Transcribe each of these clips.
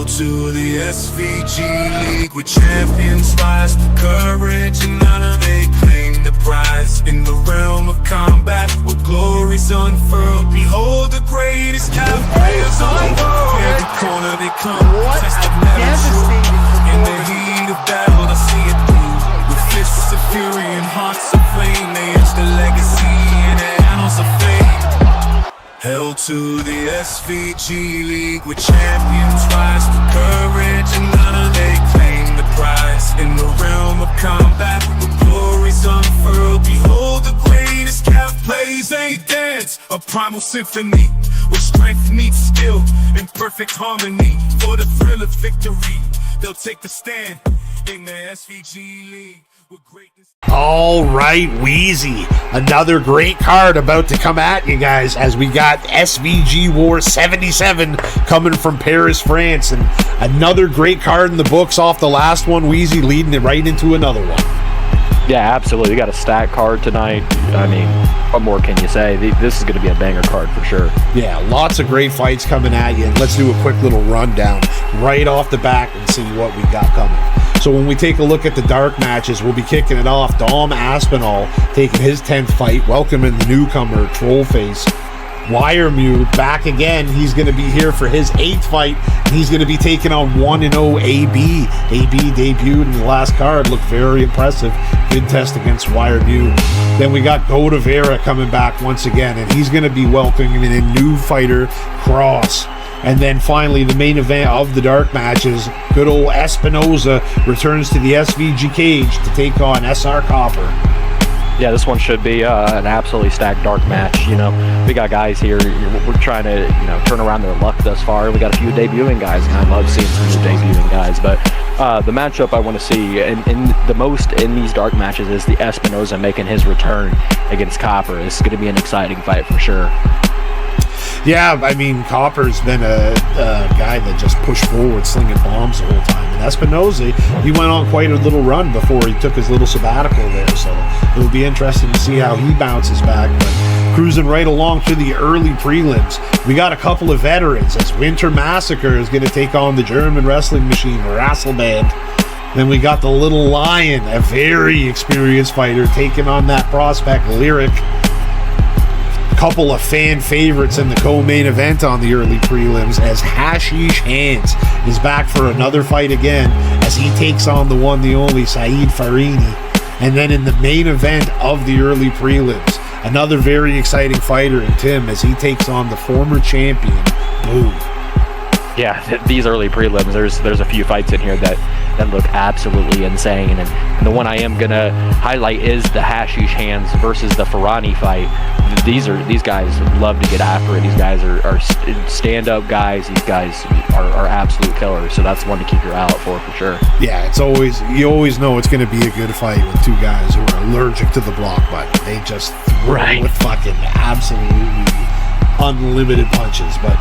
to the SVG League, with champions rise to courage and honor. They claim the prize in the realm of combat, with glories unfurled. Behold the greatest cap players on world. Every corner they come, tested never true. In the heat of battle, I see it through. With fists of fury and hearts of flame, they etch the legacy in the annals of fame. Hail to the SVG League, with champions rise to courage and honor. They claim the prize in the realm of combat, with glories unfurled. Behold the greatest cap plays a dance, a primal symphony, with strength meets skill in perfect harmony. For the thrill of victory, they'll take the stand in the SVG League with greatness. All right, Wheezy, another great card about to come at you guys, as we got SVG WAR 77 coming from Paris, France, and another great card in the books off the last one, Wheezy, leading it right into another one. Yeah, absolutely. We got a stack card tonight. I mean, what more can you say? This is going to be a banger card for sure. Yeah, lots of great fights coming at you. And let's do a quick little rundown right off the back and see what we got coming. So when we take a look at the dark matches, we'll be kicking it off. Dom Aspinall taking his 10th fight, welcoming the newcomer, Trollface. Wiremute back again. He's going to be here for his 8th fight. He's going to be taking on 1-0 AB. AB debuted in the last card. Looked very impressive. Good test against Wiremute. Then we got Godavera coming back once again, and he's going to be welcoming a new fighter, Cross. And then finally, the main event of the dark matches, good old Espinoza returns to the SVG cage to take on SR Copper. Yeah, this one should be an absolutely stacked dark match. You know, we got guys here. We're trying to, turn around their luck thus far. We got a few debuting guys, and I love seeing some new debuting guys. But the matchup I want to see in the most in these dark matches is the Espinoza making his return against Copper. This is going to be an exciting fight for sure. Yeah, I mean, Copper's been a guy that just pushed forward, slinging bombs the whole time. And Espinoza, he went on quite a little run before he took his little sabbatical there. So it'll be interesting to see how he bounces back. But cruising right along to the early prelims, we got a couple of veterans, as Winter Massacre is going to take on the German wrestling machine, Rasselband. Then we got the Little Lion, a very experienced fighter, taking on that prospect, Lyric. Couple of fan favorites in the co-main event on the early prelims, as Hashish Hands is back for another fight again, as he takes on the one, the only Saeed Farini. And then in the main event of the early prelims, another very exciting fighter in Tim, as he takes on the former champion, Boo. Yeah, these early prelims, there's a few fights in here that look absolutely insane, and the one I am gonna highlight is the Hashish Hands versus the Farani fight. These guys love to get after it. These guys are stand-up guys. These guys are absolute killers. So that's one to keep your eye out for sure. Yeah, you always know it's going to be a good fight with two guys who are allergic to the block button. They just throw with fucking absolutely unlimited punches. But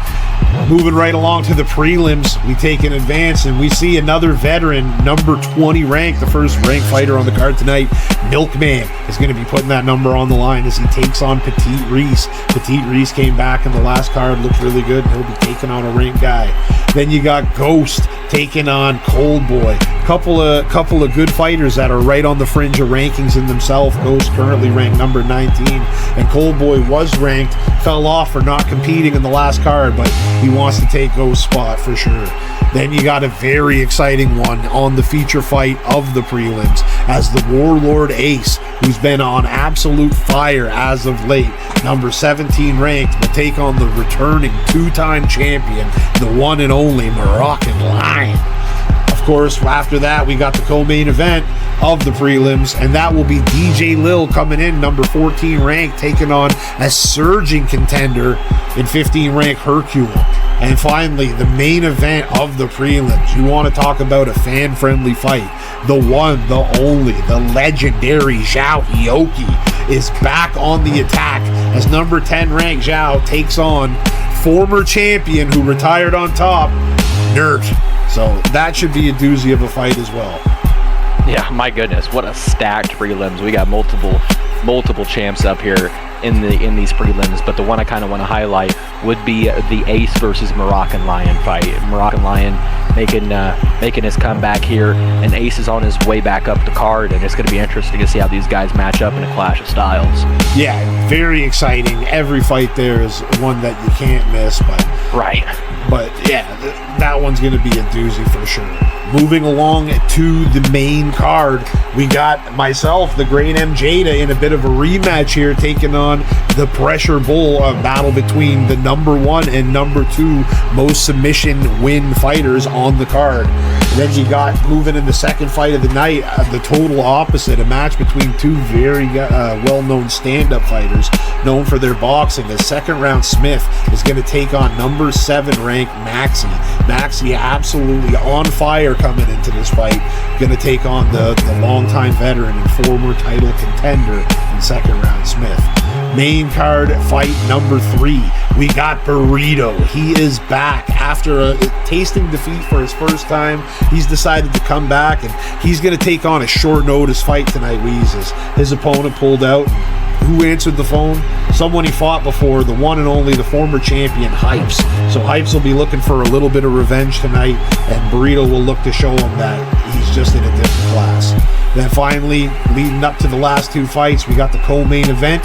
moving right along to the prelims, we take an advance and we see another veteran, number 20 ranked, the first ranked fighter on the card tonight. Milkman is going to be putting that number on the line as he takes on Petite Reese. Petite Reese came back in the last card, looked really good, and he'll be taking on a ranked guy. Then you got Ghost taking on Cold Boy. Couple of good fighters that are right on the fringe of rankings in themselves. Ghost currently ranked number 19, and Cold Boy was ranked, fell off for not competing in the last card, but he wants to take Ghost's spot for sure. Then you got a very exciting one on the feature fight of the prelims, as the Warlord Ace, who's been on absolute fire as of late, number 17 ranked, will take on the returning two-time champion, the one and only Moroccan Lion. Of course, after that, we got the co-main event of the prelims, and that will be DJ Lil coming in, number 14 ranked, taking on a surging contender in 15 ranked Hercule. And finally, the main event of the prelims. You want to talk about a fan-friendly fight. The one, the only, the legendary Zhao Hioki is back on the attack as number 10 ranked Zhao takes on former champion who retired on top, Nert. So that should be a doozy of a fight as well. Yeah, my goodness, what a stacked prelims. We got multiple champs up here. in these prelims, but the one I kind of want to highlight would be the Ace versus Moroccan Lion fight. Moroccan Lion making his comeback here, and Ace is on his way back up the card, and it's going to be interesting to see how these guys match up in a clash of styles. Yeah, very exciting. Every fight there is one that you can't miss, but yeah, that one's going to be a doozy for sure. Moving along to the main card, we got myself, the great MJada, in a bit of a rematch here, taking on the Pressure Bull, a battle between the #1 and #2 most submission win fighters on the card. Then you got, moving in the second fight of the night, the total opposite, a match between two very well-known stand-up fighters known for their boxing. The second round Smith is going to take on #7 ranked Maxi. Maxi absolutely on fire coming into this fight, going to take on the longtime veteran and former title contender in second round Smith. Main card fight #3, we got Burrito. He is back after a tasting defeat for his first time. He's decided to come back, and he's going to take on a short notice fight tonight. Weezes, his opponent pulled out. Who answered the phone? Someone he fought before, the one and only, the former champion, Hypes. So Hypes will be looking for a little bit of revenge tonight, and Burrito will look to show him that he's just in a different class. Then finally, leading up to the last two fights, we got the co-main event,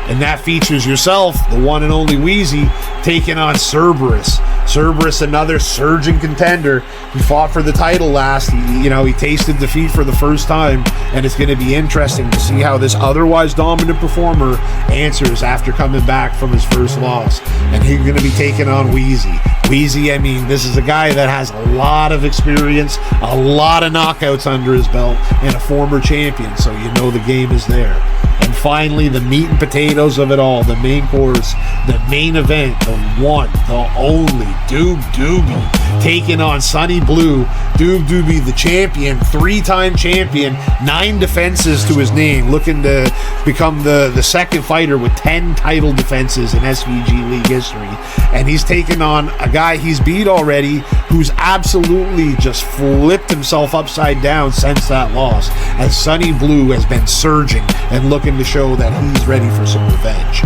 and that features yourself, the one and only Wheezy, taking on Cerberus. Cerberus, another surging contender. He fought for the title last. He tasted defeat for the first time, and it's going to be interesting to see how this otherwise dominant performer answers after coming back from his first loss. And he's going to be taking on Wheezy. Wheezy, I mean, this is a guy that has a lot of experience, a lot of knockouts under his belt, and a former champion, so you know the game is there. And finally, the meat and potatoes of it all, the main course, the main event, the one, the only, Doob Doobie, taking on Sonny Blue. Doob Doobie, the champion, 3-time champion, 9 defenses to his name, looking to become the second fighter with 10 title defenses in SVG League history. And he's taking on a guy he's beat already, who's absolutely just flipped himself upside down since that loss, as Sonny Blue has been surging and looking to show that he's ready for some revenge.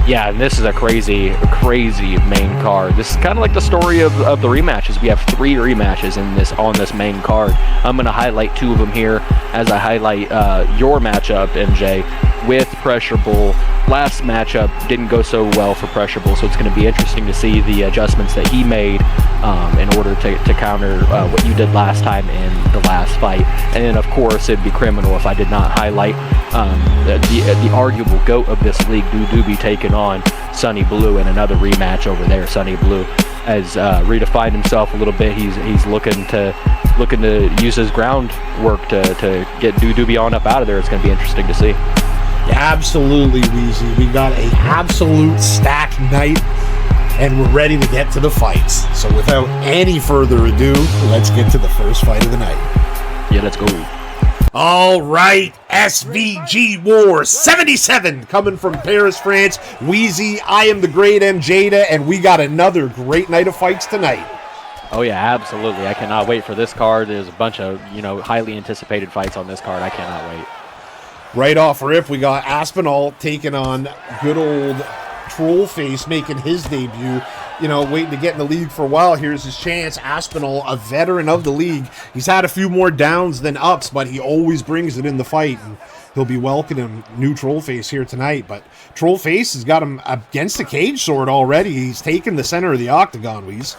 Yeah, and this is a crazy main card. This is kind of like the story of the rematches. We have 3 rematches on this main card. I'm going to highlight 2 of them here as I highlight your matchup, MJ, with Pressure Bull. Last matchup didn't go so well for Pressure Bull, so it's going to be interesting to see the adjustments that he made in order to counter what you did last time in the last fight. And then, of course, it'd be criminal if I did not highlight the arguable GOAT of this league, Doobie, taking on Sonny Blue in another rematch over there. Sonny Blue has redefined himself a little bit. He's looking to use his groundwork to get Doobie on up out of there. It's going to be interesting to see. Absolutely, Weezy. We got a absolute stacked night, and we're ready to get to the fights. So without any further ado, let's get to the first fight of the night. Yeah, let's go. All right, SVG WAR 77 coming from Paris, France. Wheezy, I am the great MJada, and we got another great night of fights tonight. Oh yeah, absolutely. I cannot wait for this card. There's a bunch of, highly anticipated fights on this card. I cannot wait. Right off rip, we got Aspinall taking on good old Trollface, making his debut. Waiting to get in the league for a while. Here's his chance. Aspinall, a veteran of the league. He's had a few more downs than ups, but he always brings it in the fight. And he'll be welcoming new Trollface here tonight. But Trollface has got him against the cage sword already. He's taken the center of the octagon, Weez.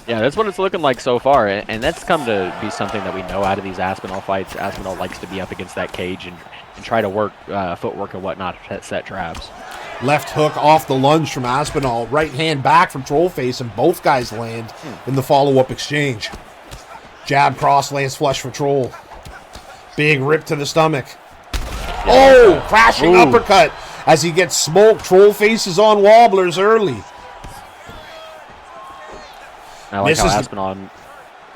Yeah, that's what it's looking like so far, and that's come to be something that we know out of these Aspinall fights. Aspinall likes to be up against that cage and try to work footwork and whatnot to set traps. Left hook off the lunge from Aspinall. Right hand back from Trollface, and both guys land in the follow-up exchange. Jab cross lands flush for Troll. Big rip to the stomach. Oh, crashing uppercut as he gets smoked. Trollface is on wobblers early. I like how Aspinall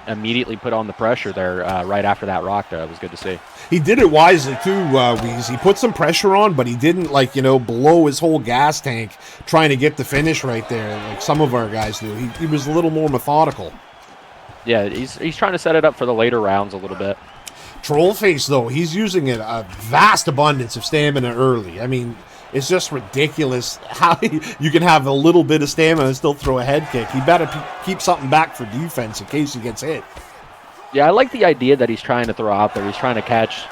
immediately put on the pressure there right after that rock. It was good to see. He did it wisely too, Weez. He put some pressure on, but he didn't blow his whole gas tank trying to get the finish right there like some of our guys do. He was a little more methodical. Yeah, he's trying to set it up for the later rounds a little bit. Trollface, though, he's using a vast abundance of stamina early. I mean, It's just ridiculous how you can have a little bit of stamina and still throw a head kick. He better keep something back for defense in case he gets hit. Yeah, I like the idea that he's trying to throw out there. He's trying to catch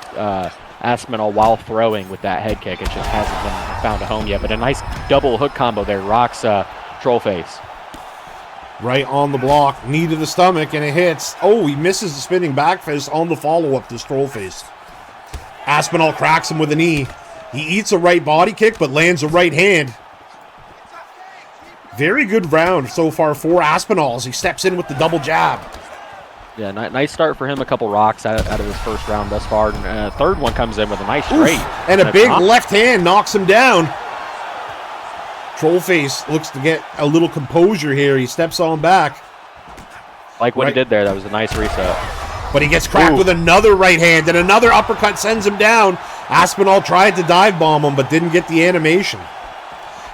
Aspinall while throwing with that head kick. It just hasn't been found a home yet. But a nice double hook combo there. Rocks Trollface. Right on the block, knee to the stomach, and it hits. Oh, he misses the spinning back fist on the follow-up to Trollface. Aspinall cracks him with a knee. He eats a right body kick, but lands a right hand. Very good round so far for Aspinall as he steps in with the double jab. Yeah, nice start for him. A couple rocks out of his first round thus far. And third one comes in with a nice straight. And a big left hand knocks him down. Trollface looks to get a little composure here. He steps on back. Like what he did there. That was a nice reset. But he gets cracked with another right hand, and another uppercut sends him down. Aspinall tried to dive bomb him, but didn't get the animation.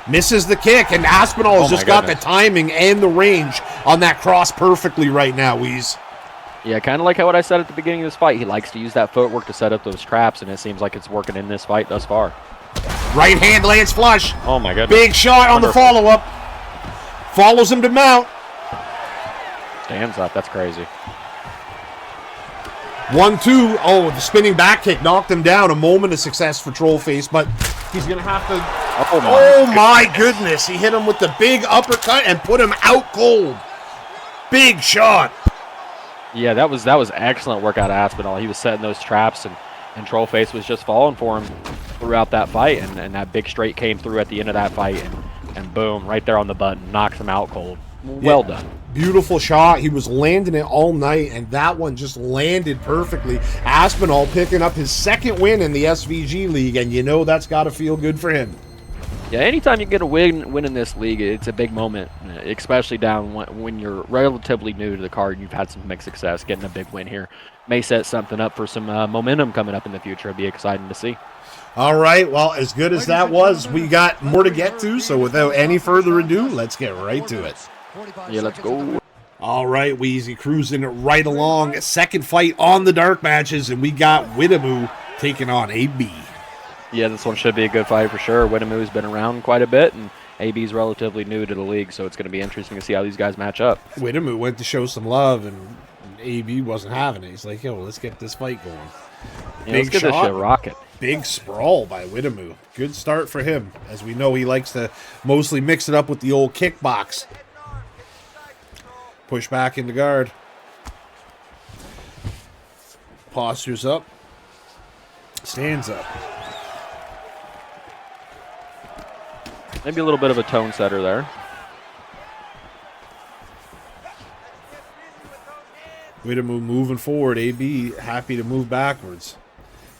Misses the kick, and Aspinall has just got the timing and the range on that cross perfectly right now, Weeze. Yeah, kind of like what I said at the beginning of this fight. He likes to use that footwork to set up those traps, and it seems like it's working in this fight thus far. Right hand lands flush. Oh, my goodness. Big shot on the follow-up. Follows him to mount. Stands up. That's crazy. 1-2. Oh, the spinning back kick knocked him down. A moment of success for Trollface, but he's going to have to... Oh, my goodness. He hit him with the big uppercut and put him out cold. Big shot. Yeah, that was excellent work out of Aspinall. He was setting those traps, and Trollface was just falling for him throughout that fight, and that big straight came through at the end of that fight, and boom, right there on the button, knocks him out cold. Well done. Beautiful shot. He was landing it all night, and that one just landed perfectly. Aspinall picking up his second win in the SVG League, and you know that's got to feel good for him. Yeah, anytime you get a win in this league, it's a big moment, especially down when you're relatively new to the card and you've had some mixed success. Getting a big win here may set something up for some momentum coming up in the future. It'd be exciting to see. All right, well, as good as that was, we got more to get to, so without any further ado, let's get right to it. Yeah, let's go. All right, Weezy cruising right along. Second fight on the dark matches, and we got Widemu taking on AB. Yeah, this one should be a good fight for sure. Widemoo's been around quite a bit, and AB's relatively new to the league, so it's going to be interesting to see how these guys match up. Widemu went to show some love, and AB wasn't having it. He's like, yo, let's get this fight going. Yeah, let's get this shit rocking. Big sprawl by Widemu. Good start for him. As we know, he likes to mostly mix it up with the old kickbox. Push back into guard. Postures up. Stands up. Maybe a little bit of a tone setter there. Widemu moving forward. AB happy to move backwards.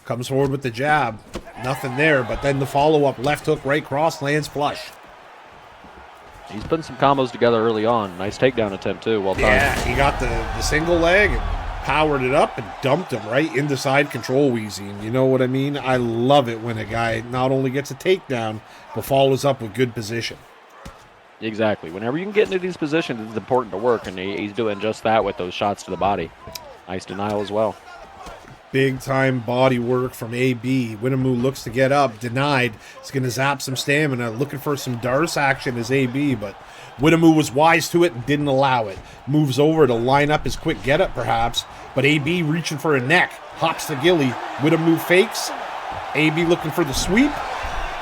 Comes forward with the jab. Nothing there, but then the follow-up left hook, right cross, lands flush. He's putting some combos together early on. Nice takedown attempt, too. Well done. Yeah, he got the single leg and powered it up and dumped him right into side control, Wheezy. And you know what I mean? I love it when a guy not only gets a takedown, but follows up with good position. Exactly. Whenever you can get into these positions, it's important to work, and he's doing just that with those shots to the body. Nice denial as well. Big time body work from AB. Widemu looks to get up, denied. He's going to zap some stamina, looking for some Darce action as AB, but Widemu was wise to it and didn't allow it. Moves over to line up his quick get up perhaps, but AB reaching for a neck, hops the gilly. Widemu fakes. AB looking for the sweep,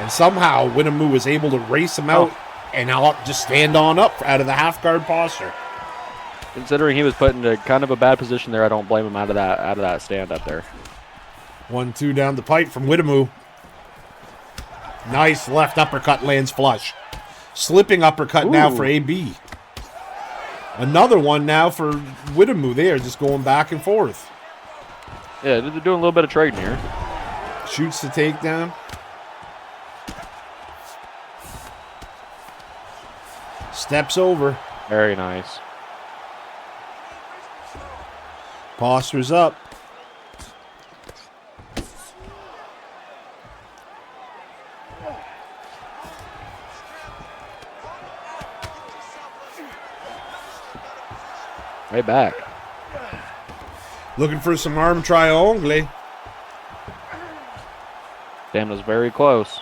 and somehow Widemu is able to race him out and now just stand on up out of the half guard posture. Considering he was put into kind of a bad position there, I don't blame him out of that stand up there. 1-2 down the pipe from Widemu. Nice left uppercut lands flush. Slipping uppercut now for AB. Another one now for Widemu there, just going back and forth. Yeah, they're doing a little bit of trading here. Shoots the takedown. Steps over. Very nice. Postures up. Right back. Looking for some arm triangle. Stamina's very close.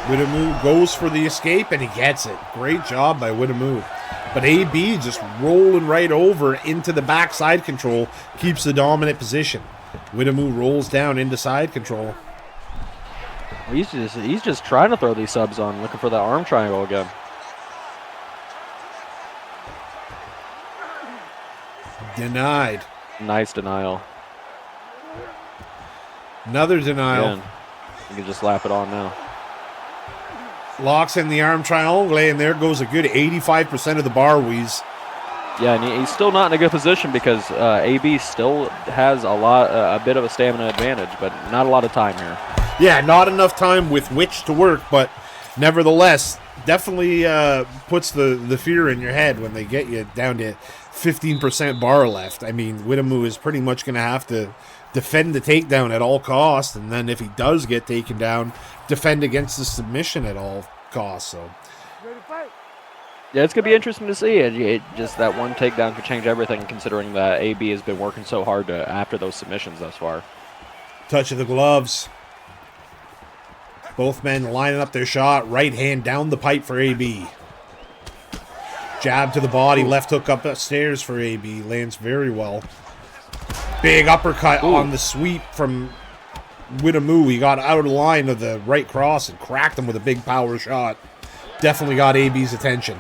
Widamu goes for the escape, and he gets it. Great job by Widamu. But AB just rolling right over into the backside control, keeps the dominant position. Widamu rolls down into side control. He's just trying to throw these subs on, looking for that arm triangle again. Denied. Nice denial. Another denial. Again, you can just lap it on now. Locks in the arm triangle, and there goes a good 85% of the bar, Wheeze. Yeah, and he's still not in a good position because AB still has a bit of a stamina advantage, but not a lot of time here. Yeah, not enough time with which to work, but nevertheless, definitely puts the fear in your head when they get you down to 15% bar left. I mean, Widamu is pretty much going to have to defend the takedown at all costs, and then if he does get taken down, defend against the submission at all costs. So, yeah, it's going to be interesting to see. Just that one takedown could change everything, considering that AB has been working so hard after those submissions thus far. Touch of the gloves. Both men lining up their shot. Right hand down the pipe for AB. Jab to the body. Left hook up the stairs for AB. Lands very well. Big uppercut on the sweep from Widamu. He got out of the line of the right cross and cracked him with a big power shot. Definitely got AB's attention.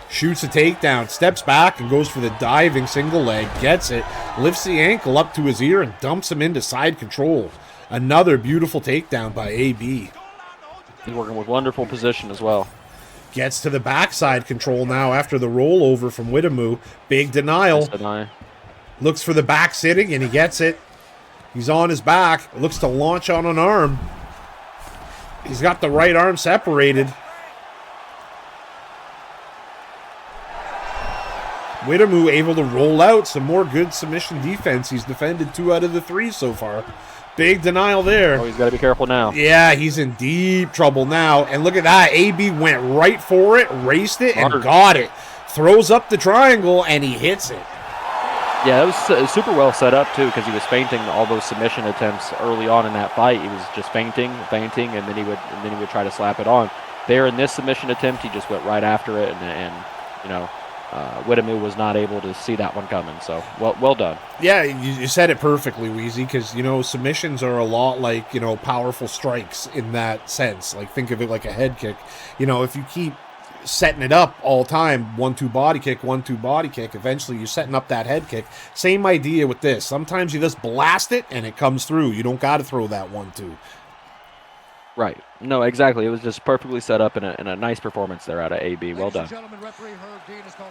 Shoots a takedown, steps back and goes for the diving single leg. Gets it, lifts the ankle up to his ear and dumps him into side control. Another beautiful takedown by AB. He's working with wonderful position as well. Gets to the backside control now after the rollover from Widamu. Big denial. Looks for the back sitting, and he gets it. He's on his back. Looks to launch on an arm. He's got the right arm separated. Widamu able to roll out some more good submission defense. He's defended 2 out of the 3 so far. Big denial there. Oh, he's got to be careful now. Yeah, he's in deep trouble now. And look at that. AB went right for it, raced it, and got it. Throws up the triangle, and he hits it. Yeah, it was super well set up, too, because he was feinting all those submission attempts early on in that fight. He was just feinting, and then he would try to slap it on. There in this submission attempt, he just went right after it, and you know, Widamu was not able to see that one coming. So, well done. Yeah, you said it perfectly, Wheezy, because, you know, submissions are a lot like, you know, powerful strikes in that sense. Like, think of it like a head kick. You know, if you keep setting it up all time, 1-2 body kick, 1-2 body kick, eventually you're setting up that head kick. Same idea with this. Sometimes you just blast it and it comes through. You don't got to throw that 1-2. Right. No, exactly. It was just perfectly set up in a nice performance there out of AB. Well done.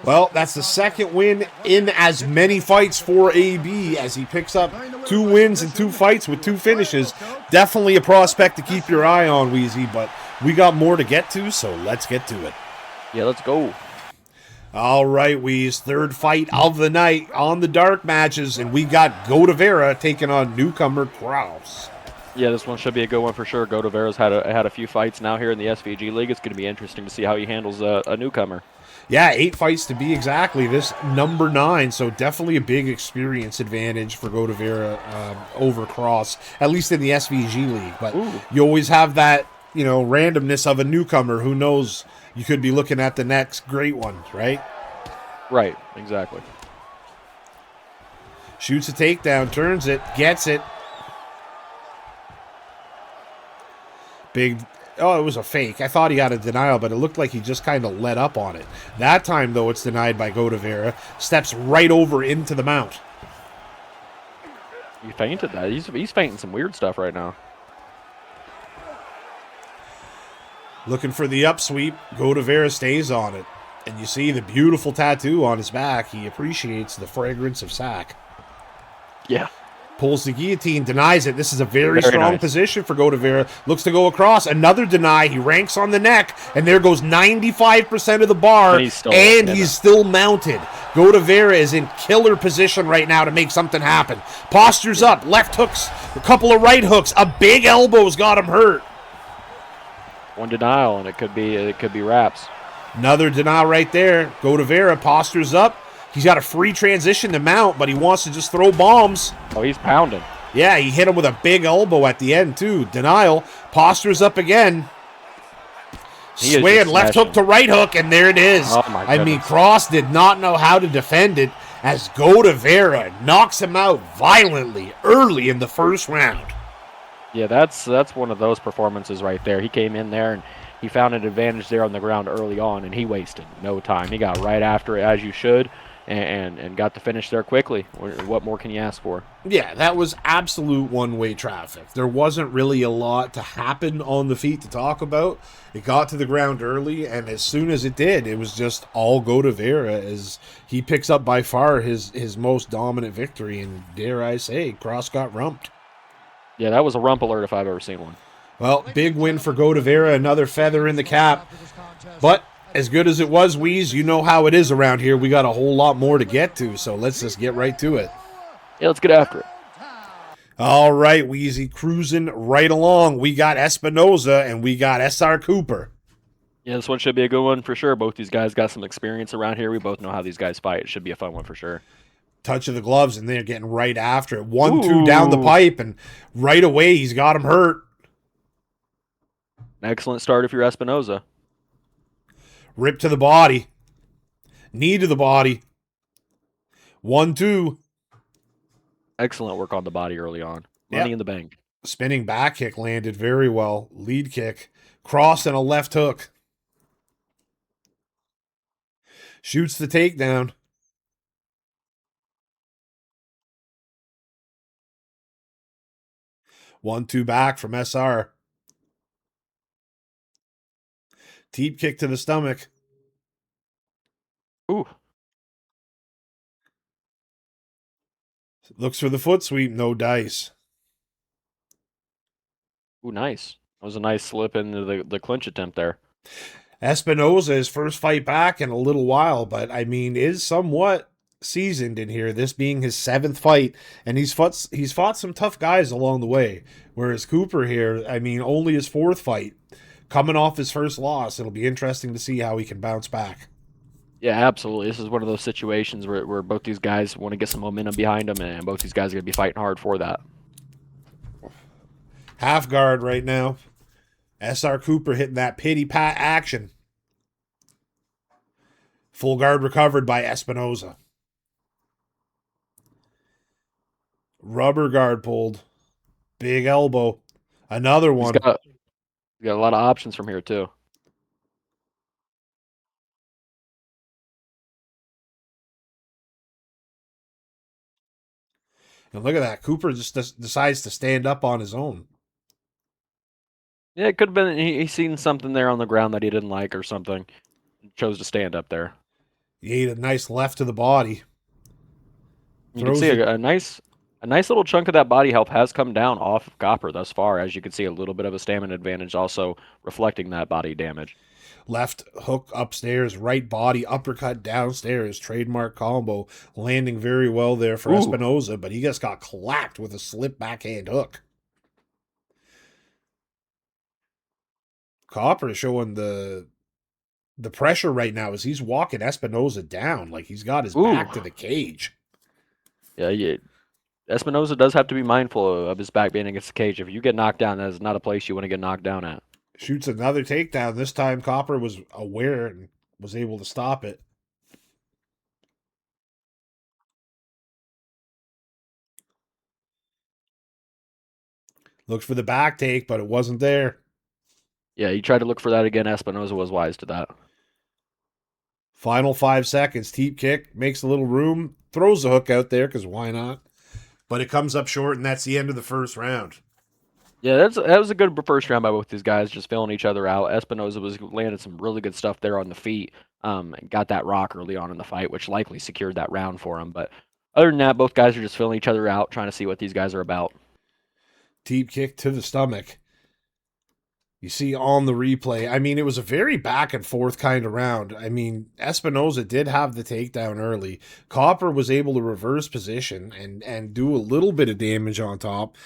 Well, that's the second win in as many fights for AB as he picks up 2 wins in 2 fights with 2 finishes. Definitely a prospect to keep your eye on, Wheezy, but we got more to get to, so let's get to it. Yeah, let's go. All right, Wheeze. 3rd fight of the night on the dark matches, and we got Godavera taking on newcomer Kraus. Yeah, this one should be a good one for sure. Godavera's had a few fights now here in the SVG League. It's going to be interesting to see how he handles a newcomer. Yeah, 8 fights to be exactly. This number 9, so definitely a big experience advantage for Godavera over Kraus, at least in the SVG League. But you always have that, you know, randomness of a newcomer. Who knows? You could be looking at the next great one, right? Right, exactly. Shoots a takedown, turns it, gets it. Big, oh, it was a fake. I thought he got a denial, but it looked like he just kind of let up on it. That time, though, it's denied by Godavera. Steps right over into the mount. He feinted that. He's feinting some weird stuff right now. Looking for the upsweep. Godavera stays on it. And you see the beautiful tattoo on his back. He appreciates the fragrance of sack. Yeah. Pulls the guillotine, denies it. This is a very strong position for Godavera. Looks to go across. Another deny. He ranks on the neck. And there goes 95% of the bar. And he's still mounted. Godavera is in killer position right now to make something happen. Postures up. Left hooks. A couple of right hooks. A big elbow's got him hurt. One denial, and it could be wraps. Another denial right there. Godavera postures up. He's got a free transition to mount, but he wants to just throw bombs. Oh, he's pounding. Yeah, he hit him with a big elbow at the end, too. Denial. Postures up again. Swing, left hook to right hook, and there it is. Oh my goodness. I mean, Cross did not know how to defend it as Godavera knocks him out violently early in the first round. Yeah, that's one of those performances right there. He came in there and he found an advantage there on the ground early on, and he wasted no time. He got right after it as you should, and got the finish there quickly. What more can you ask for? Yeah, that was absolute one-way traffic. There wasn't really a lot to happen on the feet to talk about. It got to the ground early, and as soon as it did, it was just all Godavera as he picks up by far his most dominant victory, and dare I say, Cross got rumped. Yeah, that was a rump alert if I've ever seen one. Well, big win for Godavera, another feather in the cap. But as good as it was, Weeze, you know how it is around here. We got a whole lot more to get to, so let's just get right to it. Yeah, let's get after it. All right, Weezy, cruising right along. We got Espinoza and we got SR Cooper. Yeah, this one should be a good one for sure. Both these guys got some experience around here. We both know how these guys fight. It should be a fun one for sure. Touch of the gloves, and they're getting right after it. 1-2 down the pipe, and right away he's got him hurt. An excellent start if you're Espinoza. Rip to the body. Knee to the body. 1-2. Excellent work on the body early on. Money in the bank. Spinning back kick landed very well. Lead kick. Cross and a left hook. Shoots the takedown. One-two back from SR. Teep kick to the stomach. Ooh. Looks for the foot sweep, no dice. Ooh, nice. That was a nice slip into the clinch attempt there. Espinoza, his first fight back in a little while, but I mean, is somewhat seasoned in here, this being his 7th fight, and he's fought some tough guys along the way. Whereas Cooper here, I mean, only his 4th fight. Coming off his first loss, it'll be interesting to see how he can bounce back. Yeah, absolutely. This is one of those situations where both these guys want to get some momentum behind them, and both these guys are going to be fighting hard for that. Half guard right now. SR Cooper hitting that pity-pat action. Full guard recovered by Espinoza. Rubber guard pulled. Big elbow. Another one. He's got a lot of options from here, too. And look at that. Cooper just decides to stand up on his own. Yeah, it could have been he seen something there on the ground that he didn't like or something. Chose to stand up there. He ate a nice left to the body. You can see a nice little chunk of that body health has come down off of Copper thus far. As you can see, a little bit of a stamina advantage also reflecting that body damage. Left hook upstairs, right body, uppercut downstairs, trademark combo, landing very well there for Espinoza, but he just got clapped with a slip backhand hook. Copper is showing the pressure right now as he's walking Espinoza down like he's got his back to the cage. Yeah. Espinoza does have to be mindful of his back being against the cage. If you get knocked down, that is not a place you want to get knocked down at. Shoots another takedown. This time Copper was aware and was able to stop it. Looked for the back take, but it wasn't there. Yeah, he tried to look for that again. Espinoza was wise to that. Final 5 seconds. Teep kick, makes a little room, throws the hook out there because why not? But it comes up short, and that's the end of the first round. Yeah, that was a good first round by both these guys, just filling each other out. Espinoza was landing some really good stuff there on the feet. And got that rock early on in the fight, which likely secured that round for him. But other than that, both guys are just filling each other out, trying to see what these guys are about. Teep kick to the stomach. You see on the replay, I mean, it was a very back and forth kind of round. I mean, Espinoza did have the takedown early. Copper was able to reverse position and do a little bit of damage on top.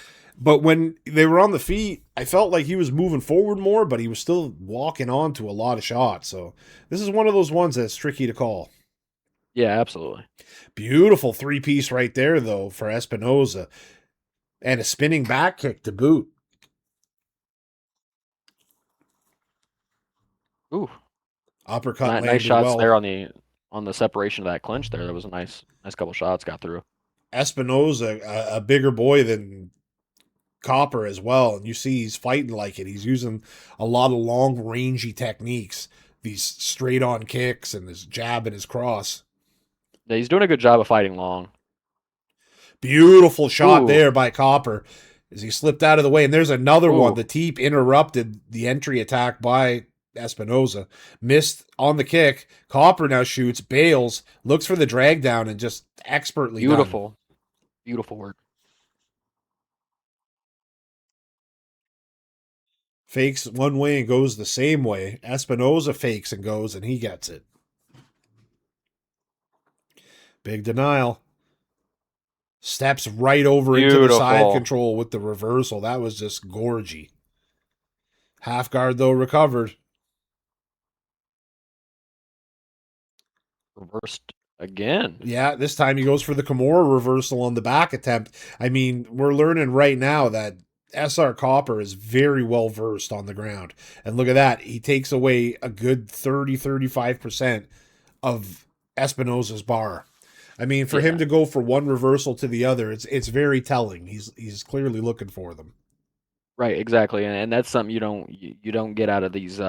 But when they were on the feet, I felt like he was moving forward more, but he was still walking on to a lot of shots. So this is one of those ones that's tricky to call. Yeah, absolutely. Beautiful 3-piece right there, though, for Espinoza. And a spinning back kick to boot. Ooh, Uppercut nice landed shots there well. on the separation of that clinch. There was a nice couple shots got through. Espinoza, a bigger boy than Copper as well, and you see he's fighting like it. He's using a lot of long, rangy techniques, these straight-on kicks and his jab and his cross. Yeah, he's doing a good job of fighting long. Beautiful shot Ooh, there by Copper as he slipped out of the way. And there's another one. ooh, The Teep interrupted the entry attack by Espinoza. Missed on the kick. Copper now shoots, bails, looks for the drag down, and just expertly done. beautiful, beautiful work. Fakes one way and goes the same way. Espinoza fakes and goes, and he gets it. Big denial. Steps right over into the side Beautiful. control with the reversal. That was just gorgy. Half guard, though, recovered. Reversed again. Yeah, this time he goes for the Kimura reversal on the back attempt. I mean, we're learning right now that SR Copper is very well versed on the ground. And look at that. He takes away a good 35% of Espinoza's bar. I mean, for him to go for one reversal to the other, it's very telling. He's clearly looking for them. Right, exactly, and that's something you don't get out of these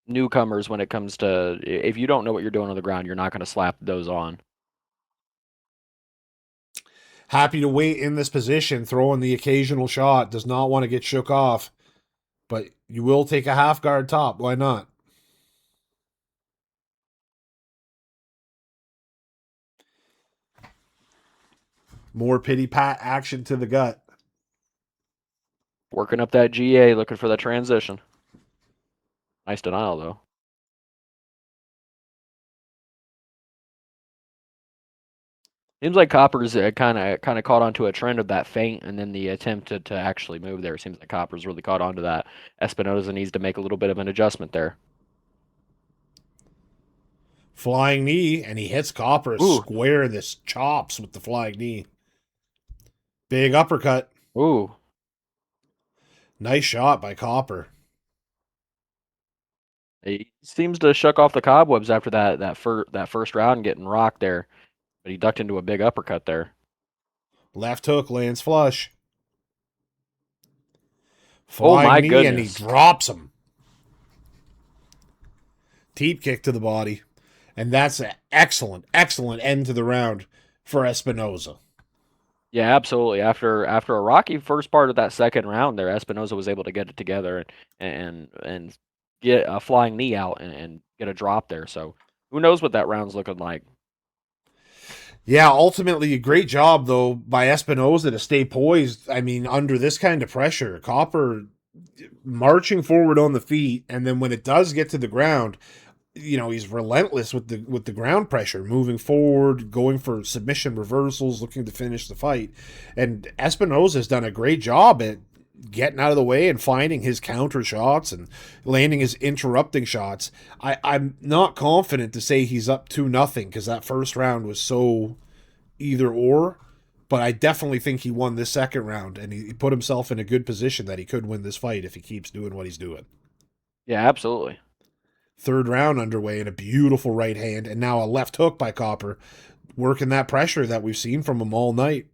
newcomers when it comes to if you don't know what you're doing on the ground, you're not going to slap those on. Happy to wait in this position, throwing the occasional shot, does not want to get shook off. But you will take a half guard top. Why not? More pity pat action to the gut. Working up that GA, looking for the transition. Nice denial though. Seems like Copper's kind of caught onto a trend of that feint, and then the attempt to actually move there. Seems like Copper's really caught onto that. Espinoza needs to make a little bit of an adjustment there. Flying knee, and he hits Copper square in this chops with the flying knee. Big uppercut. Ooh. Nice shot by Copper. He seems to shuck off the cobwebs after that first round getting rocked there. But he ducked into a big uppercut there. Left hook lands flush. Flying my knee, goodness. And he drops him. Teep kick to the body. And that's an excellent end to the round for Espinoza. Yeah, absolutely. After a rocky first part of that second round there, Espinoza was able to get it together and get a flying knee out and get a drop there. So who knows what that round's looking like. Yeah, ultimately a great job though by Espinoza to stay poised. I mean, under this kind of pressure, Copper marching forward on the feet, and then when it does get to the ground, he's relentless with the ground pressure, moving forward, going for submission reversals, looking to finish the fight. And Espinoza has done a great job at getting out of the way and finding his counter shots and landing his interrupting shots. I'm not confident to say he's up 2-0 because that first round was so either or, but I definitely think he won this second round, and he put himself in a good position that he could win this fight if he keeps doing what he's doing. Yeah, absolutely. Third round underway and a beautiful right hand, and now a left hook by Copper, working that pressure that we've seen from him all night.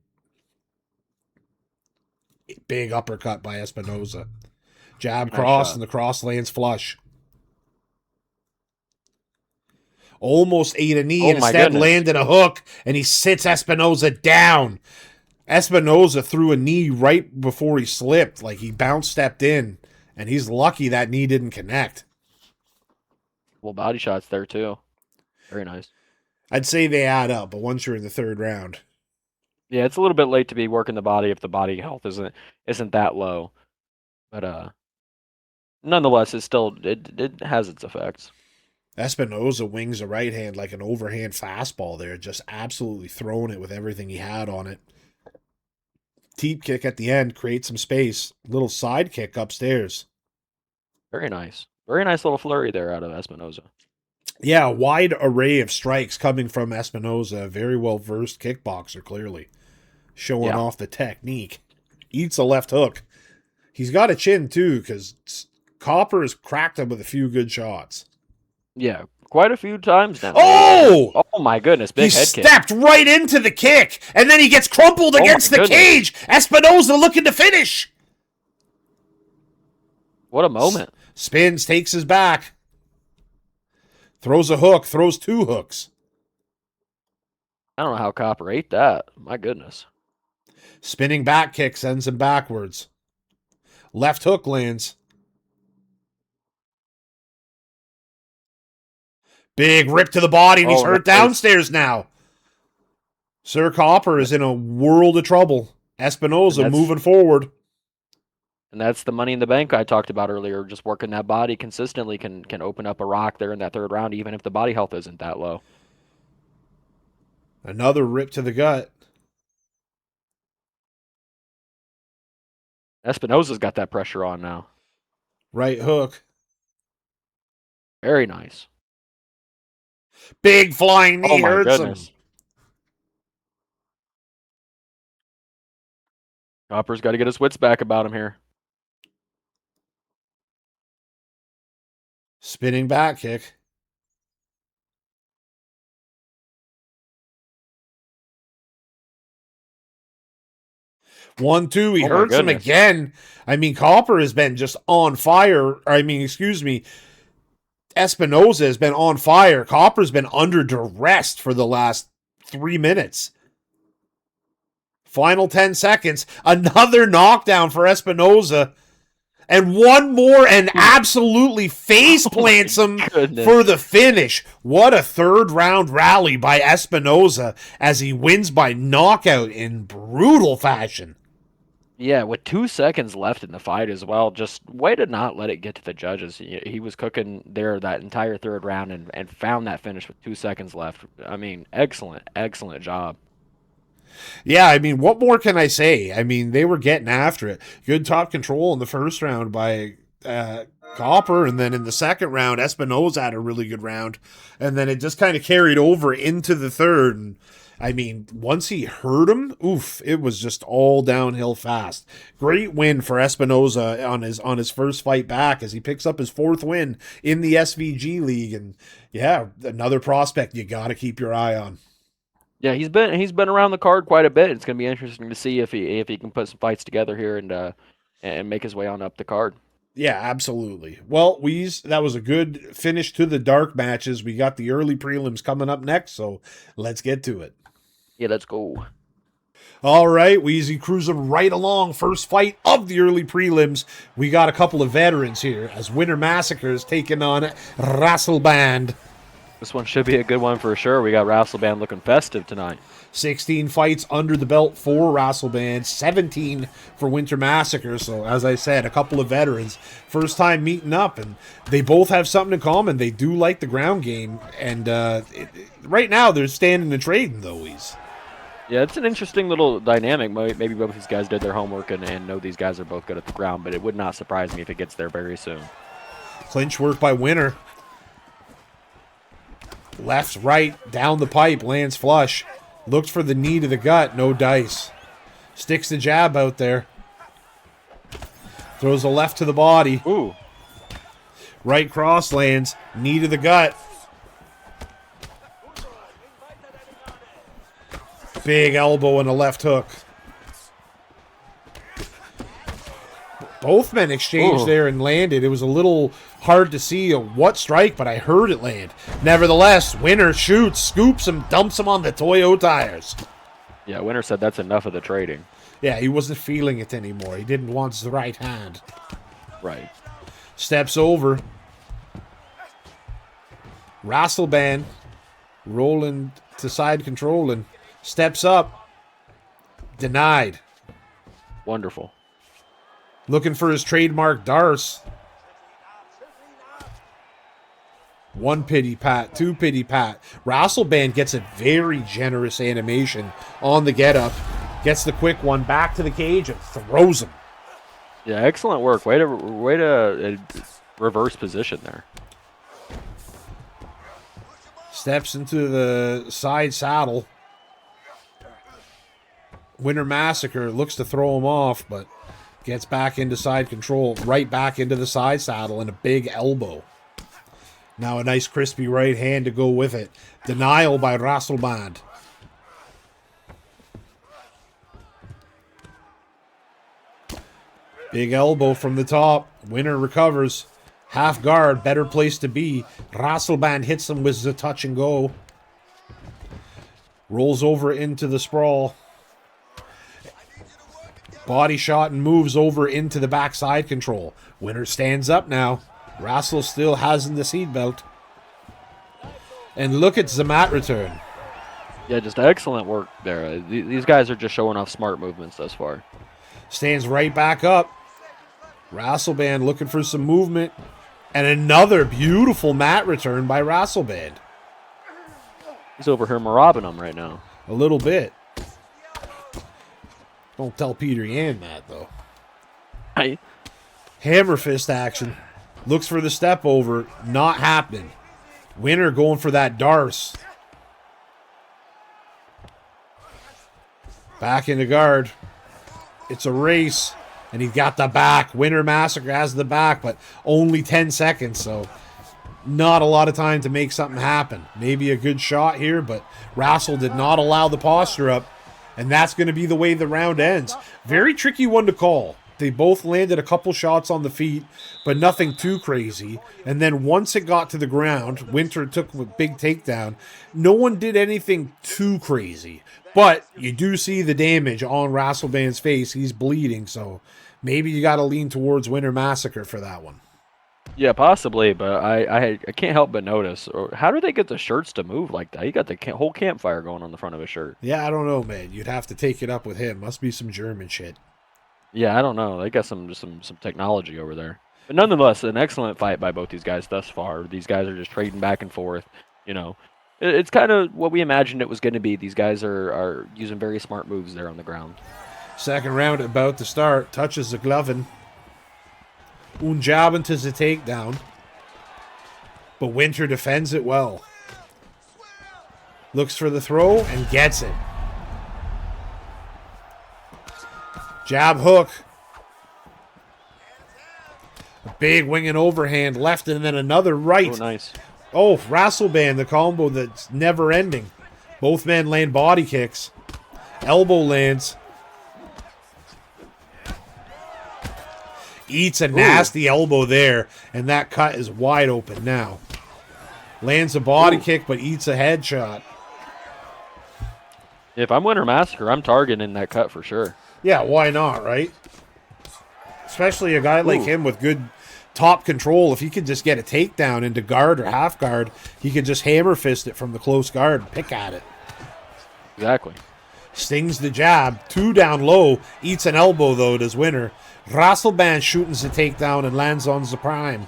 Big uppercut by Espinoza. Jab cross, and the cross lands flush. Almost ate a knee and instead landed a hook, and he sits Espinoza down. Espinoza threw a knee right before he slipped, like he bounce stepped in, and he's lucky that knee didn't connect. Well, body shots there too. Very nice. I'd say they add up, but once you're in the third round. Yeah, it's a little bit late to be working the body if the body health isn't that low. But nonetheless, it has its effects. Espinoza wings a right hand like an overhand fastball there, just absolutely throwing it with everything he had on it. Teep kick at the end, creates some space. Little side kick upstairs. Very nice. Very nice little flurry there out of Espinoza. Yeah, a wide array of strikes coming from Espinoza. Very well-versed kickboxer, clearly. Showing off the technique. eats a left hook. He's got a chin, too, because Copper has cracked him with a few good shots. Yeah, quite a few times now. Oh! Oh, my goodness. Big He head kick. stepped right into the kick, and then he gets crumpled against the cage. Espinoza looking to finish. What a moment. Spins, takes his back. Throws a hook, throws 2 hooks. I don't know how Copper ate that. My goodness. Spinning back kick sends him backwards. Left hook lands. Big rip to the body, and he's hurt downstairs now. Sir Copper is in a world of trouble. Espinoza moving forward. And that's the money in the bank I talked about earlier. Just working that body consistently can open up a rock there in that third round, even if the body health isn't that low. Another rip to the gut. Espinoza's got that pressure on now. Right hook. Very nice. Big flying knee hurts him. Copper's got to get his wits back about him here. Spinning back kick. One, two, he hurts him again. I mean, Copper has been just on fire. Espinoza has been on fire. Copper's been under duress for the last 3 minutes. Final 10 seconds. Another knockdown for Espinoza. And one more and absolutely face plants him for the finish. What a third round rally by Espinoza as he wins by knockout in brutal fashion. Yeah, with 2 seconds left in the fight as well. Just way to not let it get to the judges. He was cooking there that entire third round and found that finish with 2 seconds left. I mean, excellent job. Yeah, I mean, what more can I say? I mean, they were getting after it. Good top control in the first round by Copper, and then in the second round, Espinoza had a really good round, and then it just kind of carried over into the third. And I mean, once he hurt him, it was just all downhill fast. Great win for Espinoza on his first fight back as he picks up his 4th win in the SVG League, and yeah, another prospect you got to keep your eye on. Yeah, he's been around the card quite a bit. It's going to be interesting to see if he can put some fights together here and make his way on up the card. Yeah, absolutely. Well, that was a good finish to the dark matches. We got the early prelims coming up next, so let's get to it. Yeah, let's go. All right, Weezy cruising right along. First fight of the early prelims. We got a couple of veterans here as Winter Massacres taking on Rasselband. This one should be a good one for sure. We got Rasselband looking festive tonight. 16 fights under the belt for Rasselband, 17 for Winter Massacre. So, as I said, a couple of veterans. First time meeting up, and they both have something in common. They do like the ground game, and right now they're standing and trading, though. Yeah, it's an interesting little dynamic. Maybe both these guys did their homework and know these guys are both good at the ground, but it would not surprise me if it gets there very soon. Clinch work by Winter. Left, right, down the pipe, lands flush. Looks for the knee to the gut, no dice. Sticks the jab out there. Throws a left to the body. Ooh. Right cross lands, knee to the gut. Big elbow and a left hook. Both men exchanged there and landed. It was a little hard to see what strike, but I heard it land. Nevertheless, Winter shoots, scoops him, dumps him on the Toyo tires. Yeah, Winter said that's enough of the trading. Yeah, he wasn't feeling it anymore. He didn't want his right hand. Right. Steps over. Rasselband rolling to side controlling. Steps up. Denied. Wonderful. Looking for his trademark Darce. 1 pity pat, 2 pity pat. Rasselband gets a very generous animation on the get up. Gets the quick one back to the cage and throws him. Yeah, excellent work. Way to reverse position there. Steps into the side saddle. Winter Massacre looks to throw him off, but gets back into side control, right back into the side saddle, and a big elbow. Now a nice crispy right hand to go with it. Denial by Rasselband. Big elbow from the top. Winner recovers. Half guard, better place to be. Rasselband hits him with the touch and go. Rolls over into the sprawl. Body shot and moves over into the backside control. Winner stands up now. Rassel still has in the seatbelt. And look at Zamat return. Yeah, just excellent work there. These guys are just showing off smart movements thus far. Stands right back up. Rasselband looking for some movement. And another beautiful mat return by Rasselband. He's over here marabbing them right now. A little bit. Don't tell Peter Yan that, though. Hey. Hammer fist action. Looks for the step over. Not happening. Winner going for that Darce. Back into guard. It's a race. And he got the back. Winter Massacre has the back, but only 10 seconds, so not a lot of time to make something happen. Maybe a good shot here, but Rassel did not allow the posture up, and that's going to be the way the round ends. Very tricky one to call. They both landed a couple shots on the feet, but nothing too crazy. And then once it got to the ground, Winter took a big takedown. No one did anything too crazy. But you do see the damage on Rasselband's face. He's bleeding, so maybe you got to lean towards Winter Massacre for that one. Yeah, possibly, but I can't help but notice. How do they get the shirts to move like that? You got the whole campfire going on the front of a shirt. Yeah, I don't know, man. You'd have to take it up with him. Must be some German shit. Yeah, I don't know. They got some technology over there. But nonetheless, an excellent fight by both these guys thus far. These guys are just trading back and forth. You know, it's kind of what we imagined it was going to be. These guys are using very smart moves there on the ground. Second round about to start. Touches the glovin. Jab into the takedown. But Winter defends it well. Looks for the throw and gets it. Jab hook. A big wing and overhand left and then another right. Oh, nice. Oh, Rasselband, the combo that's never ending. Both men land body kicks. Elbow lands. Eats a nasty elbow there, and that cut is wide open now. Lands a body kick, but eats a headshot. If I'm Winter Massacre, I'm targeting that cut for sure. Yeah, why not, right? Especially a guy like him with good top control. If he could just get a takedown into guard or half guard, he could just hammer fist it from the close guard and pick at it. Exactly. Stings the jab. 2 down low. Eats an elbow, though, does Winner. Rasselband shooting the takedown and lands on the prime.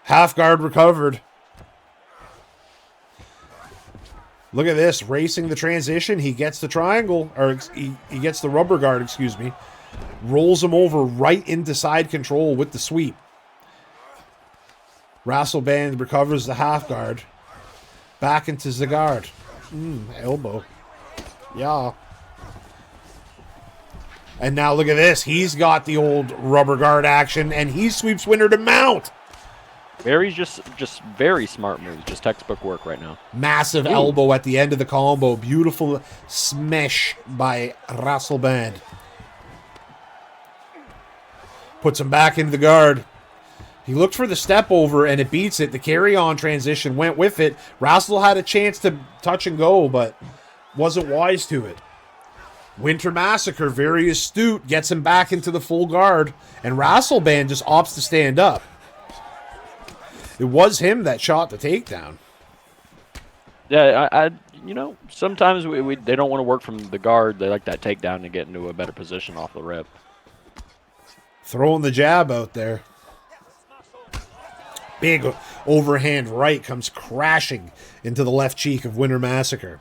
Half guard recovered. Look at this. Racing the transition. He gets the triangle. Or he gets the rubber guard, excuse me. Rolls him over right into side control with the sweep. Rasselband recovers the half guard. Back into the guard. Elbow. Yeah. And now look at this. He's got the old rubber guard action, and he sweeps Winter to mount. Very just very smart moves. Just textbook work right now. Massive elbow at the end of the combo. Beautiful smash by Rasselband. Puts him back into the guard. He looked for the step over, and it beats it. The carry-on transition went with it. Rassel had a chance to touch and go, but wasn't wise to it. Winter Massacre, very astute, gets him back into the full guard, and Rasselband just opts to stand up. It was him that shot the takedown. Yeah, I you know, sometimes they don't want to work from the guard. They like that takedown to get into a better position off the rip. Throwing the jab out there. Big overhand right comes crashing into the left cheek of Winter Massacre.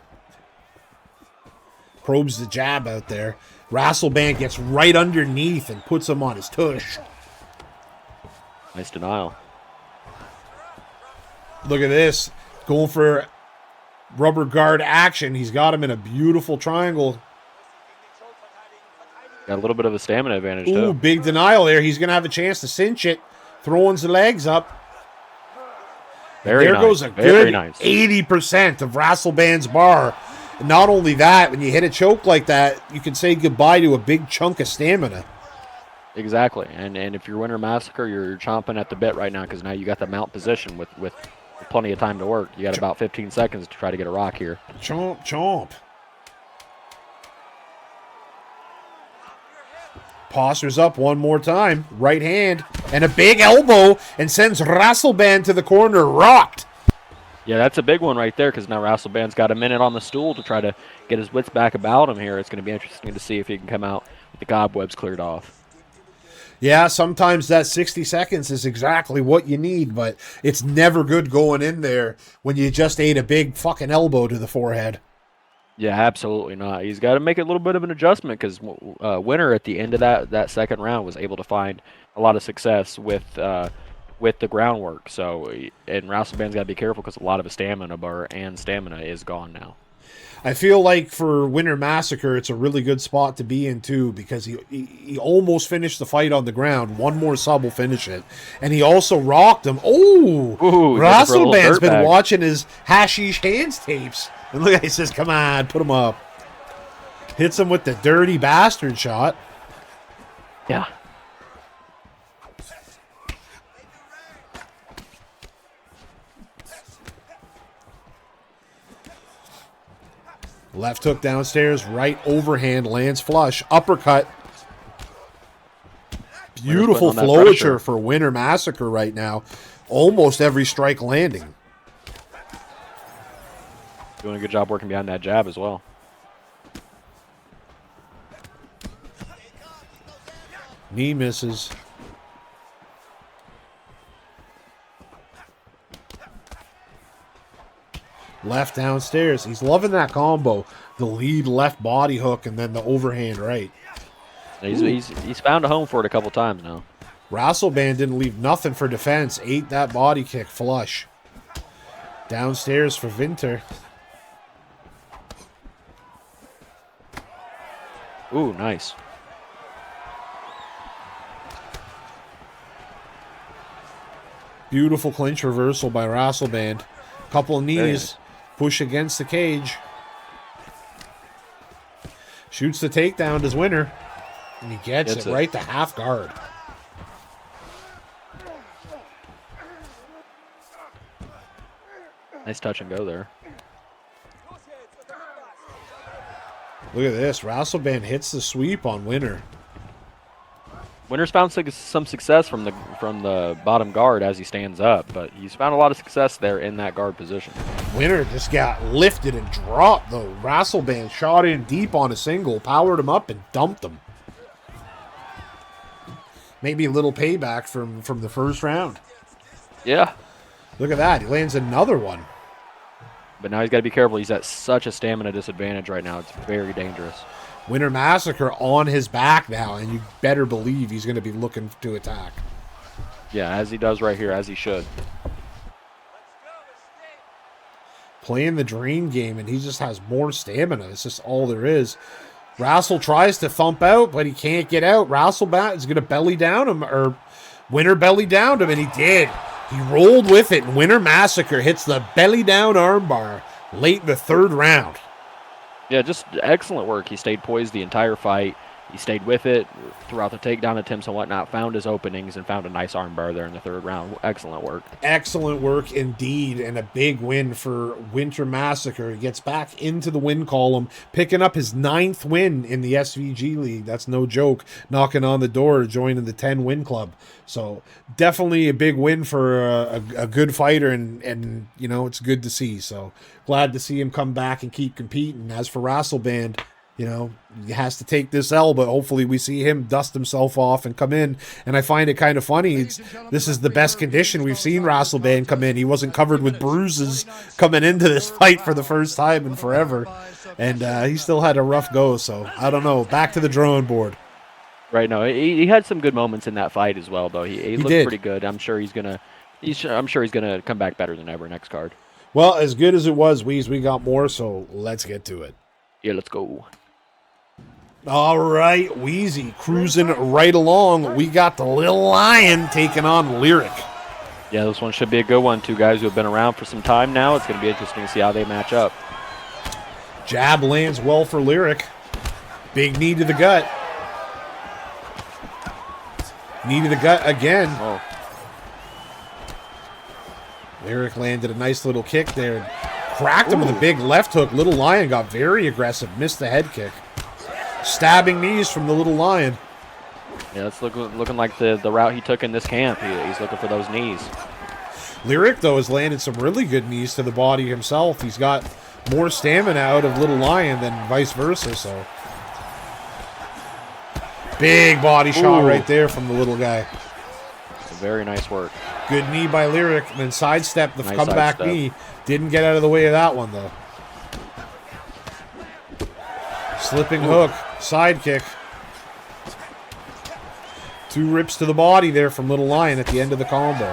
Probes the jab out there. Rasselband gets right underneath and puts him on his tush. Nice denial. Look at this. Going for rubber guard action. He's got him in a beautiful triangle. Got a little bit of a stamina advantage, Ooh, too. big denial there. He's going to have a chance to cinch it. Throwing the legs up. Very there nice. goes a Very good nice. 80% of Rasselband's bar. And not only that, when you hit a choke like that, you can say goodbye to a big chunk of stamina. Exactly. And if you're Winter Massacre, you're chomping at the bit right now because now you got the mount position with plenty of time to work. You got about 15 seconds to try to get a rock here. Chomp, chomp. Postures up one more time. Right hand. And a big elbow. And sends Rasselband to the corner. Rocked. Yeah, that's a big one right there because now Rasselband's got a minute on the stool to try to get his wits back about him here. It's going to be interesting to see if he can come out with the cobwebs cleared off. Yeah, sometimes that 60 seconds is exactly what you need, but it's never good going in there when you just ate a big fucking elbow to the forehead. Yeah, absolutely not. He's got to make a little bit of an adjustment because Winter at the end of that second round was able to find a lot of success with the groundwork. So, and Rasselband's got to be careful because a lot of his stamina bar and stamina is gone now. I feel like for Winter Massacre, it's a really good spot to be in, too, because he almost finished the fight on the ground. One more sub will finish it. And he also rocked him. Oh! Rasselband's been watching his hashish hands tapes. And look, he says, come on, put him up. Hits him with the dirty bastard shot. Yeah. Left hook downstairs, right overhand, lands flush, uppercut. Beautiful flowature for Winter Massacre right now. Almost every strike landing. Doing a good job working behind that jab as well. Knee misses. Left downstairs. He's loving that combo. The lead left body hook and then the overhand right. He's found a home for it a couple times now. Rasselband didn't leave nothing for defense. Ate that body kick flush. Downstairs for Winter. Ooh, nice. Beautiful clinch reversal by Rasselband. Couple of knees. Push against the cage. Shoots the takedown, does Winter. And he gets it right to half guard. Nice touch and go there. Look at this. Rasselband hits the sweep on Winter. Winter's found some success from the bottom guard as he stands up, but he's found a lot of success there in that guard position. Winter just got lifted and dropped, though. Rasselband shot in deep on a single, powered him up, and dumped him. Maybe a little payback from the first round. Yeah. Look at that. He lands another one. But now he's got to be careful. He's at such a stamina disadvantage right now. It's very dangerous. Winter Massacre on his back now, and you better believe he's going to be looking to attack. Yeah, as he does right here, as he should. Playing the drain game, and he just has more stamina. It's just all there is. Rassel tries to thump out, but he can't get out. Rasselband is going to belly down him, or Winter belly downed him, and he did. He rolled with it, and Winter Massacre hits the belly down armbar late in the third round. Yeah, just excellent work. He stayed poised the entire fight. He stayed with it throughout the takedown attempts and whatnot, found his openings, and found a nice armbar there in the third round. Excellent work. Excellent work indeed, and a big win for Winter Massacre. He gets back into the win column, picking up his 9th win in the SVG League. That's no joke, knocking on the door, joining the 10-win club. So definitely a big win for a good fighter, and you know, it's good to see. So glad to see him come back and keep competing. As for Rasselband, you know, he has to take this L, but hopefully we see him dust himself off and come in. And I find it kind of funny. This is the best condition we've seen Rasselband come in. He wasn't covered with bruises coming into this fight for the first time in forever. And he still had a rough go, so I don't know. Back to the drawing board. Right, no, he had some good moments in that fight as well, though. He looked did. pretty good. I'm sure he's gonna come back better than ever next card. Well, as good as it was, Weez, we got more, so let's get to it. Yeah, let's go. All right, Wheezy cruising right along. We got the Little Lion taking on Lyric. Yeah, this one should be a good one. Two guys who have been around for some time now. It's going to be interesting to see how they match up. Jab lands well for Lyric. Big knee to the gut. Knee to the gut again. Oh. Lyric landed a nice little kick there and cracked him with a big left hook. Little Lion got very aggressive, missed the head kick. Stabbing knees from the Little Lion. Yeah, it's looking like the route he took in this camp. He's looking for those knees. Lyric, though, has landed some really good knees to the body himself. He's got more stamina out of Little Lion than vice versa, so. Big body shot right there from the little guy. Very nice work. Good knee by Lyric, and then sidestep the Nice comeback sidestep. knee. Didn't get out of the way of that one, though. Slipping hook, side kick. 2 rips to the body there from Little Lion at the end of the combo.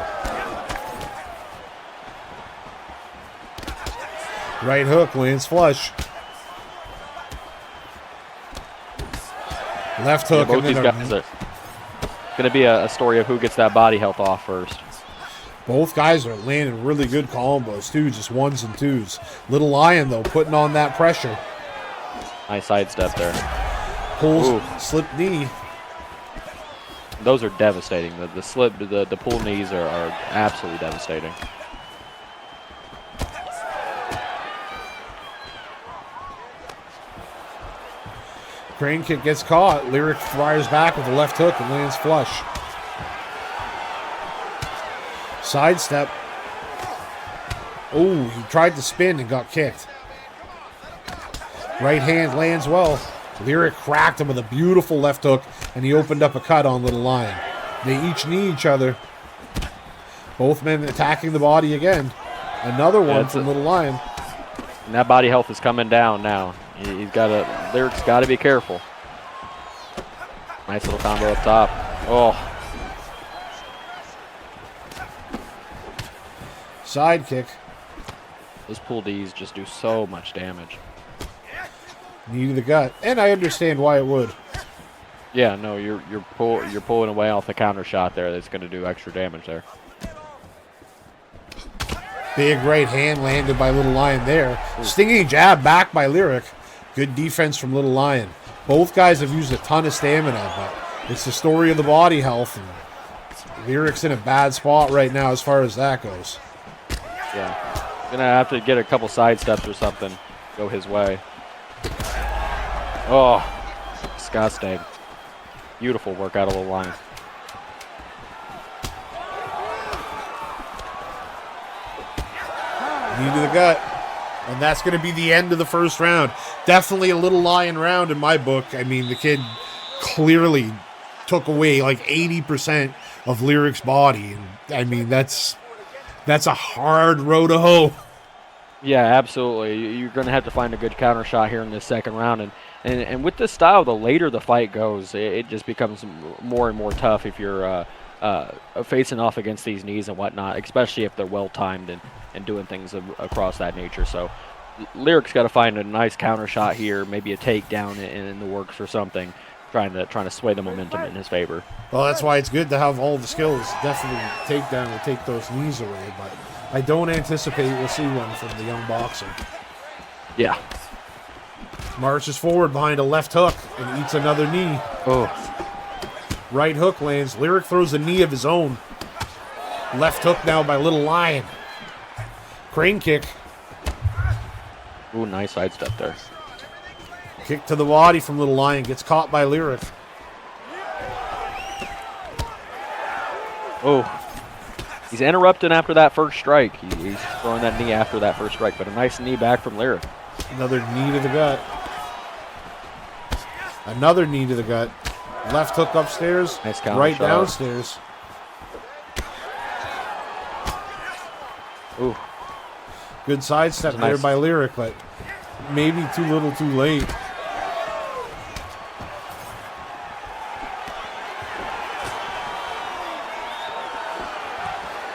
Right hook lands flush. Left hook. Both and these then guys are going to be a story of who gets that body health off first. both guys are landing really good combos, too, just 1s and 2s. Little Lion, though, putting on that pressure. Nice sidestep there. Pulls, slip knee. Those are devastating. The pull knees are absolutely devastating. Crane kick gets caught. Lyric fires back with a left hook and lands flush. Sidestep. Oh, he tried to spin and got kicked. Right hand lands well. Lyric cracked him with a beautiful left hook, and he opened up a cut on Little Lion. They each knee each other. Both men attacking the body again. Another one from Little Lion. And that body health is coming down now. Lyric's got to be careful. Nice little combo up top. Oh. Side kick. Those pull Ds just do so much damage. Knee to the gut. And I understand why it would. Yeah, no, you're pulling away off the counter shot there. That's going to do extra damage there. Big right hand landed by Little Lion there. Stinging jab back by Lyric. Good defense from Little Lion. Both guys have used a ton of stamina, but it's the story of the body health. And Lyric's in a bad spot right now as far as that goes. Yeah. Going to have to get a couple side steps or something. Go his way. Oh, disgusting. Beautiful work out of Little Lion. Knee to the gut. And that's going to be the end of the first round. Definitely a Little Lion round in my book. I mean, the kid clearly took away like 80% of Lyric's body. And I mean, that's a hard row to hoe. Yeah, absolutely. You're going to have to find a good counter shot here in this second round. And with this style, the later the fight goes, it just becomes more and more tough if you're facing off against these knees and whatnot, especially if they're well-timed and doing things across that nature. So Lyric's got to find a nice counter shot here, maybe a takedown in the works or something, trying to sway the momentum in his favor. Well, that's why it's good to have all the skills. Definitely takedown will take those knees away, but I don't anticipate we'll see one from the young boxer. Yeah. Marches forward behind a left hook and eats another knee. Oh. Right hook lands. Lyric throws a knee of his own. Left hook now by Little Lion. Crane kick. Ooh, nice sidestep there. Kick to the body from Little Lion. Gets caught by Lyric. Oh. He's interrupting after that first strike. He's throwing that knee after that first strike, but a nice knee back from Lyric. Another knee to the gut. Another knee to the gut. Left hook upstairs. Nice counter right shot. downstairs. Ooh. Good sidestep there Nice. by Lyric, but maybe too little too late.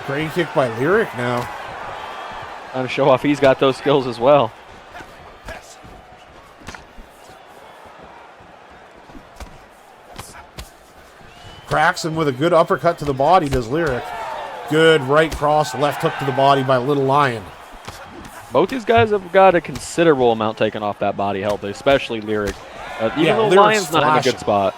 Crane kick by Lyric now. Trying to show off he's got those skills as well. Cracks him with a good uppercut to the body, does Lyric. Good right cross, left hook to the body by Little Lion. Both these guys have got a considerable amount taken off that body health, especially Lyric. Even Little Lyric's Lion's not in a flashing. good spot.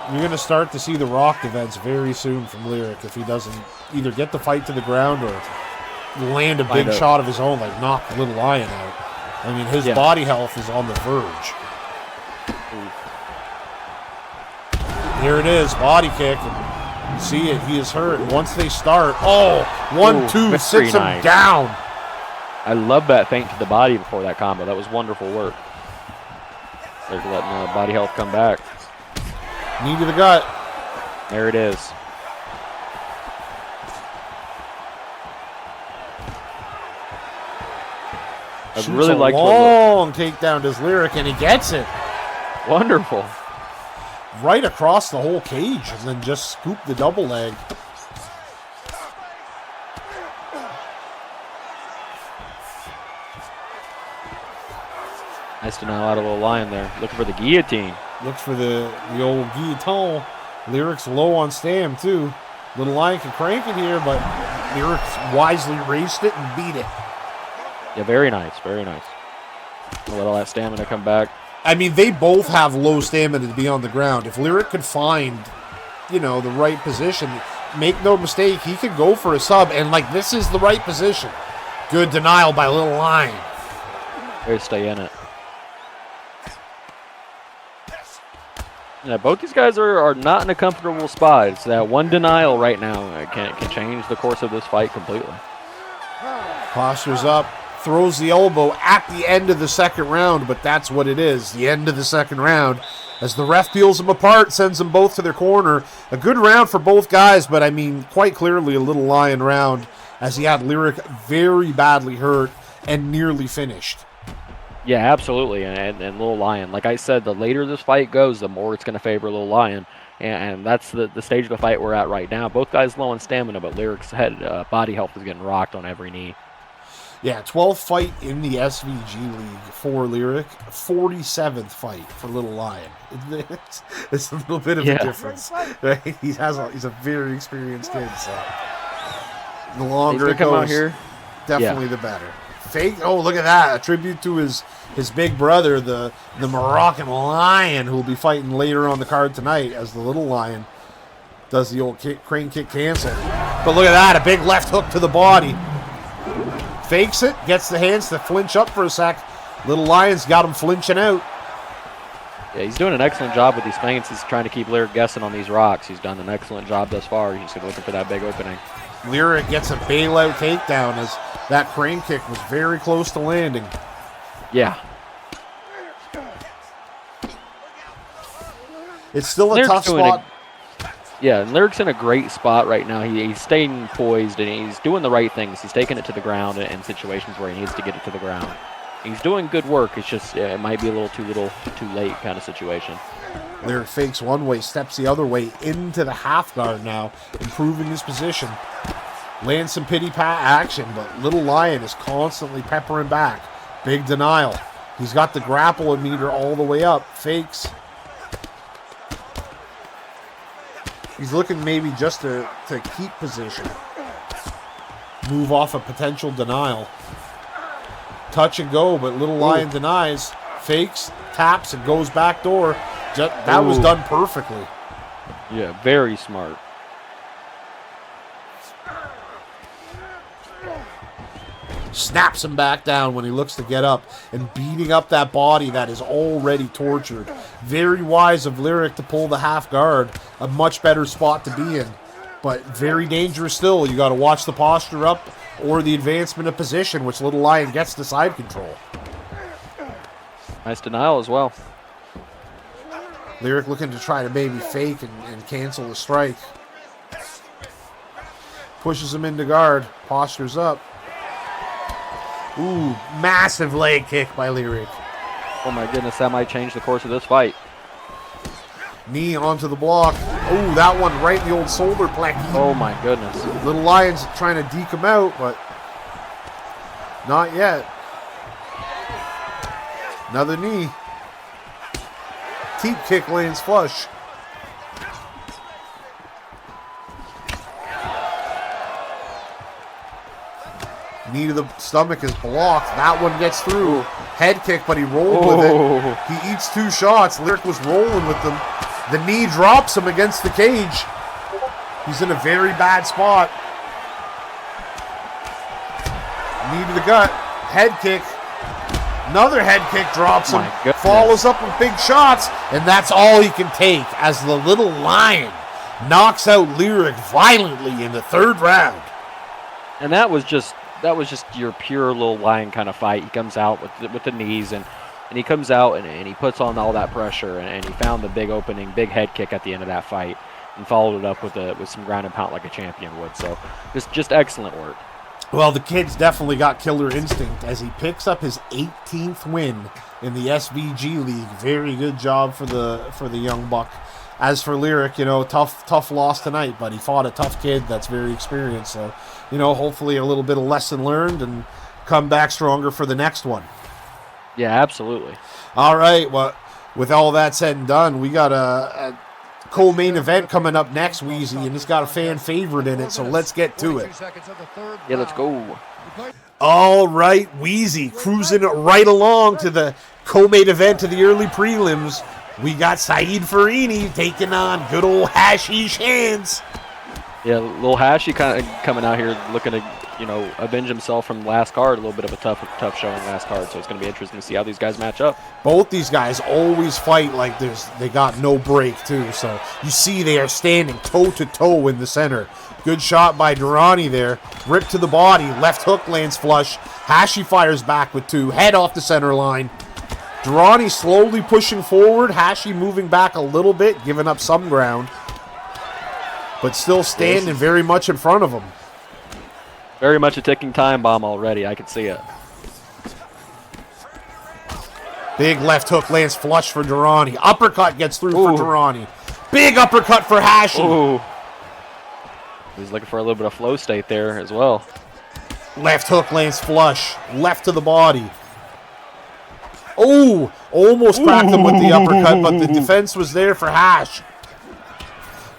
You're going to start to see the rocked events very soon from Lyric if he doesn't either get the fight to the ground or land a big shot of his own, like knock Little Lion out. I mean, his body health is on the verge. Here it is, body kick. And you see it, he is hurt. And once they start, 1-2, sits him down. I love that feint to the body before that combo. That was wonderful work. They're letting the body health come back. Knee to the gut. There it is. I Shoots really a like long takedown to his Lyric, and he gets it. Wonderful. Right across the whole cage, and then just scoop the double leg. Nice denial out of Little Lion there. Looking for the guillotine. Looks for the old guillotine. Lyric's low on stam, too. Little Lion can crank it here, but Lyric's wisely raced it and beat it. Yeah, very nice. Very nice. Let all that stamina come back. I mean, they both have low stamina to be on the ground. If Lyric could find, the right position, make no mistake, he could go for a sub, and, this is the right position. Good denial by Little Lion. They stay in it. Yeah, both these guys are not in a comfortable spot. It's that one denial right now can change the course of this fight completely. Postures up, throws the elbow at the end of the second round, but that's what it is, the end of the second round. As the ref peels them apart, sends them both to their corner. A good round for both guys, but I mean, quite clearly a Little Lion round, as he had Lyric very badly hurt and nearly finished. Yeah, absolutely, and Little Lion. Like I said, the later this fight goes, the more it's going to favor Little Lion, and that's the stage of the fight we're at right now. Both guys low on stamina, but Lyric's body health is getting rocked on every knee. Yeah, 12th fight in the SVG League for Lyric, 47th fight for Little Lion. It's a little bit of a difference. Right? He's a very experienced kid, so the longer it goes, definitely the better. Fake. Oh, look at that! A tribute to his big brother, the Moroccan Lion, who will be fighting later on the card tonight, as the Little Lion does the old crane kick cancel. But look at that! A big left hook to the body. Fakes it, gets the hands to flinch up for a sec. Little Lion's got him flinching out. Yeah, he's doing an excellent job with these feints. He's trying to keep Lyric guessing on these rocks. He's done an excellent job thus far. He's just looking for that big opening. Lyric gets a bailout takedown as that crane kick was very close to landing. Yeah. It's still a Lyric's tough spot. And Lyric's in a great spot right now. He's staying poised and he's doing the right things. He's taking it to the ground in situations where he needs to get it to the ground. He's doing good work. It's just it might be a little too late kind of situation. Lyric fakes one way, steps the other way into the half guard now, improving his position. Lands some pity-pat action, but Little Lion is constantly peppering back. Big denial. He's got the grapple meter all the way up. Fakes. He's looking maybe just to keep position. Move off a potential denial. Touch and go, but Little Lion denies. Fakes, taps, and goes back door. That was done perfectly. Yeah, very smart. Snaps him back down when he looks to get up and beating up that body that is already tortured. Very wise of Lyric to pull the half guard. A much better spot to be in. But very dangerous still. You got to watch the posture up or the advancement of position, which Little Lion gets to side control. Nice denial as well. Lyric looking to try to maybe fake and cancel the strike. Pushes him into guard. Postures up. Ooh, massive leg kick by Lyric. Oh my goodness, that might change the course of this fight. Knee onto the block. Ooh, that one right in the old shoulder plex. Oh my goodness. Little Lion's trying to deke him out, but Not yet. Another knee. Teep kick lands flush. Knee to the stomach is blocked. That one gets through. Head kick, but he rolled with it. He eats 2 shots. Lyric was rolling with them. The knee drops him against the cage. He's in a very bad spot. Knee to the gut. Head kick. Another head kick drops him. Follows up with big shots. And that's all he can take as the little lion knocks out Lyric violently in the 3rd round. And that was just your pure little lion kind of fight. He comes out with the knees, and he comes out and he puts on all that pressure, and he found the big opening, big head kick at the end of that fight, and followed it up with some ground and pound like a champion would. So just excellent work. Well, the kid's definitely got killer instinct as he picks up his 18th win in the SVG League. Very good job for the young buck. As for Lyric, tough loss tonight, but he fought a tough kid that's very experienced. So, hopefully a little bit of lesson learned and come back stronger for the next one. Yeah, absolutely. All right. Well, with all that said and done, we got a co-main event coming up next, Wheezy, and it's got a fan favorite in it. So let's get to it. Yeah, let's go. All right, Wheezy cruising right along to the co-main event to the early prelims. We got Saeed Farini taking on good old Hashish Hands. Yeah, little Hashi kind of coming out here looking to, avenge himself from last card. A little bit of a tough showing last card, so it's going to be interesting to see how these guys match up. Both these guys always fight like they got no break, too. So you see they are standing toe-to-toe in the center. Good shot by Durrani there. Rip to the body. Left hook lands flush. Hashi fires back with 2. Head off the center line. Durrani slowly pushing forward. Hashi moving back a little bit, giving up some ground. But still standing very much in front of him. Very much a ticking time bomb already. I can see it. Big left hook lands flush for Durrani. Uppercut gets through for Durrani. Big uppercut for Hashi. Ooh. He's looking for a little bit of flow state there as well. Left hook lands flush. Left to the body. Oh, almost cracked him with the uppercut, but the defense was there for Hash.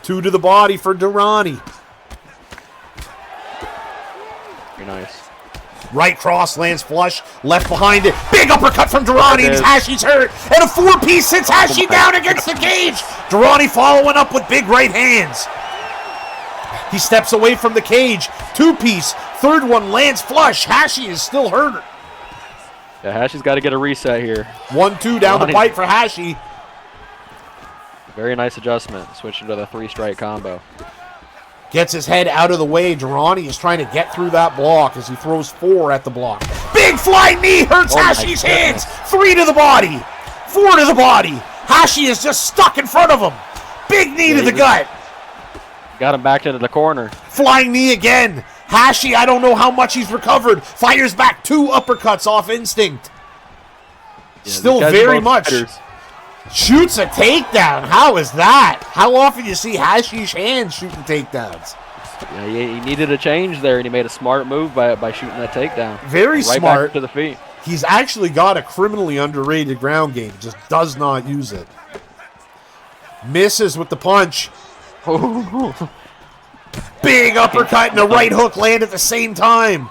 2 to the body for Durrani. Very nice. Right cross lands flush. Left behind it. Big uppercut from Durrani. And Hashi's hurt. And a 4-piece sits Hashi down against the cage. Durrani following up with big right hands. He steps away from the cage. 2-piece. 3rd one lands flush. Hashi is still hurt. Yeah, Hashi's got to get a reset here. 1-2 down the pipe for Hashi. Very nice adjustment. Switching to the 3-strike combo. Gets his head out of the way. Durrani is trying to get through that block as he throws 4 at the block. Big flying knee hurts Hashi's hands. 3 to the body. 4 to the body. Hashi is just stuck in front of him. Big knee to the gut. Got him back into the corner. Flying knee again. Hashi, I don't know how much he's recovered. Fires back 2 uppercuts off instinct. Yeah, still very much. Fighters. Shoots a takedown. How is that? How often do you see Hashi's hands shooting takedowns? Yeah, he needed a change there, and he made a smart move by shooting that takedown. Very right smart. Back to the feet. He's actually got a criminally underrated ground game. Just does not use it. Misses with the punch. Big uppercut and a right hook land at the same time.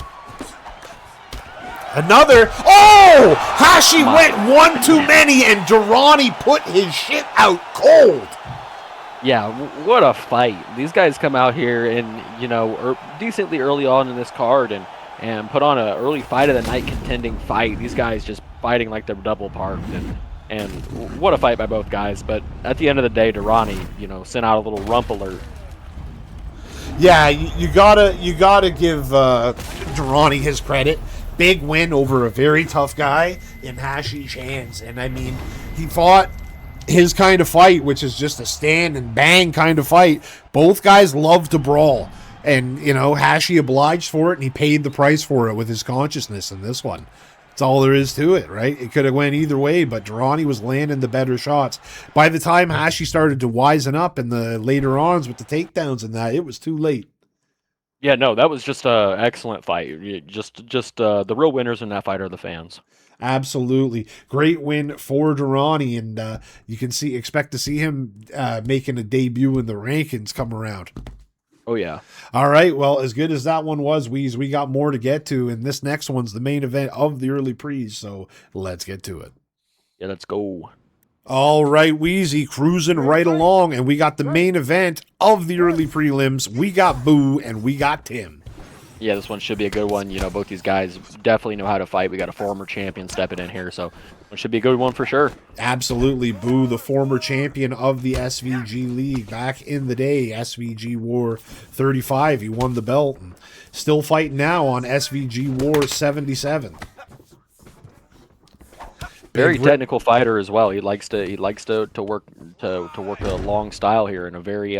Another. Oh! Hashi went 1 too many, and Durrani put his shit out cold. Yeah, what a fight. These guys come out here and, decently early on in this card and put on an early fight of the night contending fight. These guys just fighting like they're double parked. And what a fight by both guys. But at the end of the day, Durrani, sent out a little rump alert. Yeah, you gotta give Durrani his credit. Big win over a very tough guy in Hashi's hands. And I mean, he fought his kind of fight, which is just a stand and bang kind of fight. Both guys love to brawl. And, Hashi obliged for it, and he paid the price for it with his consciousness in this one. That's all there is to it, right? It could have went either way, but Durrani was landing the better shots. By the time Hashi started to wisen up in the later ons with the takedowns and that, it was too late. Yeah, no, that was just a excellent fight. Just the real winners in that fight are the fans. Absolutely. Great win for Durrani, and you can expect to see him making a debut in the rankings come around. Oh, yeah. All right, well, as good as that one was, Weez, we got more to get to, and this next one's the main event of the early pre's, so let's get to it. Yeah, let's go. All right, Weezy, cruising right along, and we got the main event of the early prelims. We got Boo, and we got Tim. Yeah, this one should be a good one. You know, both these guys definitely know how to fight. We got a former champion stepping in here, so it should be a good one for sure. Absolutely. Boo, the former champion of the SVG League back in the day, SVG WAR 35. He won the belt and still fighting now on SVG WAR 77. Very technical fighter as well. He likes to work a long style here, and a very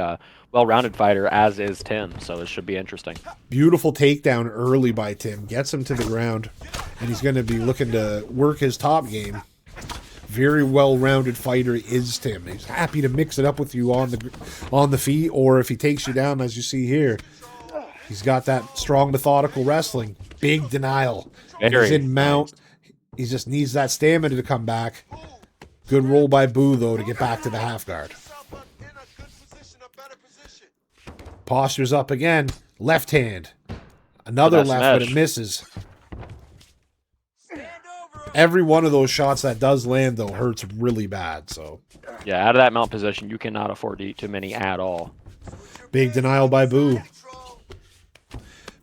well-rounded fighter, as is Tim. So it should be interesting. Beautiful takedown early by Tim. Gets him to the ground, and he's going to be looking to work his top game. Very well-rounded fighter is Tim. He's happy to mix it up with you on the feet, or if he takes you down, as you see here, he's got that strong, methodical wrestling. Big denial. He's in mount. He just needs that stamina to come back. Good roll by Boo, though, to get back to the half guard. Posture's up again. Left hand. Another left, but it misses. Every one of those shots that does land, though, hurts really bad. So, yeah, out of that mount position, you cannot afford to eat too many at all. Big denial by Boo.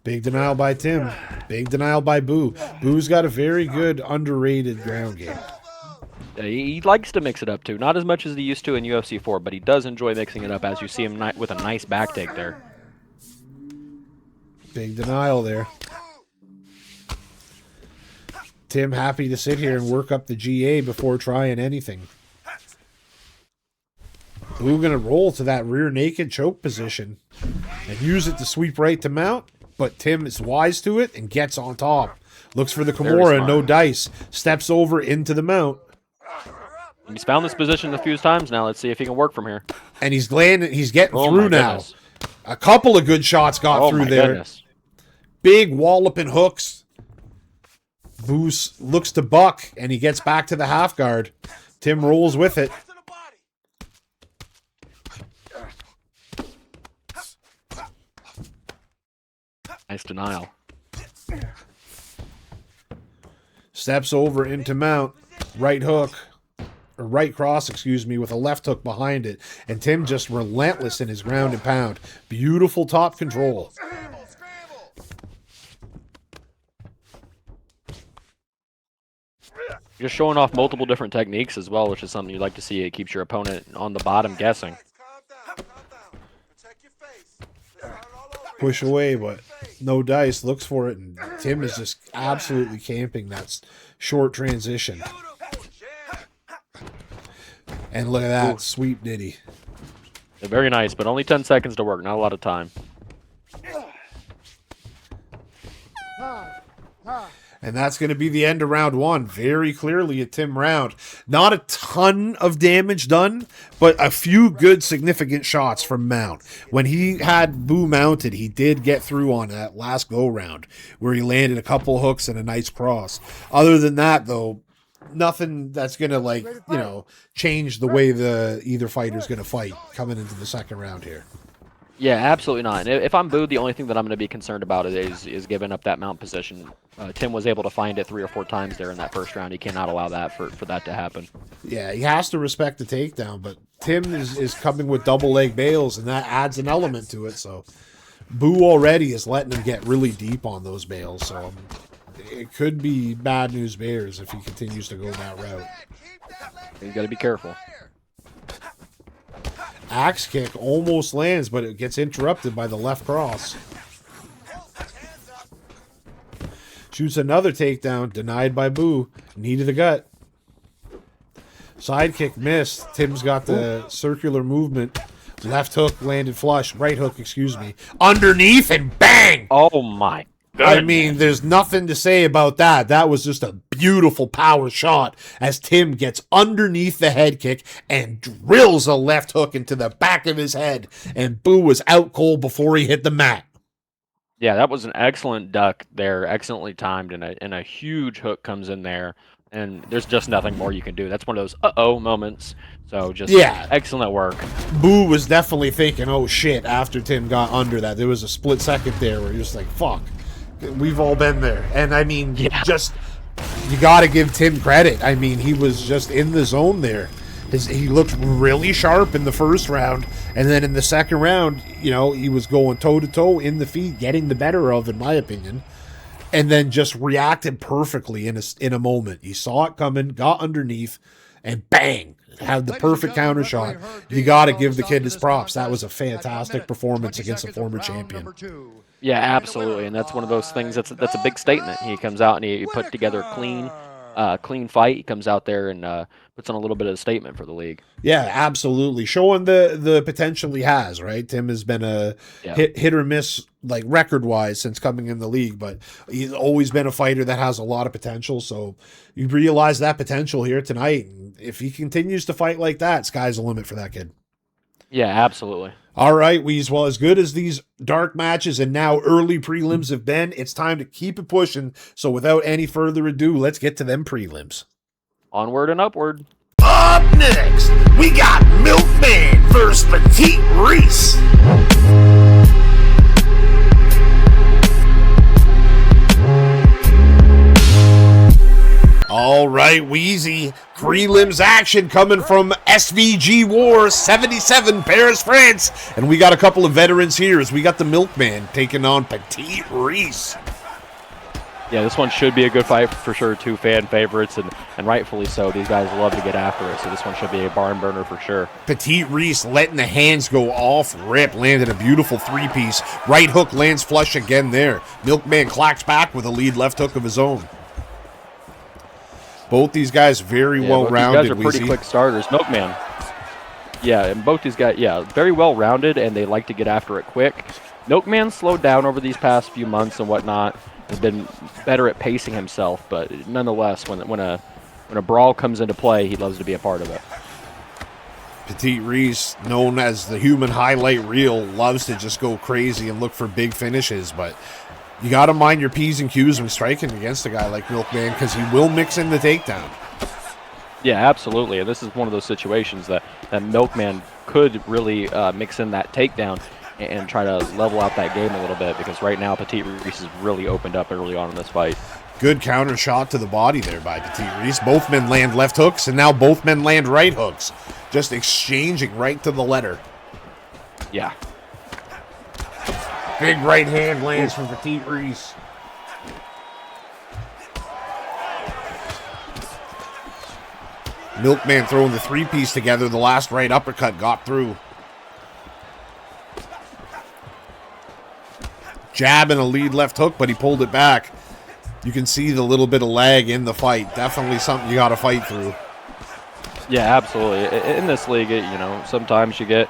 Big denial by Tim. Big denial by Boo. Boo's got a very good, underrated ground game. He likes to mix it up, too. Not as much as he used to in UFC 4, but he does enjoy mixing it up, as you see him with a nice back take there. Big denial there. Tim happy to sit here and work up the GA before trying anything. Boo going to roll to that rear naked choke position and use it to sweep right to mount. But Tim is wise to it and gets on top. Looks for the Kimura, no dice. Steps over into the mount. He's found this position a few times now. Let's see if he can work from here. And he's landing. He's getting through now. A couple of good shots got through there. Goodness. Big walloping hooks. Boos looks to buck, and he gets back to the half guard. Tim rolls with it. Nice denial. Steps over into mount. Right hook. Or right cross, excuse me, with a left hook behind it. And Tim just relentless in his ground and pound. Beautiful top control. Just showing off multiple different techniques as well, which is something you'd like to see. It keeps your opponent on the bottom guessing. Push away, but no dice. Looks for it, and Tim is just absolutely camping that short transition. And look at that sweep ditty. Very nice, but only 10 seconds to work. Not a lot of time. And that's going to be the end of round one. Very clearly a Tim round. Not a ton of damage done, but a few good significant shots from mount. When he had Boo mounted, he did get through on that last go-round, where he landed a couple hooks and a nice cross. Other than that, though, nothing that's going to, change the way either fighter's going to fight coming into the second round here. Yeah, absolutely not. And if I'm Boo, the only thing that I'm going to be concerned about is giving up that mount position. Tim was able to find it 3 or 4 times there in that first round. He cannot allow that for that to happen. Yeah, he has to respect the takedown, but Tim is coming with double leg bails, and that adds an element to it. So Boo already is letting him get really deep on those bails. So it could be bad news bears if he continues to go that route. You got to be careful. Axe kick almost lands, but it gets interrupted by the left cross. Shoots another takedown, denied by Boo. Knee to the gut. Side kick missed. Tim's got the circular movement. Left hook landed flush. Right hook, excuse me. Underneath and bang! Oh my goodness. I mean, there's nothing to say about that. That was just a beautiful power shot as Tim gets underneath the head kick and drills a left hook into the back of his head. And Boo was out cold before he hit the mat. Yeah, that was an excellent duck there, excellently timed, and a huge hook comes in there, and there's just nothing more you can do. That's one of those uh-oh moments. So just Yeah. excellent work. Boo was definitely thinking, oh shit, after Tim got under that. There was a split second there where he was like, fuck. We've all been there. And I mean, Yeah. just, you got to give Tim credit. I mean, he was just in the zone there. He looked really sharp in the first round. And then in the second round, you know, he was going toe-to-toe in the feet, getting the better of, in my opinion. And then just reacted perfectly in a moment. He saw it coming, got underneath, and bang, had the perfect counter shot. You got to give the kid his props. That was a fantastic performance against a former champion. Yeah, absolutely, and that's one of those things that's a big statement. He comes out and he put together a clean fight. He comes out there and puts on a little bit of a statement for the league. Yeah, absolutely, showing the potential he has. Right, Tim has been a hit or miss, like record wise, since coming in the league, but he's always been a fighter that has a lot of potential. So you realize that potential here tonight. And if he continues to fight like that, sky's the limit for that kid. Yeah, absolutely. All right, Weez. Well, as good as these dark matches and now early prelims have been, it's time to keep it pushing. So without any further ado, let's get to them prelims. Onward and upward. Up next, we got Milkman versus Petite Reese. All right, Wheezy. Prelims action coming from SVG WAR 77, Paris, France. And we got a couple of veterans here as we got the Milkman taking on Petite Reese. Yeah, this one should be a good fight for sure. Two fan favorites, and rightfully so. These guys love to get after it, so this one should be a barn burner for sure. Petite Reese letting the hands go off rip, landed a beautiful three-piece. Right hook lands flush again there. Milkman clacks back with a lead left hook of his own. Both these guys very well-rounded. These guys are pretty quick starters. Milkman. Yeah, and both these guys, very well-rounded, and they like to get after it quick. Milkman slowed down over these past few months and whatnot. Has been better at pacing himself, but nonetheless, when a brawl comes into play, he loves to be a part of it. Petite Reese, known as the human highlight reel, loves to just go crazy and look for big finishes, but you got to mind your P's and Q's when striking against a guy like Milkman because he will mix in the takedown. Yeah, absolutely. And this is one of those situations that Milkman could really mix in that takedown and try to level out that game a little bit, because right now Petite Reese has really opened up early on in this fight. Good counter shot to the body there by Petite Reese. Both men land left hooks, and now both men land right hooks. Just exchanging right to the letter. Yeah. Big right hand lands from Petite Reese. Milkman throwing the three-piece together. The last right uppercut got through. Jab and a lead left hook, but he pulled it back. You can see the little bit of lag in the fight. Definitely something you got to fight through. Yeah, absolutely. In this league, sometimes you get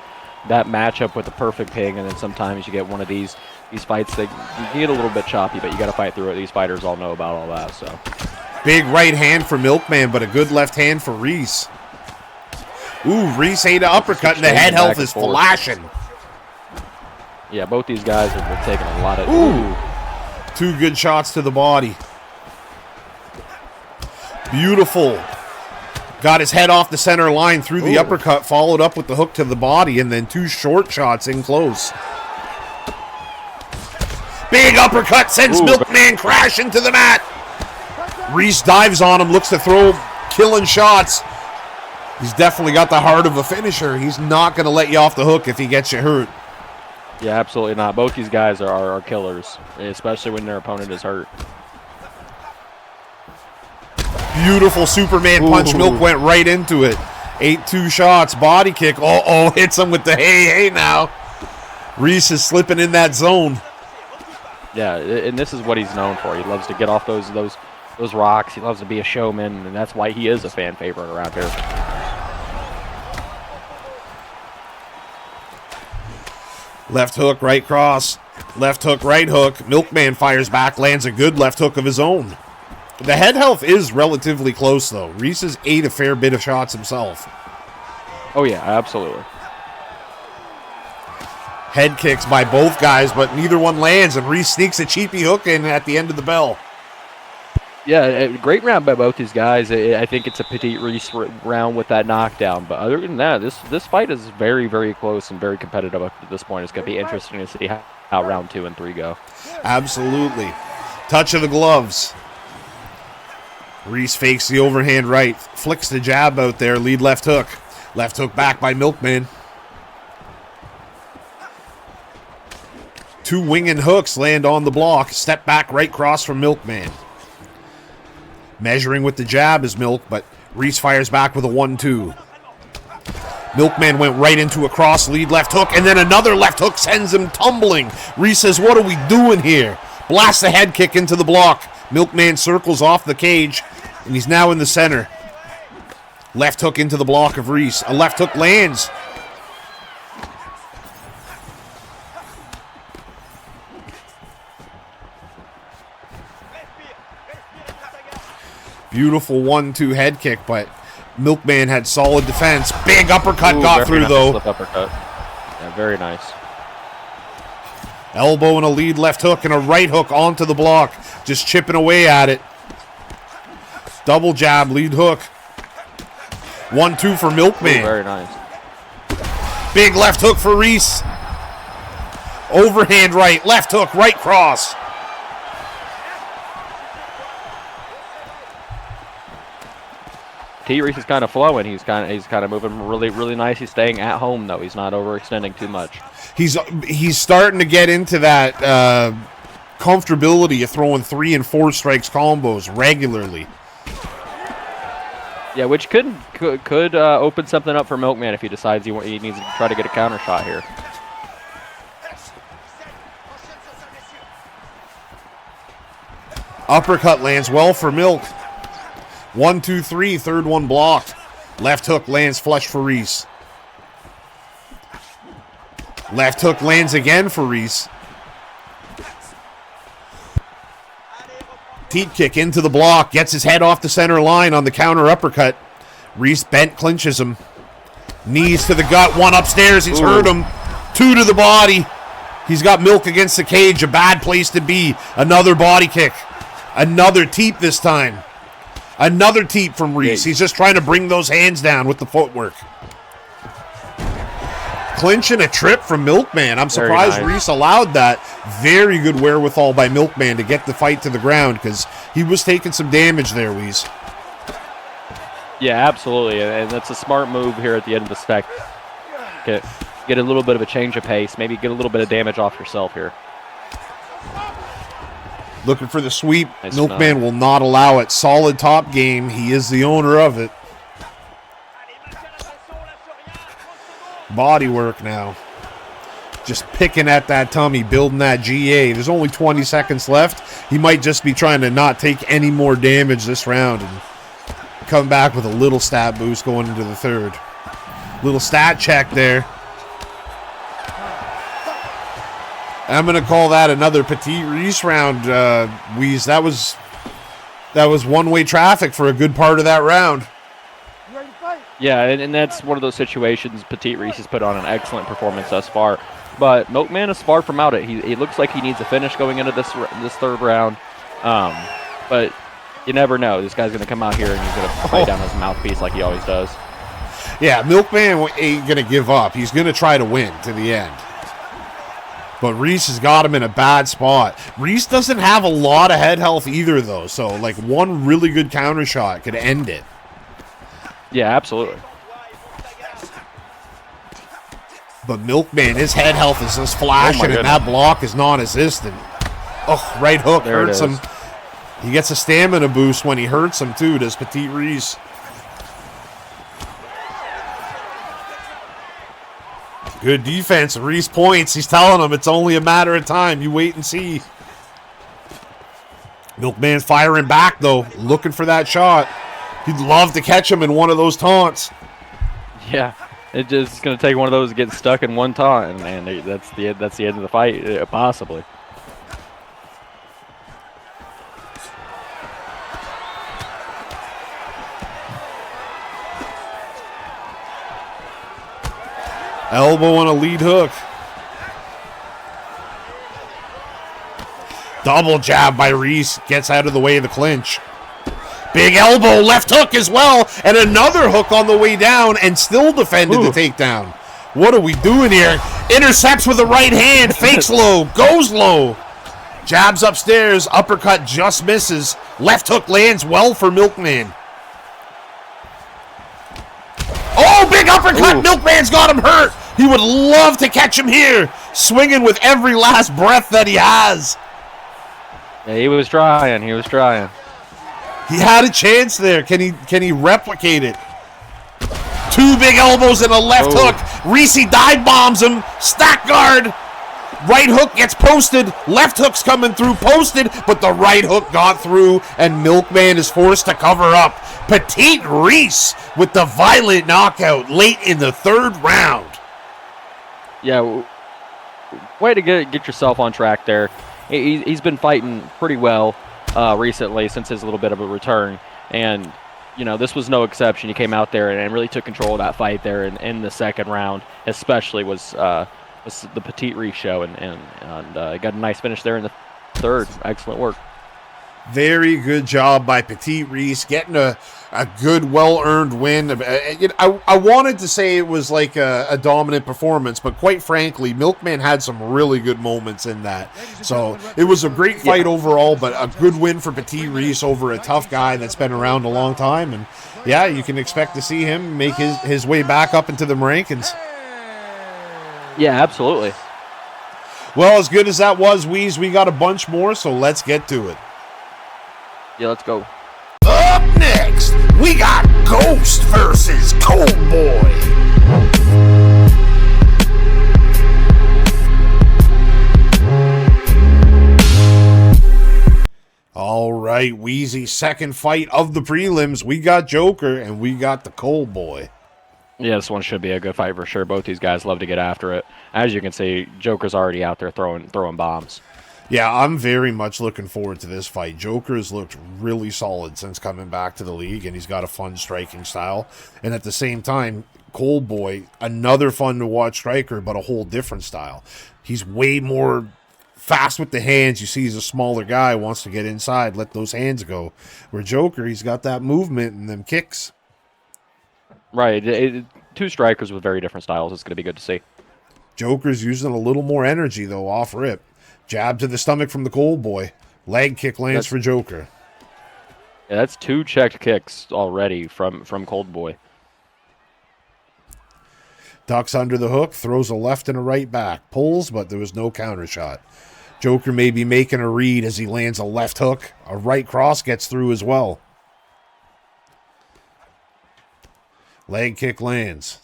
that matchup with the perfect ping, and then sometimes you get one of these fights that you get a little bit choppy, but you got to fight through it. These fighters all know about all that. So big right hand for Milkman, but a good left hand for Reese. Ooh, Reese ate an uppercut, and the head health is flashing. Yeah, both these guys are taking a lot of... Ooh. Two good shots to the body. Beautiful. Got his head off the center line through the uppercut, followed up with the hook to the body, and then two short shots in close. Big uppercut sends Milkman crashing to the mat. Reese dives on him, looks to throw killing shots. He's definitely got the heart of a finisher. He's not going to let you off the hook if he gets you hurt. Yeah, absolutely not. Both these guys are killers, especially when their opponent is hurt. Beautiful Superman punch. Milk went right into it. 8-2 shots. Body kick. Uh-oh, hits him with the hey now. Reese is slipping in that zone. Yeah, and this is what he's known for. He loves to get off those rocks. He loves to be a showman, and that's why he is a fan favorite around here. Left hook, right cross. Left hook, right hook. Milkman fires back, lands a good left hook of his own. The head health is relatively close, though. Reese has ate a fair bit of shots himself. Oh, yeah, absolutely. Head kicks by both guys, but neither one lands, and Reese sneaks a cheapy hook in at the end of the bell. Yeah, great round by both these guys. I think it's a Petite Reese round with that knockdown. But other than that, this fight is very, very close and very competitive up to this point. It's going to be interesting to see how round 2 and 3 go. Absolutely. Touch of the gloves. Reese fakes the overhand right, flicks the jab out there, lead left hook. Left hook back by Milkman. 2 winging hooks land on the block. Step back right cross from Milkman. Measuring with the jab is Milk, but Reese fires back with a 1-2. Milkman went right into a cross lead left hook, and then another left hook sends him tumbling. Reese says, what are we doing here? Blasts a head kick into the block. Milkman circles off the cage, and he's now in the center. Left hook into the block of Reese. A left hook lands. Beautiful 1-2 head kick, but Milkman had solid defense. Big uppercut got through, nice though. Slip uppercut. Yeah, very nice. Elbow and a lead left hook and a right hook onto the block. Just chipping away at it. Double jab, lead hook. 1-2 for Milkman. Ooh, very nice. Big left hook for Reese. Overhand right, left hook, right cross. T. Reese is kind of flowing. He's kind of moving really, really nice. He's staying at home though. He's not overextending too much. He's starting to get into that comfortability of throwing 3 and 4 strikes combos regularly. Yeah, which could open something up for Milkman if he decides he needs to try to get a counter shot here. Uppercut lands well for Milk. 1-2-3, third one blocked. Left hook lands flush for Reese. Left hook lands again for Reese. Teat kick into the block, gets his head off the center line on the counter uppercut. Reese bent clinches him. Knees to the gut, 1 upstairs, he's hurt him. 2 to the body. He's got Milk against the cage, a bad place to be. Another body kick. Another teep this time. Another teep from Reese. He's just trying to bring those hands down with the footwork. Clinch and a trip from Milkman. I'm surprised Reese allowed that. Very good wherewithal by Milkman to get the fight to the ground because he was taking some damage there, Weeze. Yeah, absolutely. And that's a smart move here at the end of the spec. Get a little bit of a change of pace. Maybe get a little bit of damage off yourself here. Looking for the sweep. Nice Milkman will not allow it. Solid top game. He is the owner of it. Body work now. Just picking at that tummy, building that GA. There's only 20 seconds left. He might just be trying to not take any more damage this round and come back with a little stat boost going into the third. Little stat check there. I'm going to call that another Petite Reese round, Weeze. That was one-way traffic for a good part of that round. Yeah, and that's one of those situations. Petite Reese has put on an excellent performance thus far, but Milkman is far from out it. He looks like he needs a finish going into this third round, but you never know. This guy's going to come out here and he's going to play down his mouthpiece like he always does. Yeah, Milkman ain't going to give up. He's going to try to win to the end. But Reese has got him in a bad spot. Reese doesn't have a lot of head health either, though. So, like, one really good counter shot could end it. Yeah, absolutely. But Milkman, his head health is just flashing, and that block is non-existent. Oh, right hook hurts him. He gets a stamina boost when he hurts him, too, does Petite Reese. Good defense. Reese points. He's telling him it's only a matter of time. You wait and see. Milkman firing back, though, looking for that shot. He'd love to catch him in one of those taunts. Yeah, it's just going to take one of those to get stuck in one taunt, and that's the end of the fight, possibly. Elbow on a lead hook. Double jab by Reese. Gets out of the way of the clinch. Big elbow, left hook as well. And another hook on the way down and still defended the takedown. What are we doing here? Intercepts with the right hand. Fakes low. Goes low. Jabs upstairs. Uppercut just misses. Left hook lands well for Milkman. Oh, big uppercut. Ooh. Milkman's got him hurt. He would love to catch him here. Swinging with every last breath that he has. Yeah, he was trying. He was trying. He had a chance there. Can he replicate it? Two big elbows and a left hook. Reese dive bombs him. Stack guard. Right hook gets posted. Left hook's coming through, posted, but the right hook got through, and Milkman is forced to cover up. Petite Reese with the violent knockout late in the third round. Yeah, way to get yourself on track there. He's been fighting pretty well recently since his little bit of a return, and you know, this was no exception. He came out there and really took control of that fight there in the second round, especially was the Petite Reese show, and got a nice finish there in the third. Excellent work. Very good job by Petite Reese, getting a good, well-earned win. I wanted to say it was like a dominant performance, but quite frankly, Milkman had some really good moments in that. So it was a great fight overall, but a good win for Petite Reese over a tough guy that's been around a long time. And yeah, you can expect to see him make his way back up into the rankings. Yeah, absolutely. Well, as good as that was, Weeze, we got a bunch more, so let's get to it. Yeah, let's go. Up next, we got Ghost versus Cold Boy. All right, Wheezy, second fight of the prelims. We got Joker and we got the Cold Boy. Yeah, this one should be a good fight for sure. Both these guys love to get after it. As you can see, Joker's already out there throwing bombs. Yeah, I'm very much looking forward to this fight. Joker has looked really solid since coming back to the league, and he's got a fun striking style. And at the same time, Cold Boy, another fun to watch striker, but a whole different style. He's way more fast with the hands. You see he's a smaller guy, wants to get inside, let those hands go. Where Joker, he's got that movement and them kicks. Right. Two strikers with very different styles. It's going to be good to see. Joker's using a little more energy, though, off rip. Jab to the stomach from the Cold Boy. Leg kick lands for Joker. Yeah, that's two checked kicks already from Cold Boy. Ducks under the hook, throws a left and a right back. Pulls, but there was no counter shot. Joker may be making a read as he lands a left hook. A right cross gets through as well. Leg kick lands.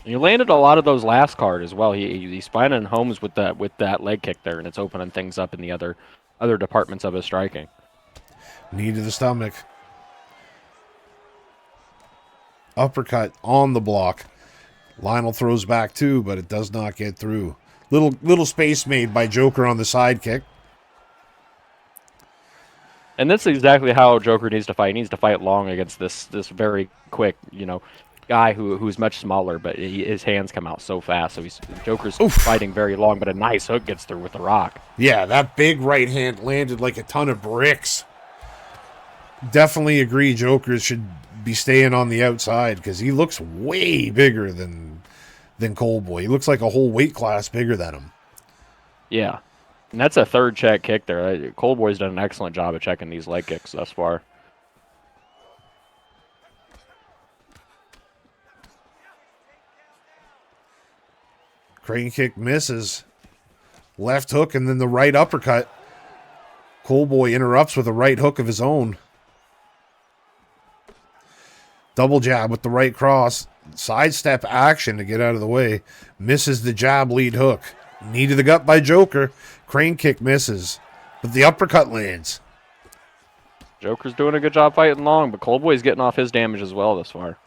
He landed a lot of those last card as well. He's finding homes with that leg kick there, and it's opening things up in the other departments of his striking. Knee to the stomach. Uppercut on the block. Lionel throws back too, but it does not get through. Little space made by Joker on the side kick. And that's exactly how Joker needs to fight. He needs to fight long against this very quick, guy who's much smaller, but his hands come out so fast. So Joker's fighting very long, but a nice hook gets through with the rock. Yeah, that big right hand landed like a ton of bricks. Definitely agree Joker should be staying on the outside because he looks way bigger than Cold Boy. He looks like a whole weight class bigger than him. Yeah. And that's a third check kick there. Cold Boy's done an excellent job of checking these leg kicks thus far. Crane kick misses. Left hook and then the right uppercut. Cold Boy interrupts with a right hook of his own. Double jab with the right cross. Sidestep action to get out of the way. Misses the jab lead hook. Knee to the gut by Joker. Crane kick misses. But the uppercut lands. Joker's doing a good job fighting long, but Cold Boy's getting off his damage as well thus far.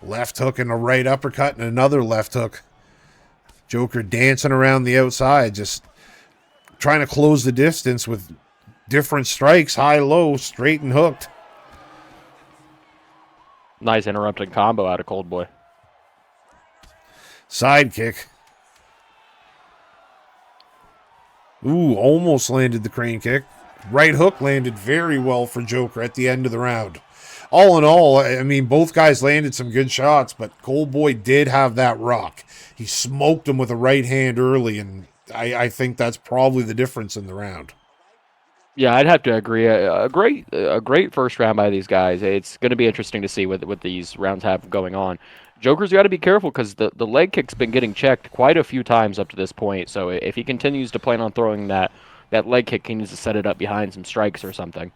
Left hook and a right uppercut and another left hook. Joker dancing around the outside, just trying to close the distance with different strikes, high, low, straight and hooked. Nice interrupting combo out of Cold Boy. Side kick. Ooh, almost landed the crane kick. Right hook landed very well for Joker at the end of the round. All in all, I mean, both guys landed some good shots, but Cold Boy did have that rock. He smoked him with a right hand early, and I think that's probably the difference in the round. Yeah, I'd have to agree. A great first round by these guys. It's going to be interesting to see what these rounds have going on. Joker's got to be careful because the leg kick's been getting checked quite a few times up to this point. So if he continues to plan on throwing that leg kick, he needs to set it up behind some strikes or something.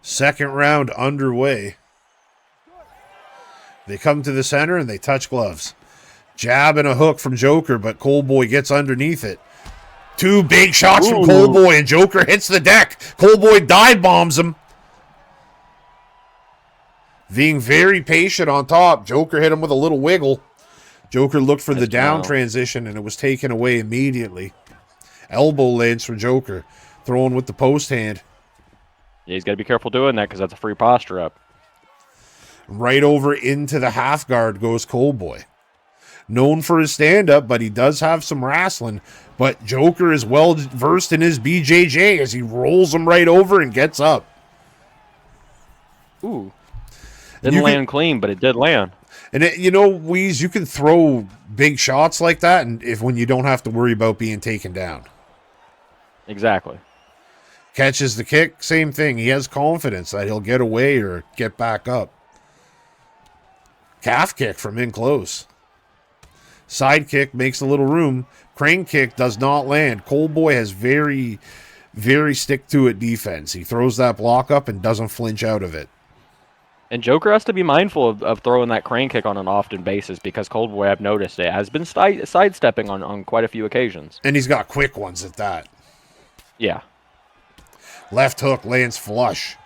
Second round underway. They come to the center and they touch gloves. Jab and a hook from Joker, but Cold Boy gets underneath it. Two big shots from Cold Boy, and Joker hits the deck. Cold Boy dive bombs him. Being very patient on top, Joker hit him with a little wiggle. Joker looked for the down transition, and it was taken away immediately. Elbow lands for Joker, throwing with the post hand. Yeah, he's got to be careful doing that because that's a free posture up. Right over into the half guard goes Cold Boy. Known for his stand-up, but he does have some wrestling. But Joker is well versed in his BJJ as he rolls him right over and gets up. Ooh. Didn't land clean, but it did land. And you know, Weeze, you can throw big shots like that, and when you don't have to worry about being taken down. Exactly. Catches the kick, same thing. He has confidence that he'll get away or get back up. Calf kick from in close. Side kick makes a little room. Crane kick does not land. Cold Boy has very, very stick-to-it defense. He throws that block up and doesn't flinch out of it. And Joker has to be mindful of throwing that crane kick on an often basis because Cold Boy, I've noticed it, has been sidestepping on quite a few occasions. And he's got quick ones at that. Yeah. Left hook lands flush.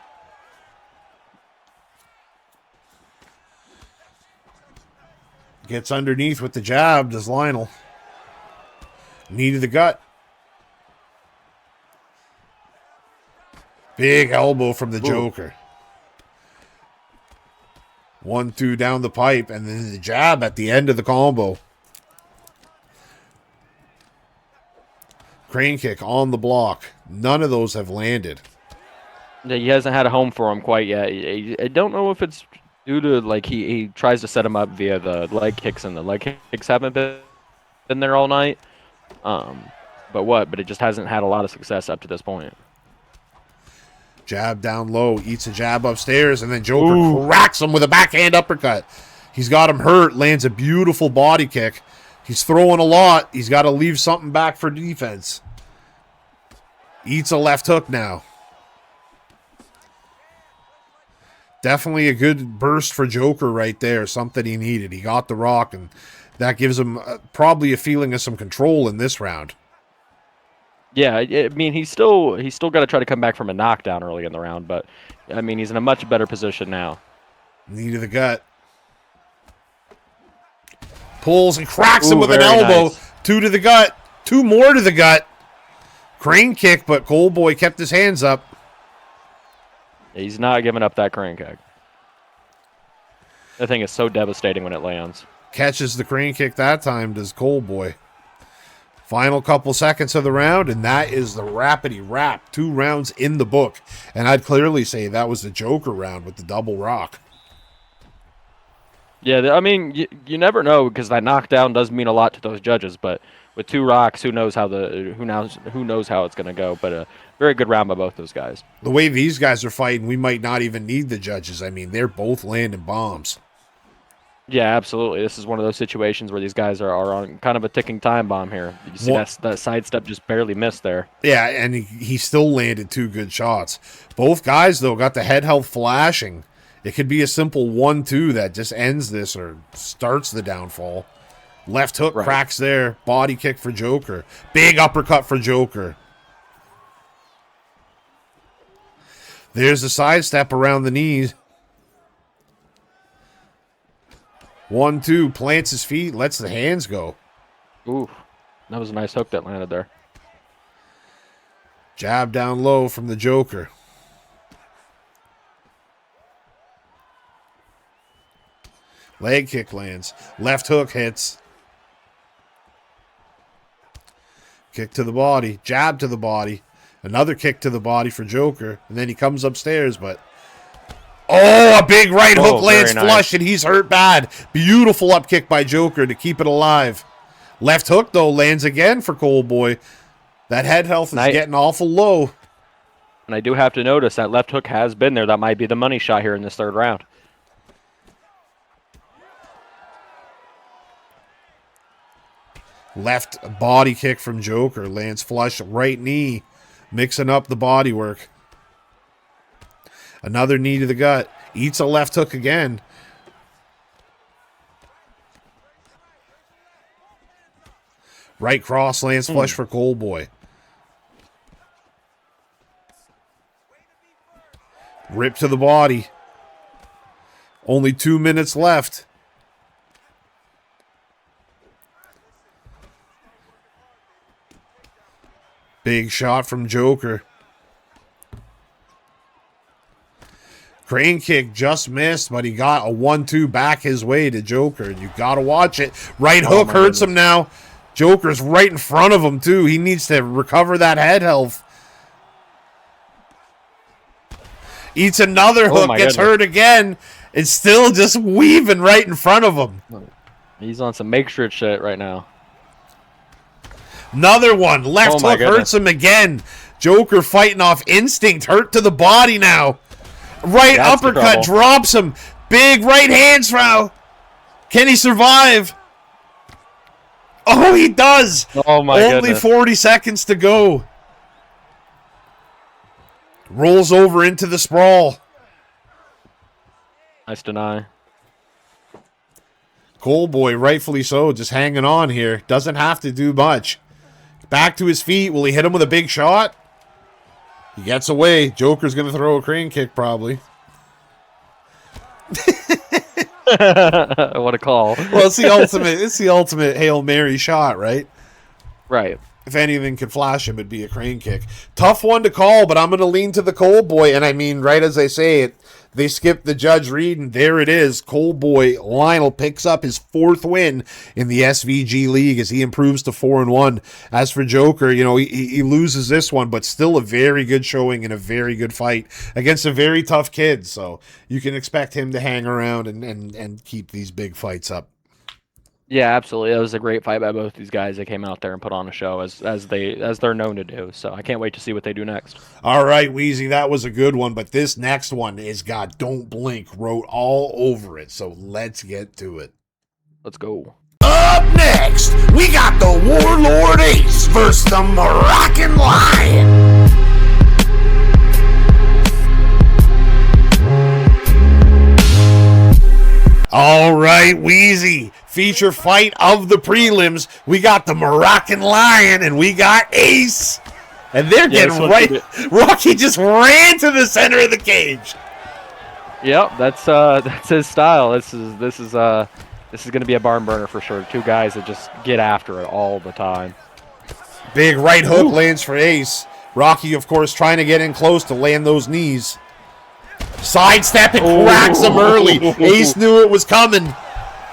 Gets underneath with the jab, does Lionel. Knee to the gut. Big elbow from the Joker. 1-2 down the pipe, and then the jab at the end of the combo. Crane kick on the block. None of those have landed. He hasn't had a home for him quite yet. I don't know if it's due to, like, he tries to set him up via the leg kicks, and the leg kicks haven't been there all night. But it just hasn't had a lot of success up to this point. Jab down low, eats a jab upstairs, and then Joker cracks him with a backhand uppercut. He's got him hurt, lands a beautiful body kick. He's throwing a lot. He's got to leave something back for defense. Eats a left hook now. Definitely a good burst for Joker right there. Something he needed. He got the rock, and that gives him probably a feeling of some control in this round. Yeah, I mean, he's still got to try to come back from a knockdown early in the round, but I mean, he's in a much better position now. Knee to the gut. Pulls and cracks him with an elbow. Nice. 2 to the gut. 2 more to the gut. Crane kick, but Cold Boy kept his hands up. He's not giving up that crane kick. That thing is so devastating when it lands. Catches the crane kick that time, does Cold Boy. Final couple seconds of the round, and that is the rapidy wrap. 2 rounds in the book. And I'd clearly say that was the Joker round with the double rock. Yeah, I mean, you never know because that knockdown does mean a lot to those judges. But with 2 rocks, who knows how it's going to go? But a very good round by both those guys. The way these guys are fighting, we might not even need the judges. I mean, they're both landing bombs. Yeah, absolutely. This is one of those situations where these guys are on kind of a ticking time bomb here. You see that sidestep just barely missed there. Yeah, and he still landed 2 good shots. Both guys, though, got the head held flashing. It could be a simple 1-2 that just ends this or starts the downfall. Left hook cracks there. Body kick for Joker. Big uppercut for Joker. There's a sidestep around the knees. 1-2, plants his feet, lets the hands go. Ooh, that was a nice hook that landed there. Jab down low from the Joker. Leg kick lands. Left hook hits. Kick to the body. Jab to the body. Another kick to the body for Joker. And then he comes upstairs, but... Oh, a big right hook lands flush, and he's hurt bad. Beautiful up kick by Joker to keep it alive. Left hook, though, lands again for Cold Boy. That head health is getting awful low. And I do have to notice that left hook has been there. That might be the money shot here in this third round. Left body kick from Joker. Lands flush, right knee. Mixing up the body work. Another knee to the gut. Eats a left hook again. Right cross lands flush for Cold Boy. Rip to the body. Only 2 minutes left. Big shot from Joker. Crane kick just missed, but he got a 1-2 back his way to Joker. And you got to watch it. Right hook hurts him now. Joker's right in front of him, too. He needs to recover that head health. Eats another hook, gets hurt again. It's still just weaving right in front of him. He's on some make sure shit right now. Another one. Left hook hurts him again. Joker fighting off instinct. Hurt to the body now. Right uppercut drops him. Big right hands throw. Can he survive? Oh, he does. Oh, my goodness. Only 40 seconds to go. Rolls over into the sprawl. Nice deny. Cold Boy, rightfully so, just hanging on here. Doesn't have to do much. Back to his feet. Will he hit him with a big shot? He gets away. Joker's going to throw a crane kick, probably. What a call. Well, it's the ultimate Hail Mary shot, right? Right. If anything could flash him, it'd be a crane kick. Tough one to call, but I'm going to lean to the Cold Boy. And I mean, right as I say it, they skipped the judge read, and there it is. Cold Boy Lionel picks up his 4th win in the SVG League as he improves to 4-1. As for Joker, you know, he loses this one, but still a very good showing and a very good fight against a very tough kid. So you can expect him to hang around and keep these big fights up. Yeah, absolutely. It was a great fight by both these guys. They came out there and put on a show as they're known to do. So I can't wait to see what they do next. All right, Wheezy, that was a good one, but this next one is got "Don't Blink" wrote all over it. So let's get to it. Let's go. Up next, we got the Warlord Ace versus the Moroccan Lion. All right, Wheezy. Feature fight of the prelims. We got the Moroccan Lion and we got Ace. And they're getting right. Rocky just ran to the center of the cage. Yep, that's his style. This is going to be a barn burner for sure. Two guys that just get after it all the time. Big right hook lands for Ace. Rocky, of course, trying to get in close to land those knees. Sidestep and cracks him early. Ace knew it was coming.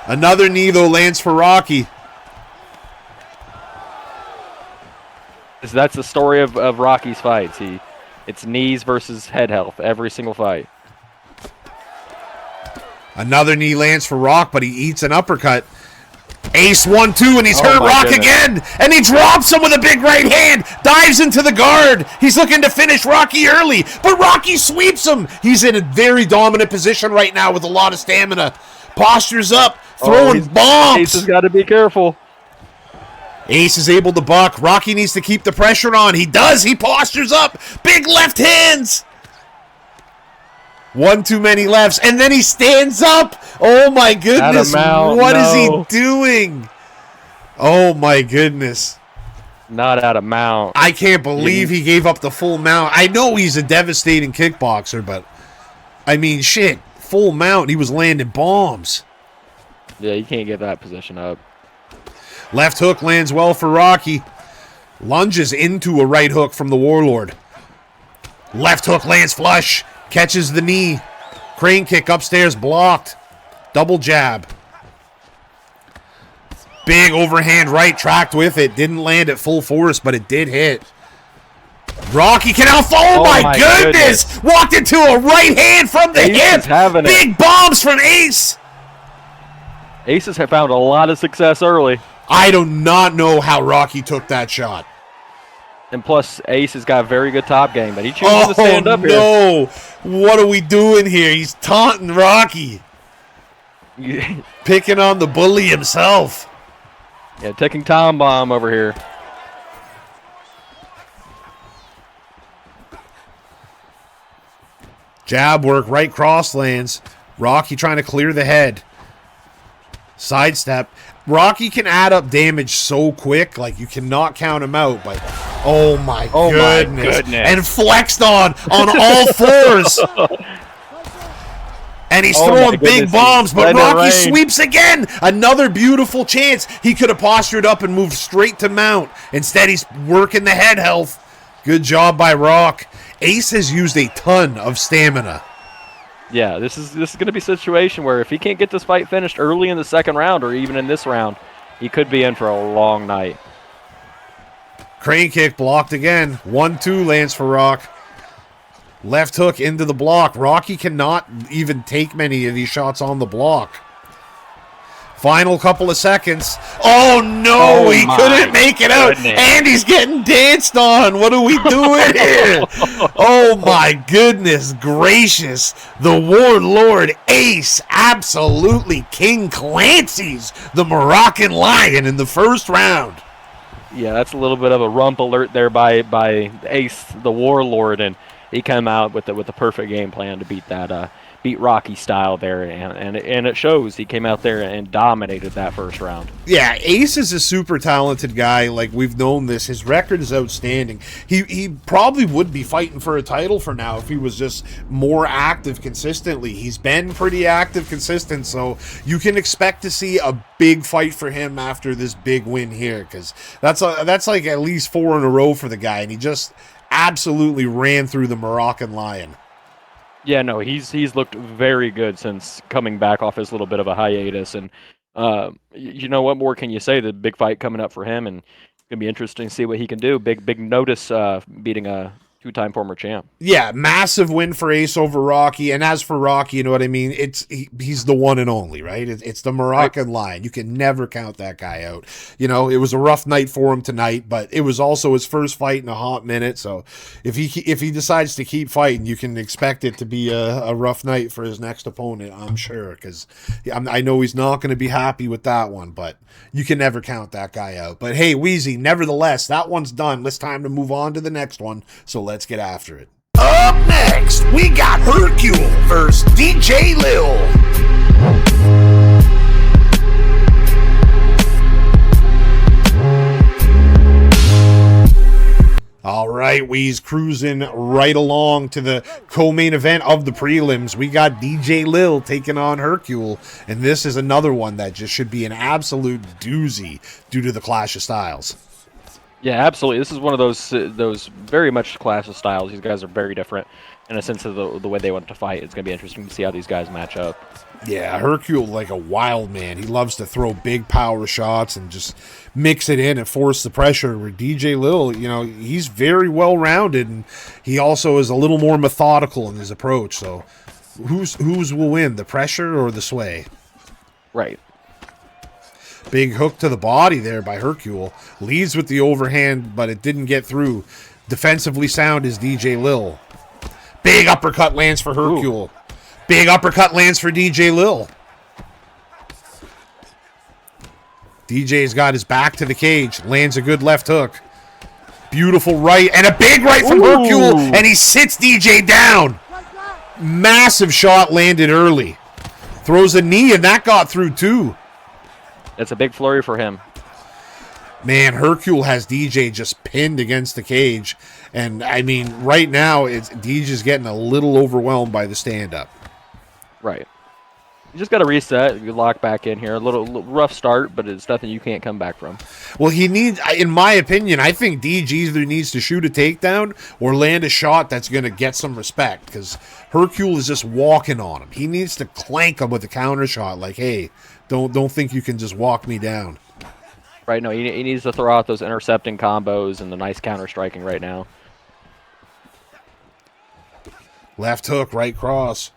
Another knee, though, lands for Rocky. That's the story of Rocky's fights. It's knees versus head health every single fight. Another knee lands for Rock, but he eats an uppercut. Ace 1-2, and he's hurt Rock again. And he drops him with a big right hand. Dives into the guard. He's looking to finish Rocky early, but Rocky sweeps him. He's in a very dominant position right now with a lot of stamina. Postures up, throwing bombs. Ace has got to be careful. Ace is able to buck. Rocky needs to keep the pressure on. He does. He postures up. Big left hands. One too many lefts. And then he stands up. Oh, my goodness. What is he doing? Oh, my goodness. Not out of mount. I can't believe he gave up the full mount. I know he's a devastating kickboxer, but, I mean, shit. Full mount. He was landing bombs. Yeah, you can't get that position up. Left hook lands well for Rocky. Lunges into a right hook from the Warlord. Left hook lands flush. Catches the knee. Crane kick upstairs blocked. Double jab. Big overhand right, tracked with it. Didn't land at full force, but it did hit. Rocky can out. Oh my goodness! Walked into a right hand from the hip. Big bombs from Ace. Aces have found a lot of success early. I do not know how Rocky took that shot. And plus, Ace has got a very good top game, but he chooses to stand up here. Oh, no. What are we doing here? He's taunting Rocky. Picking on the bully himself. Yeah, taking time bomb over here. Jab work, right cross lands. Rocky trying to clear the head. Sidestep. Rocky can add up damage so quick, like you cannot count him out, but oh my goodness. And flexed on all fours. And he's throwing big bombs, but Rocky sweeps again. Another beautiful chance. He could have postured up and moved straight to mount. Instead, he's working the head health. Good job by Rock. Ace has used a ton of stamina. Yeah, this is going to be a situation where if he can't get this fight finished early in the second round or even in this round, he could be in for a long night. Crane kick blocked again. 1-2 lands for Rock. Left hook into the block. Rocky cannot even take many of these shots on the block. Final couple of seconds. Oh, no, he couldn't make it out. And he's getting danced on. What are we doing here? Oh, my goodness gracious. The Warlord Ace absolutely King Clancy's the Moroccan Lion in the first round. Yeah, that's a little bit of a rump alert there by Ace, the Warlord, and he came out with the perfect game plan to beat Rocky style there, and it shows. He came out there and dominated that first round. Yeah, Ace is a super talented guy. Like, we've known this. His record is outstanding. He probably would be fighting for a title for now if he was just more active consistently. He's been pretty active, consistent, so you can expect to see a big fight for him after this big win here, because that's like at least 4 in a row for the guy, and he just absolutely ran through the Moroccan Lion. Yeah, no, he's looked very good since coming back off his little bit of a hiatus, and you know, what more can you say? The big fight coming up for him, and it's gonna be interesting to see what he can do. Big notice beating a two-time former champ. Yeah, massive win for Ace over Rocky. And as for Rocky, you know what I mean? He's the one and only, right? It's the Moroccan Lion. You can never count that guy out. You know, it was a rough night for him tonight, but it was also his first fight in a hot minute. So if he decides to keep fighting, you can expect it to be a rough night for his next opponent, I'm sure, because I know he's not going to be happy with that one, but you can never count that guy out. But hey, Wheezy, nevertheless, that one's done. It's time to move on to the next one. So let's get after it. Up next, we got Hercule versus DJ Lil. All right, we's cruising right along to the co-main event of the prelims. We got DJ Lil taking on Hercule, and this is another one that just should be an absolute doozy due to the clash of styles. Yeah, absolutely. This is one of those very much clash of styles. These guys are very different in a sense of the way they want to fight. It's going to be interesting to see how these guys match up. Yeah, Hercule, like a wild man. He loves to throw big power shots and just mix it in and force the pressure. Where DJ Lil, you know, he's very well-rounded, and he also is a little more methodical in his approach. So who's will win, the pressure or the sway? Right. Big hook to the body there by Hercule. Leads with the overhand, but it didn't get through. Defensively sound is DJ Lil. Big uppercut lands for Hercule. Ooh. Big uppercut lands for DJ Lil. DJ's got his back to the cage. Lands a good left hook. Beautiful right. And a big right from Hercule. And he sits DJ down. Massive shot landed early. Throws a knee, and that got through too. That's a big flurry for him. Man, Hercule has DJ just pinned against the cage. And, I mean, right now, DJ's getting a little overwhelmed by the stand-up. Right. You just got to reset. You lock back in here. A little rough start, but it's nothing you can't come back from. Well, he needs, in my opinion, I think DG either needs to shoot a takedown or land a shot that's going to get some respect, because Hercule is just walking on him. He needs to clank him with a counter shot, like, hey, don't think you can just walk me down. Right, no, he needs to throw out those intercepting combos and the nice counter striking right now. Left hook, right cross.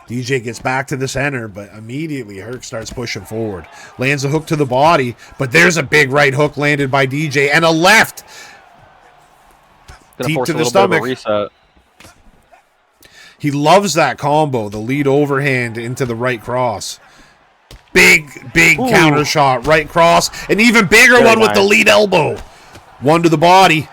DJ gets back to the center, but immediately Herc starts pushing forward. Lands a hook to the body, but there's a big right hook landed by DJ, and a left Gonna deep force to a the little bit of a stomach. reset. He loves that combo, the lead overhand into the right cross. Big Ooh. counter shot, right cross. An even bigger Very one with the nice. lead elbow. One to the body.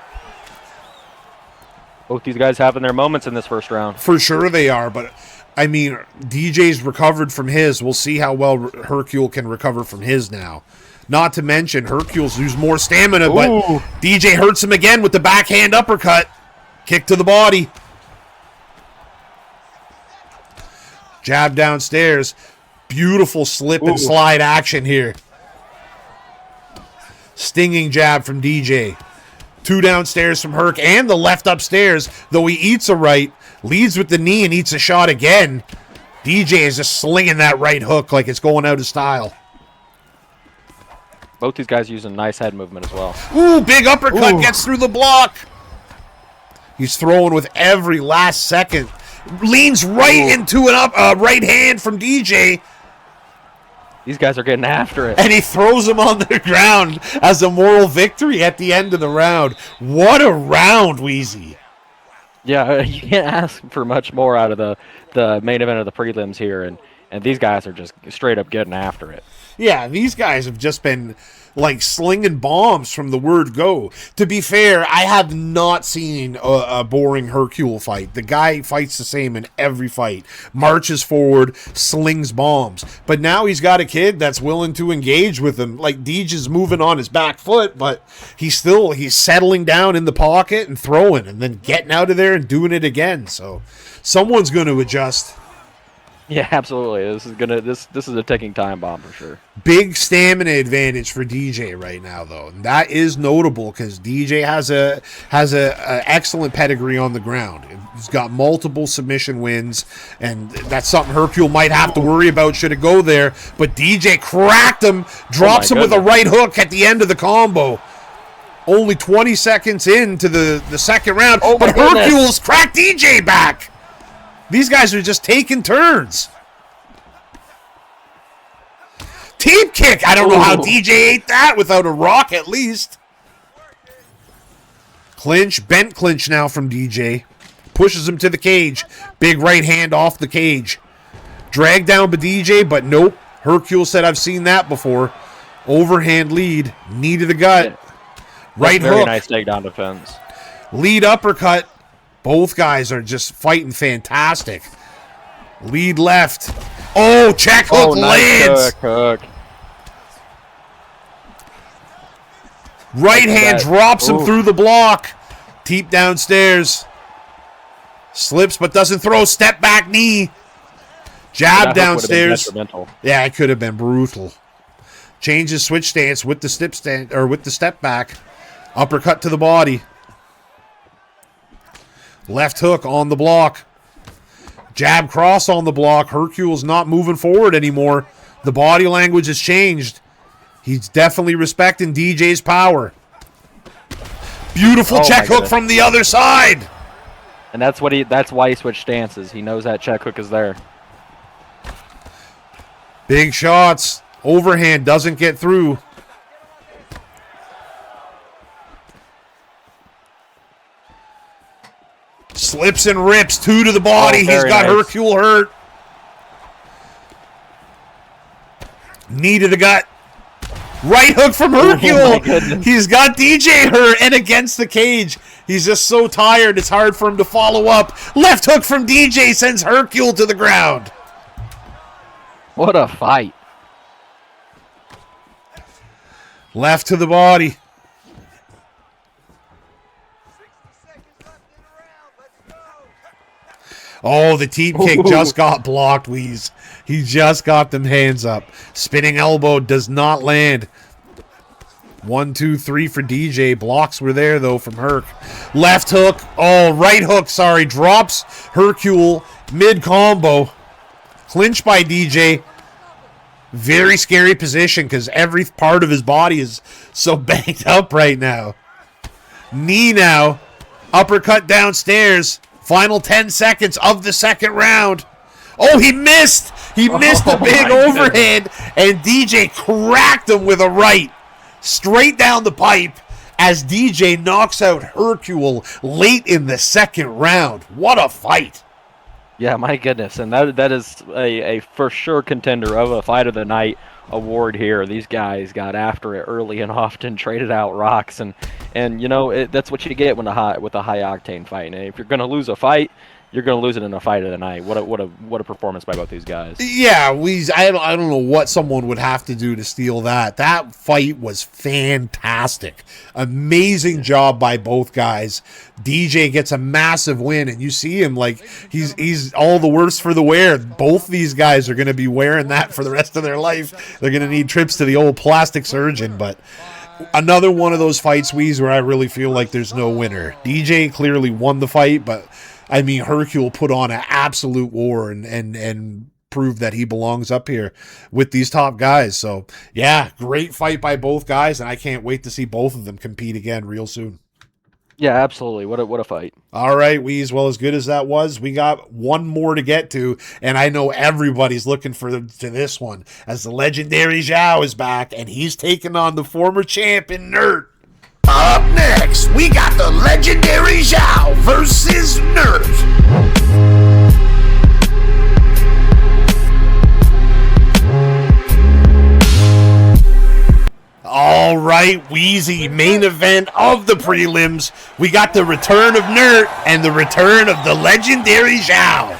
Both these guys having their moments in this first round. For sure they are, but I mean, DJ's recovered from his. We'll see how well Hercule can recover from his now. Not to mention, Hercule's used more stamina, but Ooh. DJ hurts him again with the backhand uppercut. Kick to the body. Jab downstairs. Beautiful slip and slide action here. Stinging jab from DJ. Two downstairs from Herc and the left upstairs, though he eats a right. Leads with the knee and eats a shot again. DJ is just slinging that right hook like it's going out of style. Both these guys using nice head movement as well. Ooh, big uppercut Ooh. gets through the block. He's throwing with every last second. Leans right into an right hand from DJ, These guys are getting after it. and he throws him on the ground as a moral victory at the end of the round. What a round, Wheezy. Yeah, you can't ask for much more out of the main event of the prelims here, and these guys are just straight up getting after it. Yeah, these guys have just been like slinging bombs from the word go. To be fair, I have not seen a boring Hercule fight. The guy fights the same in every fight. Marches forward, slings bombs. But now he's got a kid that's willing to engage with him. Like, Deej is moving on his back foot, but he's settling down in the pocket and throwing and then getting out of there and doing it again. So someone's going to adjust. Yeah, absolutely. This is a ticking time bomb for sure. Big stamina advantage for DJ right now, though. And that is notable because DJ has a excellent pedigree on the ground. He's got multiple submission wins, and that's something Hercule might have to worry about should it go there. But DJ cracked him, drops him with a right hook at the end of the combo. Only 20 seconds into the second round, but Hercule's cracked DJ back. These guys are just taking turns. Teep kick. I don't know how DJ ate that without a rock at least. Clinch. Bent clinch now from DJ. Pushes him to the cage. Big right hand off the cage. Drag down by DJ, but nope. Hercule said, I've seen that before. Overhand lead. Knee to the gut. Right hook. Very nice takedown defense. Lead uppercut. Both guys are just fighting fantastic. Lead left. Oh, check hook lands. Nice hook. Right hand drops him through the block. Teep downstairs. Slips but doesn't throw. Step back knee. Jab downstairs. Yeah, it could have been brutal. Changes switch stance with the step back. Uppercut to the body. Left hook on the block. Jab cross on the block. Hercule's not moving forward anymore. The body language has changed. He's definitely respecting DJ's power. Beautiful check hook from the other side. And that's why he switched stances. He knows that check hook is there. Big shots. Overhand doesn't get through. Slips and rips. Two to the body. He's got Hercule hurt. Knee to the gut. Right hook from Hercule. He's got DJ hurt and against the cage. He's just so tired. It's hard for him to follow up. Left hook from DJ sends Hercule to the ground. What a fight. Left to the body. Oh, the teep kick just got blocked, Weeze. He just got them hands up. Spinning elbow does not land. 1, 2, 3 for DJ. Blocks were there, though, from Herc. Left hook. Oh, right hook, sorry. Drops Hercule mid-combo. Clinch by DJ. Very scary position because every part of his body is so banged up right now. Knee now. Uppercut downstairs. Final 10 seconds of the second round. Oh, he missed. He missed the big overhand, and DJ cracked him with a right. Straight down the pipe as DJ knocks out Hercule late in the second round. What a fight. Yeah, my goodness. And that is a for sure contender of a Fight of the Night award here. These guys got after it early and often, traded out rocks, and you know, that's what you get with a high octane fight. And if you're going to lose a fight, you're going to lose it in a Fight of the Night. What a performance by both these guys. Yeah, I don't know what someone would have to do to steal that. That fight was fantastic. Amazing job by both guys. DJ gets a massive win, and you see him like he's all the worse for the wear. Both these guys are going to be wearing that for the rest of their life. They're going to need trips to the old plastic surgeon, but another one of those fights, Weeze, where I really feel like there's no winner. DJ clearly won the fight, but I mean, Hercule put on an absolute war and proved that he belongs up here with these top guys. So, yeah, great fight by both guys, and I can't wait to see both of them compete again real soon. Yeah, absolutely. What a fight. All right, Weeze, well, as good as that was, we got one more to get to, and I know everybody's looking to this one, as the legendary Zhao is back, and he's taking on the former champion, Nert. Up next, we got the legendary Zhao versus Nert. All right, Wheezy, main event of the prelims. We got the return of Nert and the return of the legendary Zhao.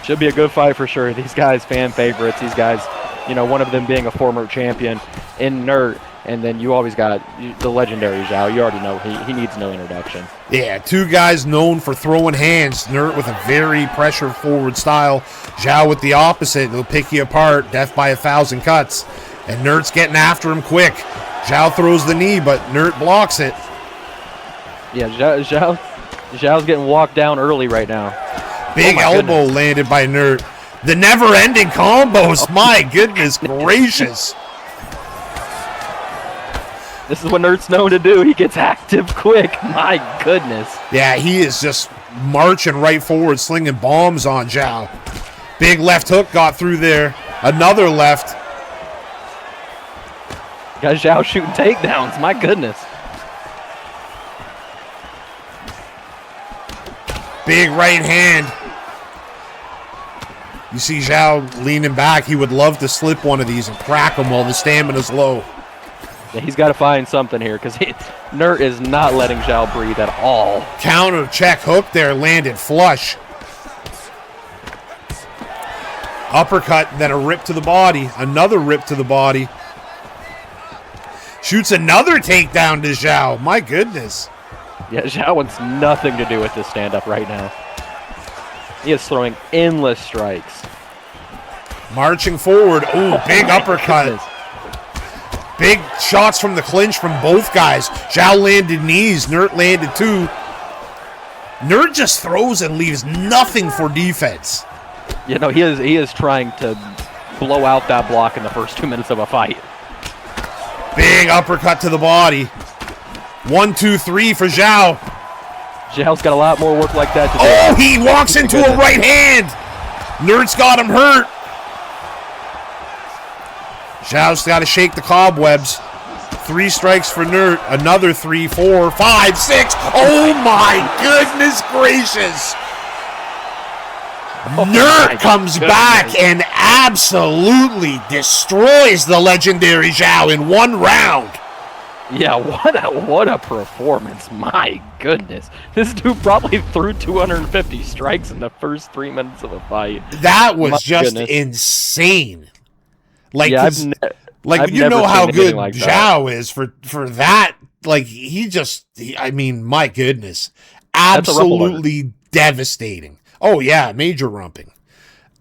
Should be a good fight for sure. These guys, fan favorites. These guys, you know, one of them being a former champion in Nert. And then you always got the legendary Zhao. You already know he needs no introduction. Yeah, two guys known for throwing hands. Nert with a very pressure-forward style. Zhao with the opposite. He'll pick you apart, death by 1,000 cuts. And Nert's getting after him quick. Zhao throws the knee, but Nert blocks it. Yeah, Zhao's getting walked down early right now. Big elbow landed by Nert. The never-ending combos. My goodness gracious. This is what Nert's known to do. He gets active quick. My goodness. Yeah, he is just marching right forward, slinging bombs on Zhao. Big left hook got through there. Another left. Got Zhao shooting takedowns. My goodness. Big right hand. You see Zhao leaning back. He would love to slip one of these and crack him while the stamina's low. Yeah, he's got to find something here because Nert is not letting Zhao breathe at all. Counter check hook there, landed flush. Uppercut, then a rip to the body. Another rip to the body. Shoots another takedown to Zhao. My goodness. Yeah, Zhao wants nothing to do with this stand-up right now. He is throwing endless strikes. Marching forward. Ooh, big uppercut. Goodness. Big shots from the clinch from both guys. Zhao landed knees. Nert landed two. Nert just throws and leaves nothing for defense. You know, he is trying to blow out that block in the first 2 minutes of a fight. Big uppercut to the body. 1, 2, 3 for Zhao. Zhao's got a lot more work like that to do. Oh, he walks into a right hand. Nert's got him hurt. Zhao's got to shake the cobwebs. 3 strikes for Nert. Another 3, 4, 5, 6. Oh my goodness gracious. Nert comes back and absolutely destroys the legendary Zhao in 1 round. Yeah, what a performance. My goodness. This dude probably threw 250 strikes in the first 3 minutes of a fight. That was just insane. Like, yeah, like you know how good like Zhao is for that. Like, I mean, my goodness. Absolutely devastating. Oh, yeah, major rumping.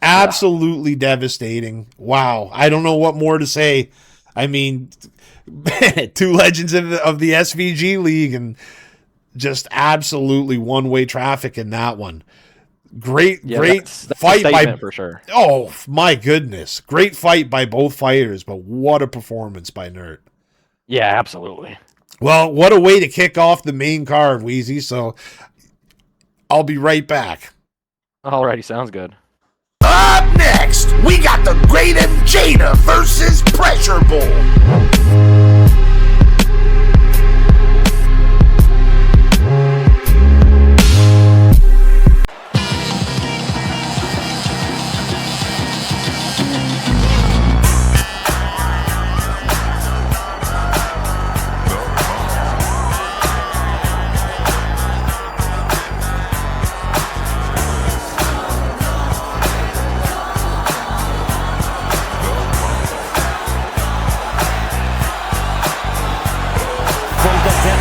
Absolutely devastating. Wow. I don't know what more to say. I mean, two legends of the SVG League and just absolutely one-way traffic in that one. Great that's fight by for sure. Oh, my goodness. Great fight by both fighters, but what a performance by Nert. Yeah, absolutely. Well, what a way to kick off the main card, Wheezy. So I'll be right back. Alrighty, sounds good. Up next, we got the Great Jada versus Pressure Bull.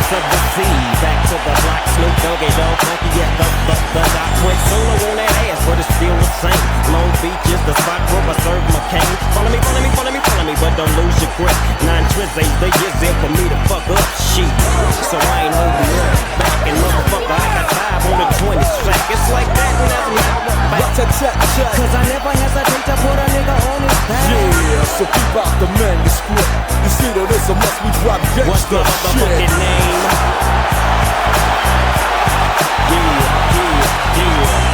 Of the sea, back to the block, Snoop Doggy Dogg, funky, yeah, the doc went solo on that ass, but it's still the same. Long Beach is the spot where I serve my cane. Follow me, but don't lose your grip. 9 trips ain't the years there for me to fuck up shit. So I ain't holding up back, and motherfucker, I got 5 on the 20 track. It's like that when that's never back. Cause I never hesitate to put a nigga on his back. Yeah, so keep out the manuscript. You see that it's a must we drop What's the gangsta shit. motherfucking name? Yeah.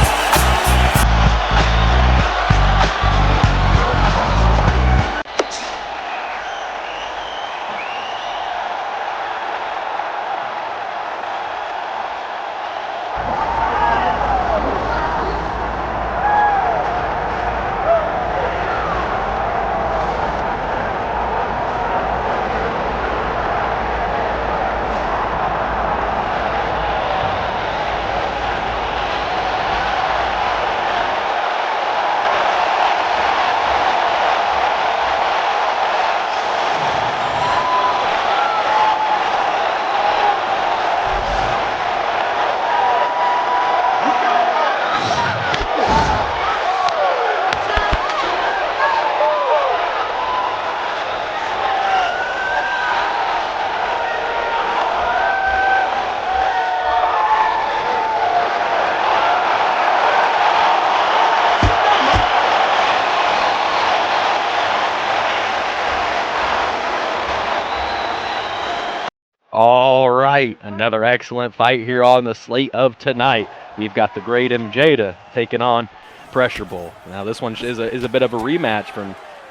All right, another excellent fight here on the slate of tonight. We've got the Great Jada taking on Pressure Bull. Now this one is a bit of a rematch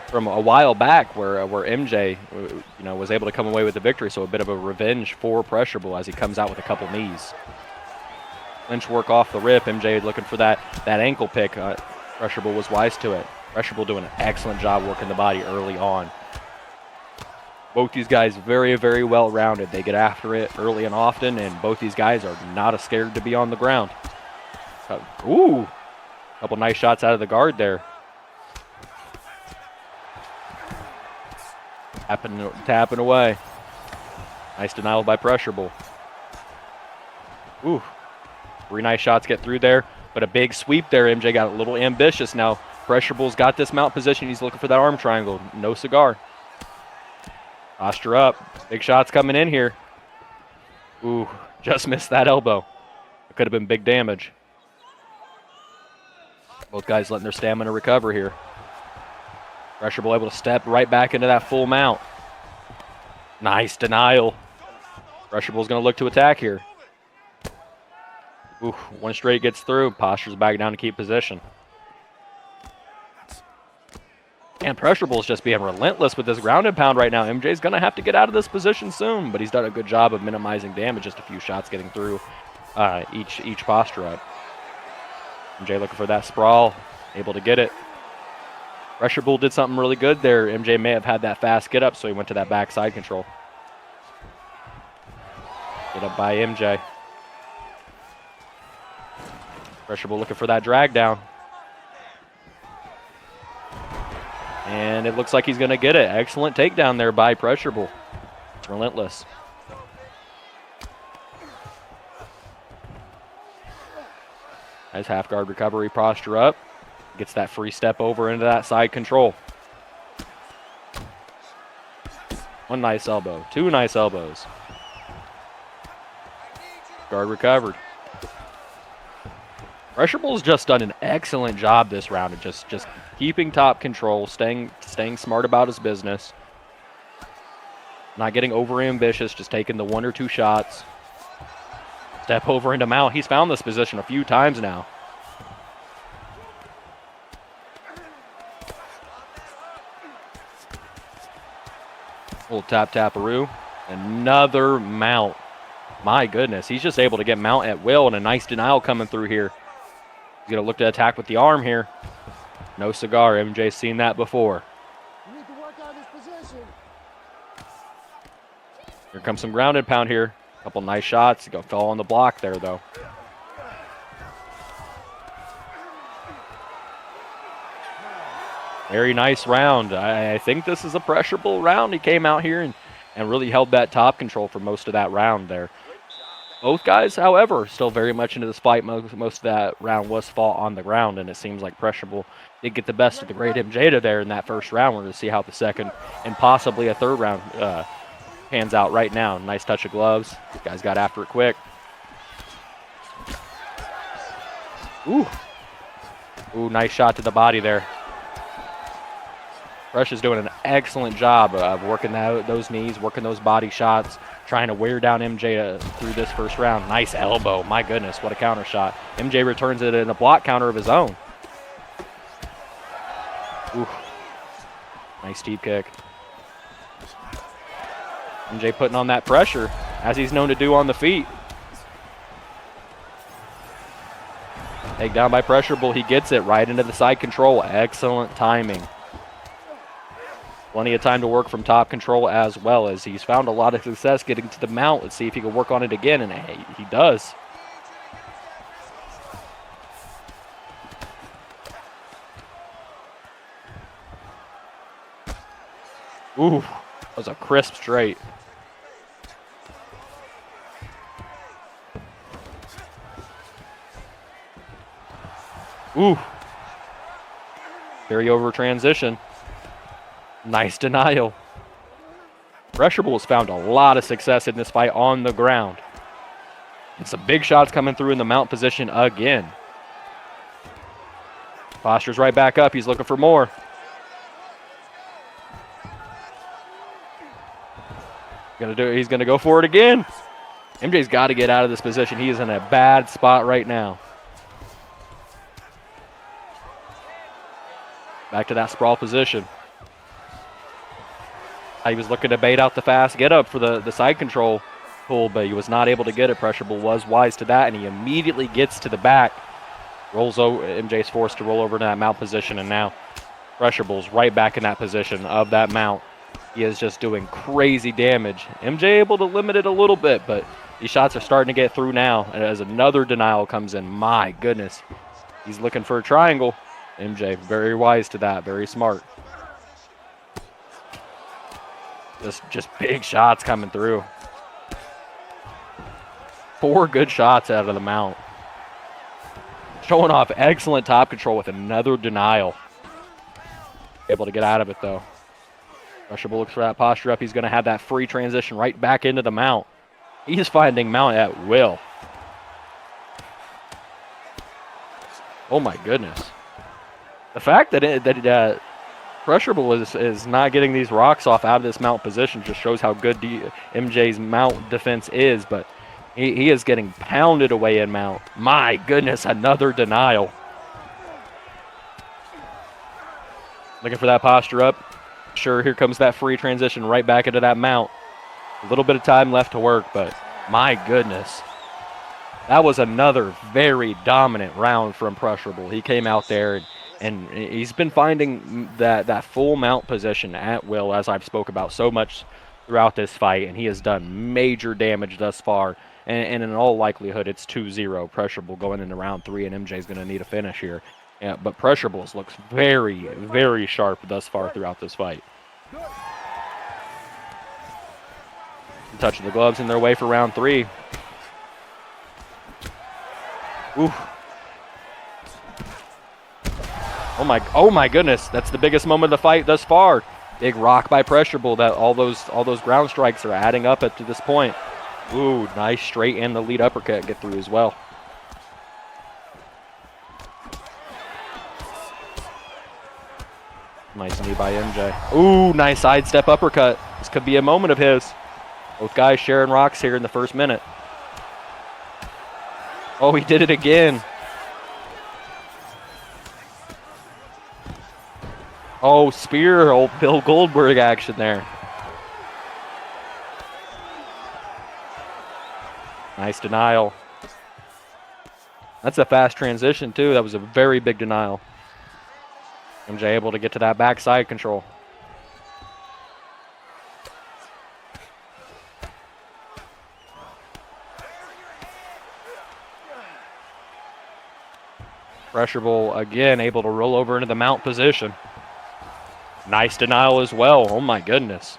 from a while back where MJ was able to come away with the victory. So a bit of a revenge for Pressure Bull as he comes out with a couple knees. Lynch work off the rip. MJ looking for that ankle pick. Pressure Bull was wise to it. Pressure Bull doing an excellent job working the body early on. Both these guys very, very well rounded. They get after it early and often, and both these guys are not scared to be on the ground. Ooh, couple nice shots out of the guard there. Tapping away. Nice denial by Pressure Bull. Ooh, 3 nice shots get through there, but a big sweep there. MJ got a little ambitious now. Pressure Bull's got this mount position. He's looking for that arm triangle. No cigar. Posture up. Big shots coming in here. Ooh, just missed that elbow. It could have been big damage. Both guys letting their stamina recover here. Pressure Bull able to step right back into that full mount. Nice denial. Pressure Bull's going to look to attack here. Ooh, one straight gets through. Posture's back down to keep position. And Pressure Bull's just being relentless with this ground and pound right now. MJ's going to have to get out of this position soon, but he's done a good job of minimizing damage. Just a few shots getting through each posture up. MJ looking for that sprawl, able to get it. Pressure Bull did something really good there. MJ may have had that fast get up, so he went to that backside control. Get up by MJ. Pressure Bull looking for that drag down. And it looks like he's going to get it. Excellent takedown there by Pressure Bull. Relentless. Nice half guard recovery, posture up. Gets that free step over into that side control. One nice elbow, 2 nice elbows. Guard recovered. Pressureball's just done an excellent job this round of just keeping top control, staying smart about his business. Not getting over ambitious, just taking the 1 or 2 shots. Step over into mount. He's found this position a few times now. Little tap-taparoo. Another mount. My goodness, he's just able to get mount at will, and a nice denial coming through here. He's going to look to attack with the arm here. No cigar. MJ's seen that before. You need to work on this position. Here comes some grounded pound here. A couple nice shots. Go fell on the block there, though. Very nice round. I think this is a pressurable round. He came out here and really held that top control for most of that round there. Both guys, however, still very much into this fight. Most of that round was fought on the ground, and it seems like Pressurable did get the best of the great MJ there in that first round. We're going to see how the second and possibly a third round pans out right now. Nice touch of gloves. These guys got after it quick. Ooh. Ooh, nice shot to the body there. Rush is doing an excellent job of working those knees, working those body shots, trying to wear down MJ through this first round. Nice elbow. My goodness, what a counter shot. MJ returns it in a block counter of his own. Ooh. Nice deep kick. MJ putting on that pressure, as he's known to do on the feet. Take down by Pressurable. He gets it right into the side control. Excellent timing. Plenty of time to work from top control as well, as he's found a lot of success getting to the mount. Let's see if he can work on it again, and he does. Ooh, that was a crisp straight. Ooh. Carry over transition. Nice denial. Pressurable has found a lot of success in this fight on the ground. And some big shots coming through in the mount position again. Posture's right back up. He's looking for more. He's gonna go for it again. MJ's got to get out of this position. He is in a bad spot right now. Back to that sprawl position. He was looking to bait out the fast get up for the side control pull, but he was not able to get it. Pressurable was wise to that, and he immediately gets to the back. Rolls over. MJ's forced to roll over to that mount position, and now Pressurable's right back in that position of that mount. He is just doing crazy damage. MJ able to limit it a little bit, but these shots are starting to get through now, and as another denial comes in, my goodness. He's looking for a triangle. MJ, very wise to that, very smart. Just big shots coming through. 4 good shots out of the mount. Showing off excellent top control with another denial. Able to get out of it, though. Pressurable looks for that posture up. He's going to have that free transition right back into the mount. He's finding mount at will. Oh, my goodness. The fact that Pressurable is not getting these rocks off out of this mount position just shows how good MJ's mount defense is, but he is getting pounded away in mount. My goodness, another denial. Looking for that posture up. Sure, here comes that free transition right back into that mount. A little bit of time left to work, but my goodness. That was another very dominant round from Pressurable. He came out there and he's been finding that full mount position at will, as I've spoke about so much throughout this fight, and he has done major damage thus far. And in all likelihood, it's 2-0 Pressurable going into round 3, and MJ's going to need a finish here. Yeah, but Pressurable looks very, very sharp thus far throughout this fight. Touching the gloves in their way for round 3. Ooh. Oh my goodness, that's the biggest moment of the fight thus far. Big rock by Pressure Bull. That all those ground strikes are adding up up to this point. Ooh, nice straight and the lead uppercut get through as well. Nice knee by MJ. Ooh, nice sidestep uppercut. This could be a moment of his. Both guys sharing rocks here in the first minute. Oh, he did it again. Oh, spear, old Bill Goldberg action there. Nice denial. That's a fast transition, too. That was a very big denial. MJ able to get to that backside control. Pressure Bull again able to roll over into the mount position. Nice denial as well. Oh my goodness.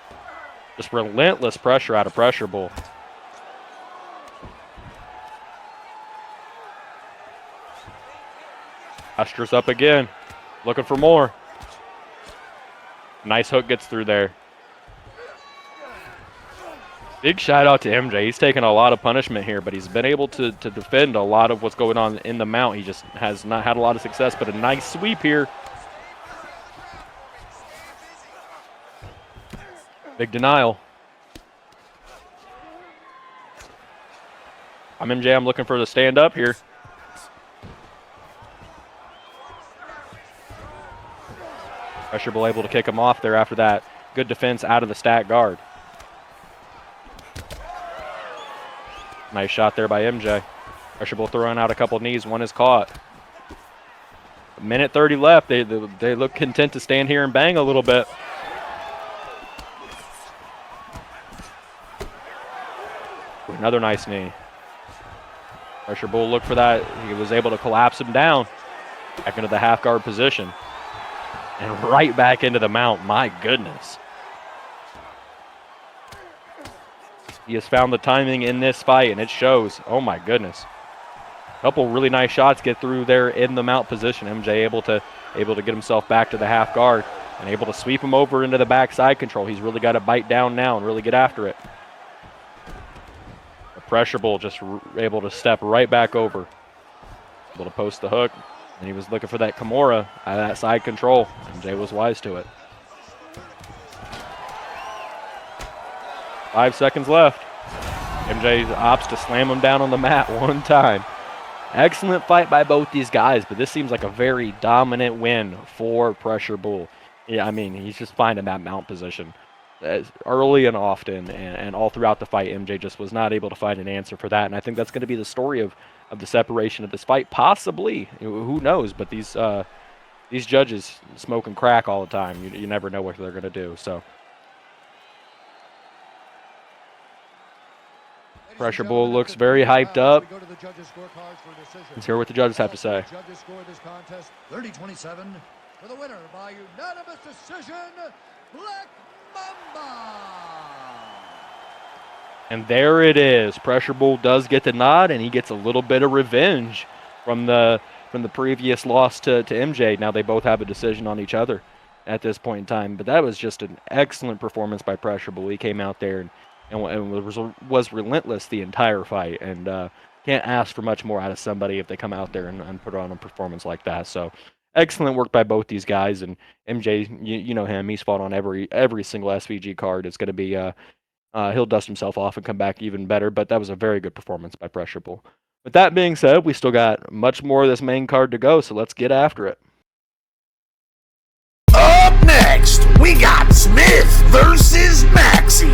Just relentless pressure out of Pressure Bull. Astro's up again. Looking for more. Nice hook gets through there. Big shout out to MJ. He's taken a lot of punishment here, but he's been able to defend a lot of what's going on in the mount. He just has not had a lot of success, but a nice sweep here. Big denial. I'm MJ. I'm looking for the stand up here. Pressure Bull able to kick him off there after that. Good defense out of the stack guard. Nice shot there by MJ. Pressure Bull throwing out a couple knees. One is caught. A minute 30 left. They look content to stand here and bang a little bit. Another nice knee. Pressure Bull looked for that. He was able to collapse him down. Back into the half guard position. And right back into the mount. My goodness. He has found the timing in this fight, and it shows. Oh, my goodness. A couple really nice shots get through there in the mount position. MJ able to get himself back to the half guard and able to sweep him over into the backside control. He's really got to bite down now and really get after it. The Pressure Bull just able to step right back over. Able to post the hook. And he was looking for that Kimura out of that side control. MJ was wise to it. 5 seconds left. MJ opts to slam him down on the mat one time. Excellent fight by both these guys, but this seems like a very dominant win for Pressure Bull. Yeah, I mean, he's just finding that mount position early and often, and all throughout the fight, MJ just was not able to find an answer for that. And I think that's going to be the story of the separation of this fight, possibly. Who knows? But these judges smoke and crack all the time. You never know what they're going to do. So Pressure Bull looks very hyped up. Let's hear what the judges have to say. Judges scored this contest 30-27 for the winner by unanimous decision, Black Mamba. And there it is. Pressure Bull does get the nod, and he gets a little bit of revenge from the previous loss to MJ. Now they both have a decision on each other at this point in time. But that was just an excellent performance by Pressure Bull. He came out there and was relentless the entire fight. And can't ask for much more out of somebody if they come out there and put on a performance like that. So excellent work by both these guys. And MJ, you know him. He's fought on every single SVG card. It's going to be he'll dust himself off and come back even better. But that was a very good performance by Pressure Bull. With that being said, we still got much more of this main card to go. So let's get after it. Up next, we got Smith versus Maxie.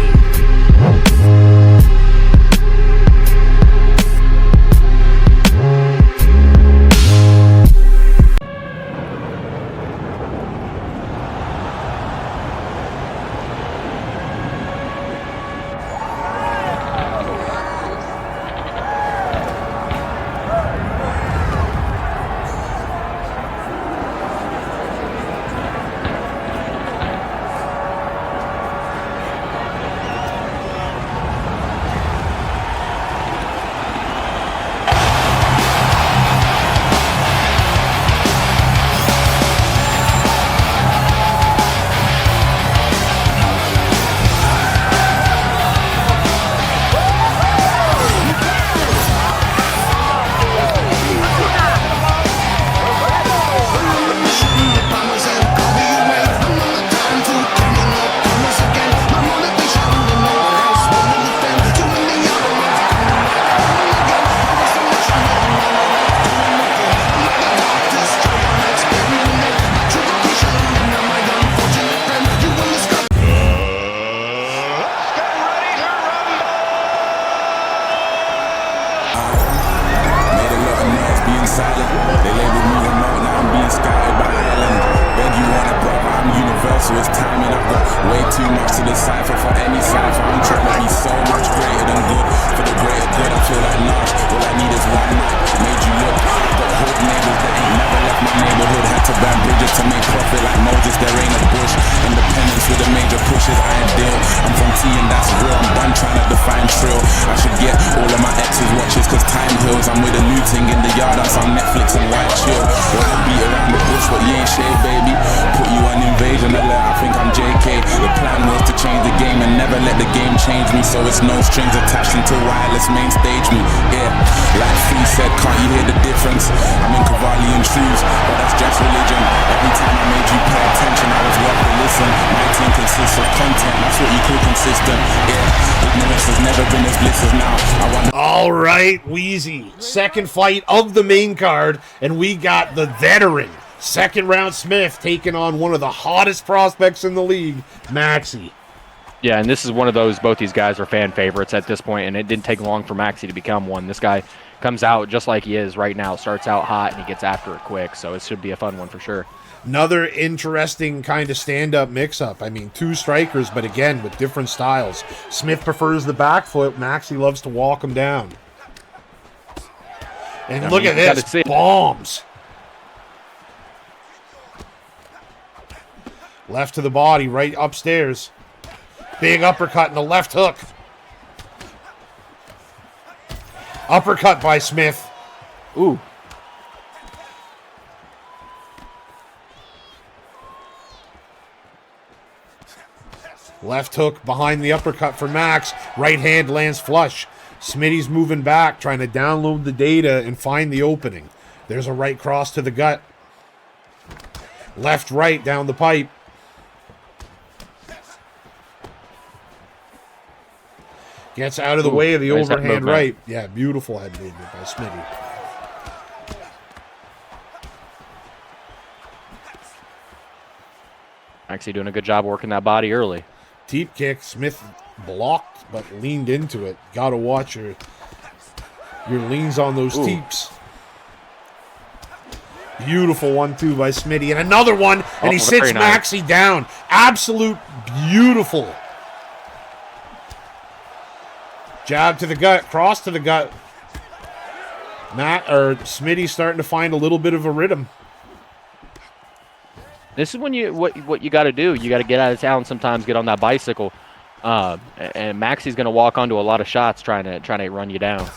so it's timing. I've got way too much to decipher for any cipher. I'm trying to be so much greater than good. For the greater good, I feel like Nash. All I need is one night, made you look. Got hood neighbors that ain't never left my neighborhood. Had to burn bridges to make profit like Moses, there ain't a bush. Independence with the major pushes, I ain't deal. I'm from T and that's real, I'm done trying to define trill. I should get all of my exes watches cause time heals. I'm with a new thing in the yard on some Netflix and white chill. Wanna beat around the bush but you ain't shade, baby. Put you on invasion alert, I think I'm JK. The plan was to change the game and never let the game change me. So it's no strings attached until wireless main stage me. Yeah, like Fee said, can't you hear the difference? I'm in Cavallian shoes, but that's just religion. Every time I made you pay attention, I was worth to listen. My team consists of content, that's what you call consistent. Yeah, ignorance has never been as bliss as now. I want. All right, Wheezy. Second fight of the main card, and we got the veteran second round Smith taking on one of the hottest prospects in the league, Maxi. Yeah, and this is one of those, both these guys are fan favorites at this point, and it didn't take long for Maxi to become one. This guy comes out just like he is right now, starts out hot, and he gets after it quick, so it should be a fun one for sure. Another interesting kind of stand-up mix-up. I mean, two strikers, but again, with different styles. Smith prefers the back foot. Maxi loves to walk him down. And look at this. Bombs. Left to the body, right upstairs. Big uppercut and a left hook. Uppercut by Smith. Ooh. Left hook behind the uppercut for Max. Right hand lands flush. Smitty's moving back, trying to download the data and find the opening. There's a right cross to the gut. Left, right down the pipe. Gets out of the way of the nice overhand right. Yeah, beautiful head movement by Smitty. Maxi doing a good job working that body early. Teep kick. Smith blocked, but leaned into it. Got to watch your leans on those teeps. Beautiful 1-2 by Smitty. And another one, and he sits Maxi down. Absolute beautiful. Jab to the gut, cross to the gut. Smitty's starting to find a little bit of a rhythm. This is when you what you got to do. You got to get out of town sometimes, get on that bicycle, and Maxi's going to walk onto a lot of shots trying to run you down.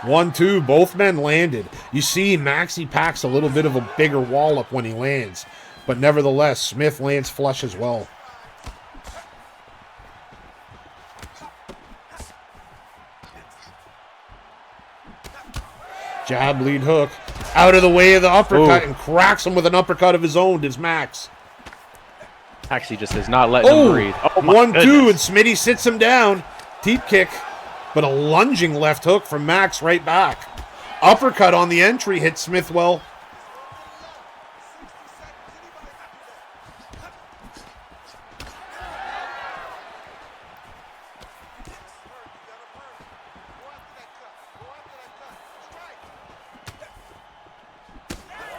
1-2, both men landed. You see, Maxi packs a little bit of a bigger wallop when he lands, but nevertheless, Smith lands flush as well. Jab, lead hook. Out of the way of the uppercut and cracks him with an uppercut of his own, is Max. Maxi just is not letting him breathe. Oh, 1-2, and Smitty sits him down. Teep kick, but a lunging left hook from Max right back. Uppercut on the entry hit Smith well.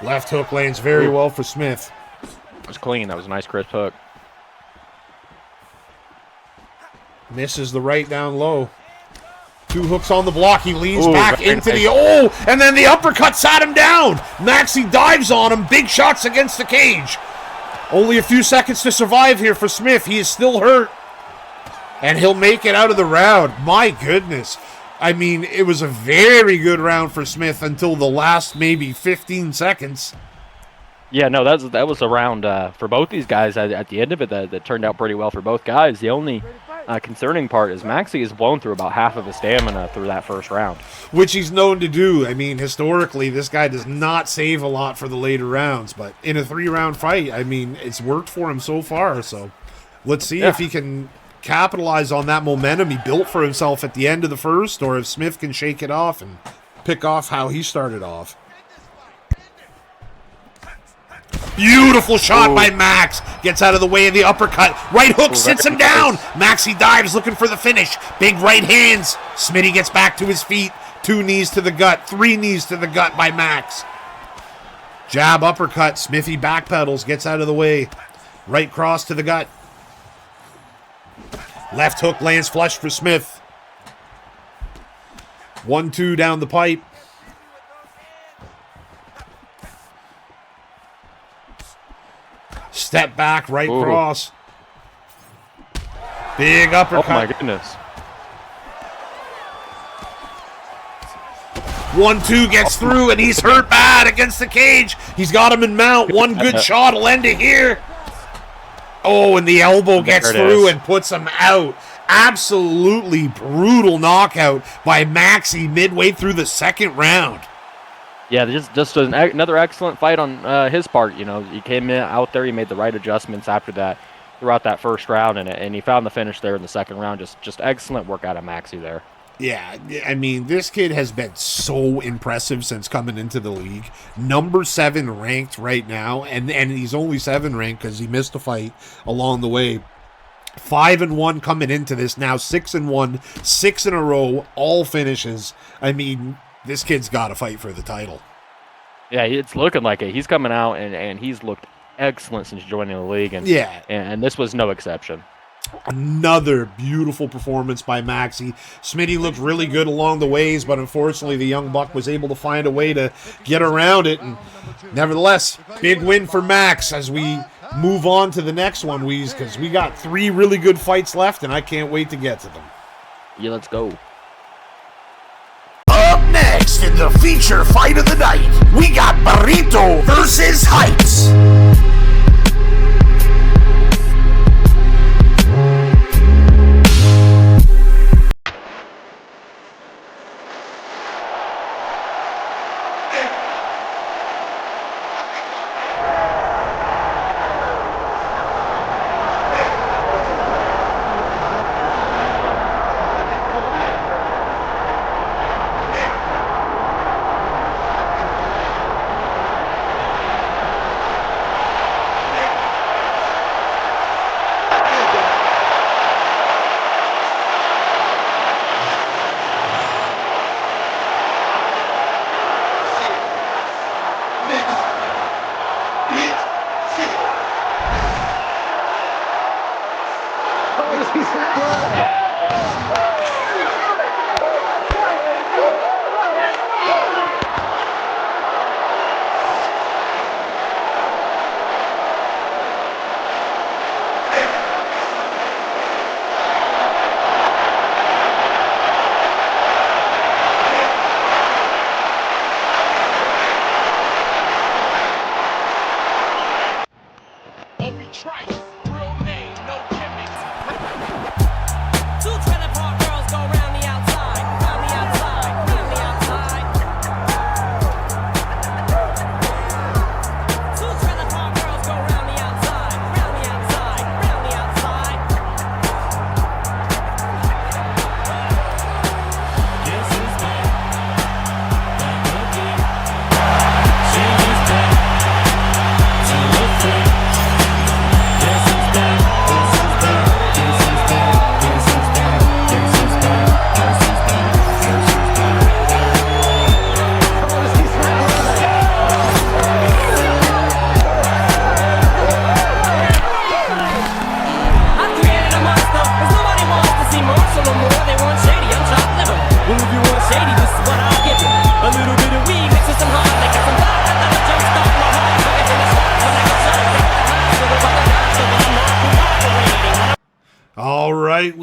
Left hook lands very well for Smith. That was clean. That was a nice crisp hook. Misses the right down low. Two hooks on the block. He leans back into the... Oh! And then the uppercut sat him down. Maxi dives on him. Big shots against the cage. Only a few seconds to survive here for Smith. He is still hurt. And he'll make it out of the round. My goodness. I mean, it was a very good round for Smith until the last maybe 15 seconds. Yeah, no, that was a round for both these guys at the end of it that turned out pretty well for both guys. The only concerning part is Maxi has blown through about half of his stamina through that first round. Which he's known to do. I mean, historically, this guy does not save a lot for the later rounds. But in a 3-round fight, I mean, it's worked for him so far. So let's see if he can capitalize on that momentum he built for himself at the end of the first, or if Smith can shake it off and pick off how he started off. Beautiful shot by Max. Gets out of the way of the uppercut. Right hook sits him down. Maxi dives looking for the finish. Big right hands. Smitty gets back to his feet. 2 knees to the gut. 3 knees to the gut by Max. Jab uppercut. Smithy backpedals. Gets out of the way. Right cross to the gut. Left hook lands flush for Smith. 1-2 down the pipe. Step back, right cross. Big uppercut. Oh my goodness. 1-2 gets through, and he's hurt bad against the cage. He's got him in mount. One good shot will end it here. Oh, and the elbow gets through and puts him out. Absolutely brutal knockout by Maxey midway through the second round. Yeah, just another excellent fight on his part. You know, he came in out there, he made the right adjustments after that, throughout that first round, and he found the finish there in the second round. Just excellent work out of Maxey there. Yeah, I mean, this kid has been so impressive since coming into the league. Number 7 ranked right now, and he's only 7 ranked because he missed a fight along the way. 5-1 coming into this now, 6-1, 6 in a row, all finishes. I mean, this kid's got to fight for the title. Yeah, it's looking like it. He's coming out, and he's looked excellent since joining the league, and this was no exception. Another beautiful performance by Maxey. Smitty looked really good along the ways, but unfortunately the young buck was able to find a way to get around it. And nevertheless, big win for Max as we move on to the next one, because we got 3 really good fights left, and I can't wait to get to them. Yeah, let's go. Up next in the feature fight of the night, we got Burrito versus Heights.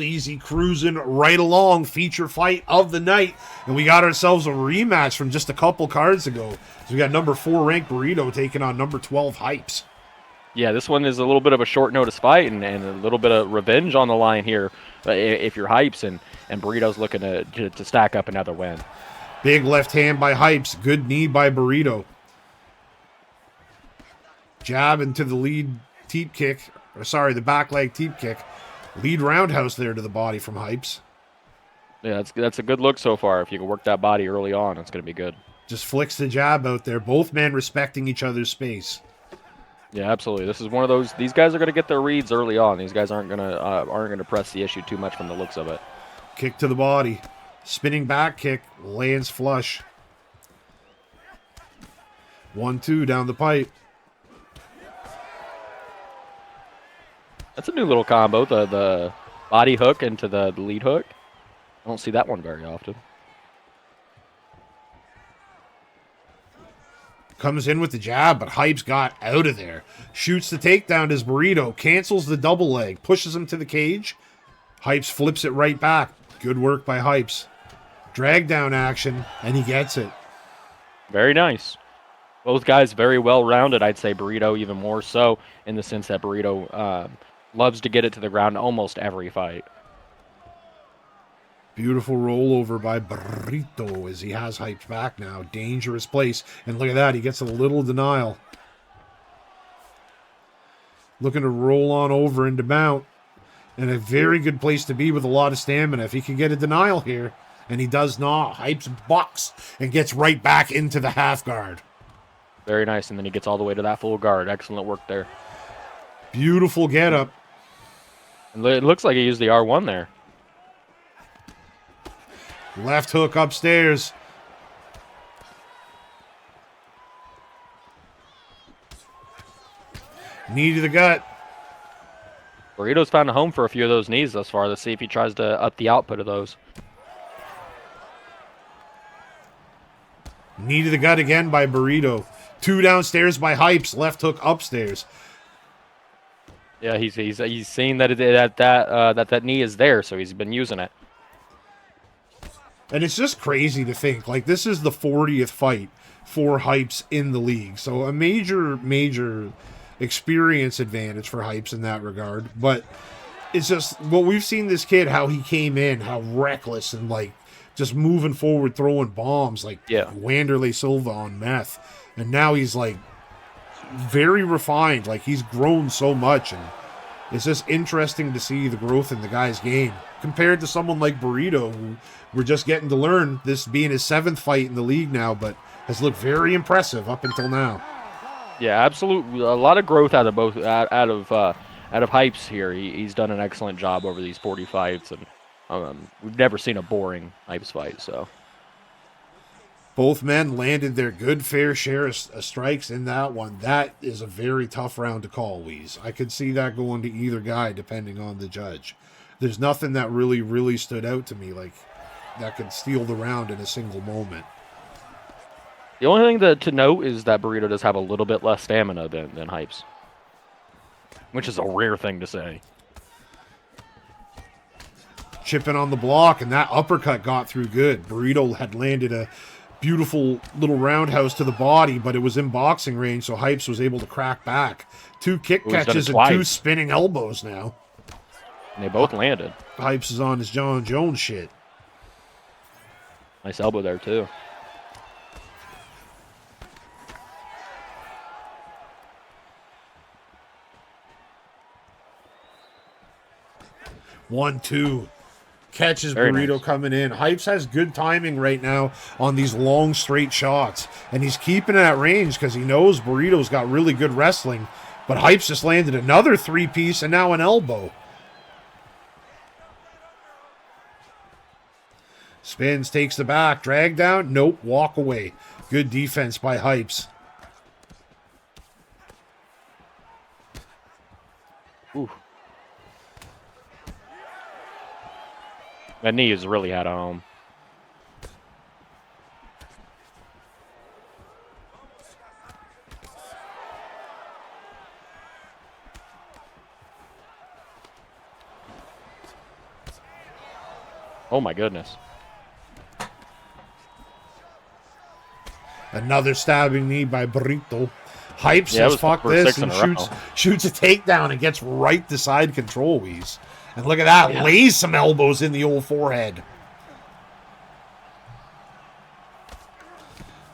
Easy cruising right along, feature fight of the night, and we got ourselves a rematch from just a couple cards ago. So we got number 4 ranked Burrito taking on number 12 Hypes. Yeah, this one is a little bit of a short notice fight and a little bit of revenge on the line here if you're Hypes, and Burrito's looking to stack up another win. Big left hand by Hypes, good knee by Burrito. Jab into the lead teep kick, the back leg teep kick. Lead roundhouse there to the body from Hypes. Yeah, that's a good look so far. If you can work that body early on, it's going to be good. Just flicks the jab out there. Both men respecting each other's space. Yeah, absolutely. This is one of those. These guys are going to get their reads early on. These guys aren't going to press the issue too much from the looks of it. Kick to the body. Spinning back kick lands flush. 1-2 down the pipe. That's a new little combo, the body hook into the lead hook. I don't see that one very often. Comes in with the jab, but Hype's got out of there. Shoots the takedown as Burrito, cancels the double leg, pushes him to the cage. Hypes flips it right back. Good work by Hypes. Drag down action, and he gets it. Very nice. Both guys very well-rounded. I'd say Burrito even more so, in the sense that Burrito loves to get it to the ground almost every fight. Beautiful rollover by Burrito as he has Hypes back now. Dangerous place. And look at that. He gets a little denial. Looking to roll on over into mount. And a very good place to be with a lot of stamina. If he can get a denial here. And he does not. Hypes bucks and gets right back into the half guard. Very nice. And then he gets all the way to that full guard. Excellent work there. Beautiful getup. And it looks like he used the R1 there. Left hook upstairs. Knee to the gut. Burrito's found a home for a few of those knees thus far. Let's see if he tries to up the output of those. Knee to the gut again by Burrito. 2 downstairs by Hypes. Left hook upstairs. Yeah, he's seen that that knee is there, so he's been using it. And it's just crazy to think, like, this is the 40th fight for Hypes in the league. So a major experience advantage for Hypes in that regard. But it's just, what we've seen this kid, how he came in, how reckless and, like, just moving forward, throwing bombs, like Wanderlei Silva on meth. And now he's, like, very refined. Like, he's grown so much. And it's just interesting to see the growth in the guy's game. Compared to someone like Burrito, who we're just getting to learn, this being his 7th fight in the league now, but has looked very impressive up until now. Yeah, absolutely. A lot of growth out of both out of Hypes here. He's done an excellent job over these 40 fights, and we've never seen a boring Hypes fight. So both men landed their good fair share of strikes in that one. That is a very tough round to call, Weeze. I could see that going to either guy depending on the judge. There's nothing that really stood out to me like that could steal the round in a single moment. the only thing to note is that Burrito does have a little bit less stamina than Hypes, which is a rare thing to say. Chipping on the block, and that uppercut got through good. Burrito had landed a beautiful little roundhouse to the body, but it was in boxing range, so Hypes was able to crack back. 2 kick catches and 2 spinning elbows now. And they both landed. Hypes is on his John Jones shit. Nice elbow there, too. One, two. Catches Very Burrito nice. coming in. Hypes has good timing right now on these long, straight shots. And he's keeping it at range because he knows Burrito's got really good wrestling. But Hypes just landed another 3-piece and now an elbow. Spins, takes the back. Drag down. Nope, walk away. Good defense by Hypes. Ooh. That knee has really had a home. Oh my goodness. Another stabbing knee by Burrito. Hype says, fuck this, and shoots a takedown and gets right to side control, Weeze. And look at that, lays some elbows in the old forehead.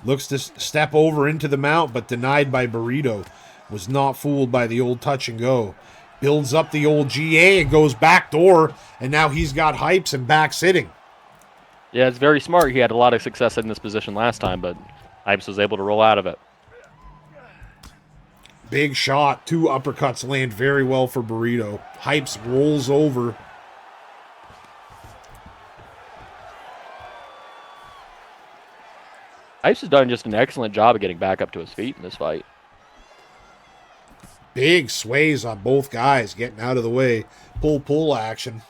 Looks to step over into the mount, but denied by Burrito. Was not fooled by the old touch and go. Builds up the old GA and goes back door, and now he's got Hypes and back sitting. Yeah, it's very smart. He had a lot of success in this position last time, but Hypes was able to roll out of it. Big shot. 2 uppercuts land very well for Burrito. Hypes rolls over. Hypes has done just an excellent job of getting back up to his feet in this fight. Big sways on both guys getting out of the way. Pull action.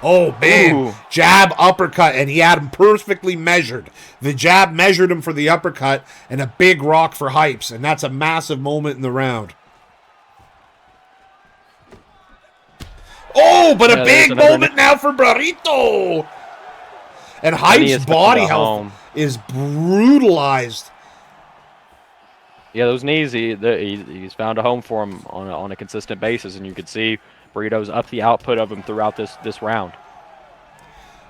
Oh, man. Ooh. Jab, uppercut, and he had him perfectly measured. The jab measured him for the uppercut, and a big rock for Hypes, and that's a massive moment in the round. Oh, but a big moment now for Burrito. And Hype's body health is brutalized. Yeah, those knees, he's found a home for him on a consistent basis, and you could see Burrito's up the output of him throughout this round.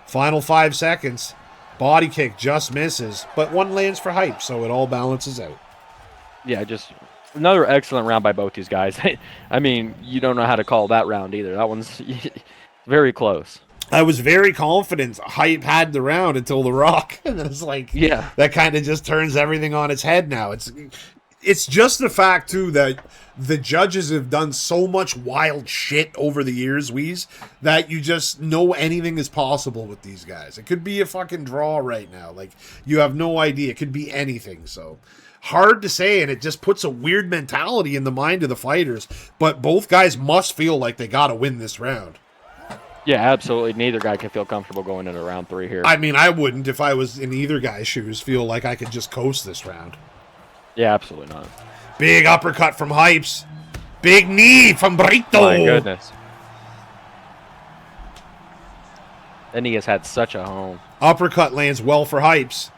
Final 5 seconds. Body kick just misses, but one lands for Hype, so it all balances out. Yeah, just another excellent round by both these guys. I mean, you don't know how to call that round either. That one's very close. I was very confident Hype had the round until the Rock. And it's like, yeah, that kind of just turns everything on its head now. It's just the fact, too, that the judges have done so much wild shit over the years, Weez, that you just know anything is possible with these guys. It could be a fucking draw right now. Like, you have no idea. It could be anything, so hard to say, and it just puts a weird mentality in the mind of the fighters. But both guys must feel like they got to win this round. Yeah, absolutely. Neither guy can feel comfortable going into round 3 here. I mean, I wouldn't, if I was in either guy's shoes, feel like I could just coast this round. Yeah, absolutely not. Big uppercut from Hypes. Big knee from Burrito. My goodness. That knee has had such a home. Uppercut lands well for Hypes.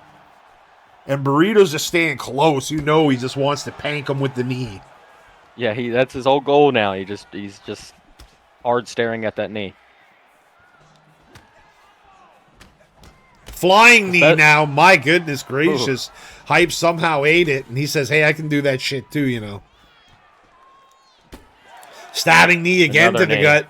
And Burrito's just staying close. You know he just wants to pank him with the knee. Yeah, that's his whole goal now. He's just hard staring at that knee. Flying knee now. My goodness gracious. Ooh. Hype somehow ate it, and he says, hey, I can do that shit too, you know. Stabbing knee again to the gut.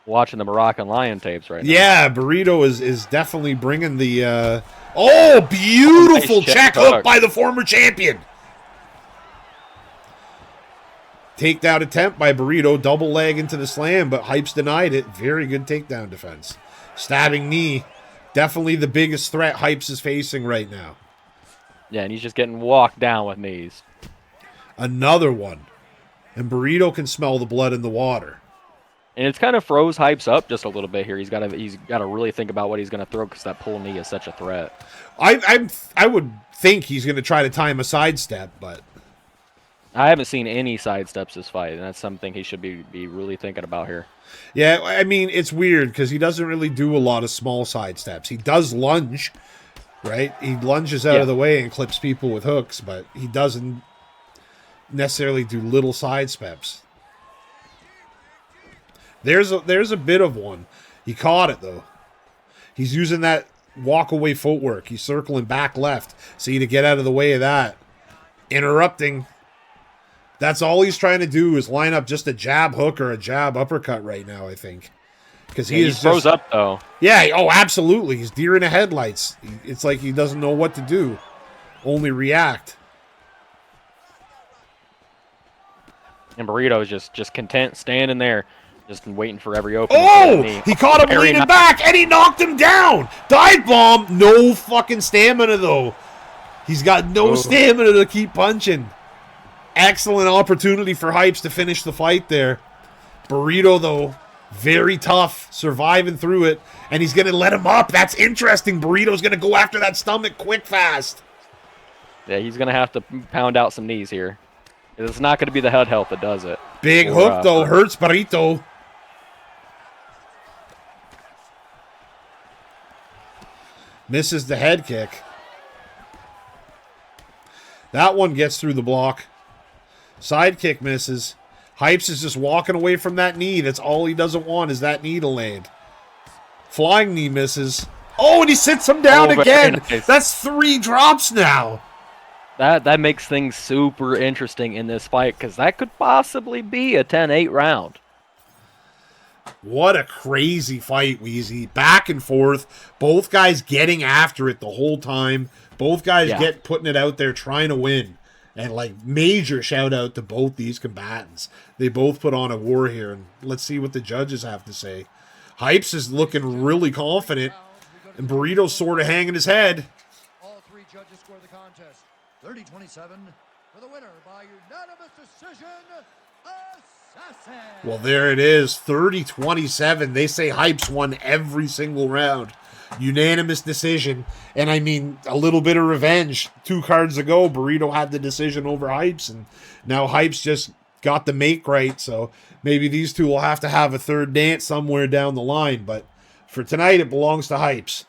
Watching the Moroccan Lion tapes right now. Yeah, Burrito is definitely bringing the... Oh, beautiful nice check hook by the former champion. Takedown attempt by Burrito. Double leg into the slam, but Hypes denied it. Very good takedown defense. Stabbing knee. Definitely the biggest threat Hypes is facing right now. Yeah, and he's just getting walked down with knees. Another one. And Burrito can smell the blood in the water. And it's kind of froze Hypes up just a little bit here. He's got to really think about what he's going to throw because that pull knee is such a threat. I would think he's going to try to time a sidestep, but I haven't seen any sidesteps this fight, and that's something he should be really thinking about here. Yeah, I mean, it's weird because he doesn't really do a lot of small sidesteps. He does lunge, right? He lunges out of the way and clips people with hooks, but he doesn't necessarily do little sidesteps. There's a bit of one. He caught it, though. He's using that walk-away footwork. He's circling back left. See, to get out of the way of that. Interrupting. That's all he's trying to do is line up just a jab hook or a jab uppercut right now, I think. Because he froze up, though. Yeah, oh, absolutely. He's deer in the headlights. It's like he doesn't know what to do. Only react. And Burrito's just content standing there. Just waiting for every opening. Oh! He caught him leaning back, and he knocked him down! Dive bomb! No fucking stamina, though. He's got no stamina to keep punching. Excellent opportunity for Hypes to finish the fight there. Burrito, though, very tough, surviving through it, and he's going to let him up. That's interesting. Burrito's going to go after that stomach quick, fast. Yeah, he's going to have to pound out some knees here. It's not going to be the head health that does it. Big hook, though, hurts Burrito. Misses the head kick. That one gets through the block. Side kick misses. Hypes is just walking away from that knee. That's all he doesn't want is that knee to land. Flying knee misses. Oh, and he sits him down again. Nice. That's 3 drops now. That makes things super interesting in this fight because that could possibly be a 10-8 round. What a crazy fight, Weezy. Back and forth. Both guys getting after it the whole time. Both guys putting it out there trying to win. And, like, major shout-out to both these combatants. They both put on a war here. And let's see what the judges have to say. Hypes is looking really confident. And Burrito's sort of hanging his head. All 3 judges score the contest. 30-27 for the winner by unanimous decision, Assassin. Well, there it is, 30-27. They say Hypes won every single round. Unanimous decision. And I mean, a little bit of revenge. 2 cards ago, Burrito had the decision over Hypes, and now Hypes just got the make right. So maybe these two will have to have a third dance somewhere down the line. But for tonight, it belongs to Hypes.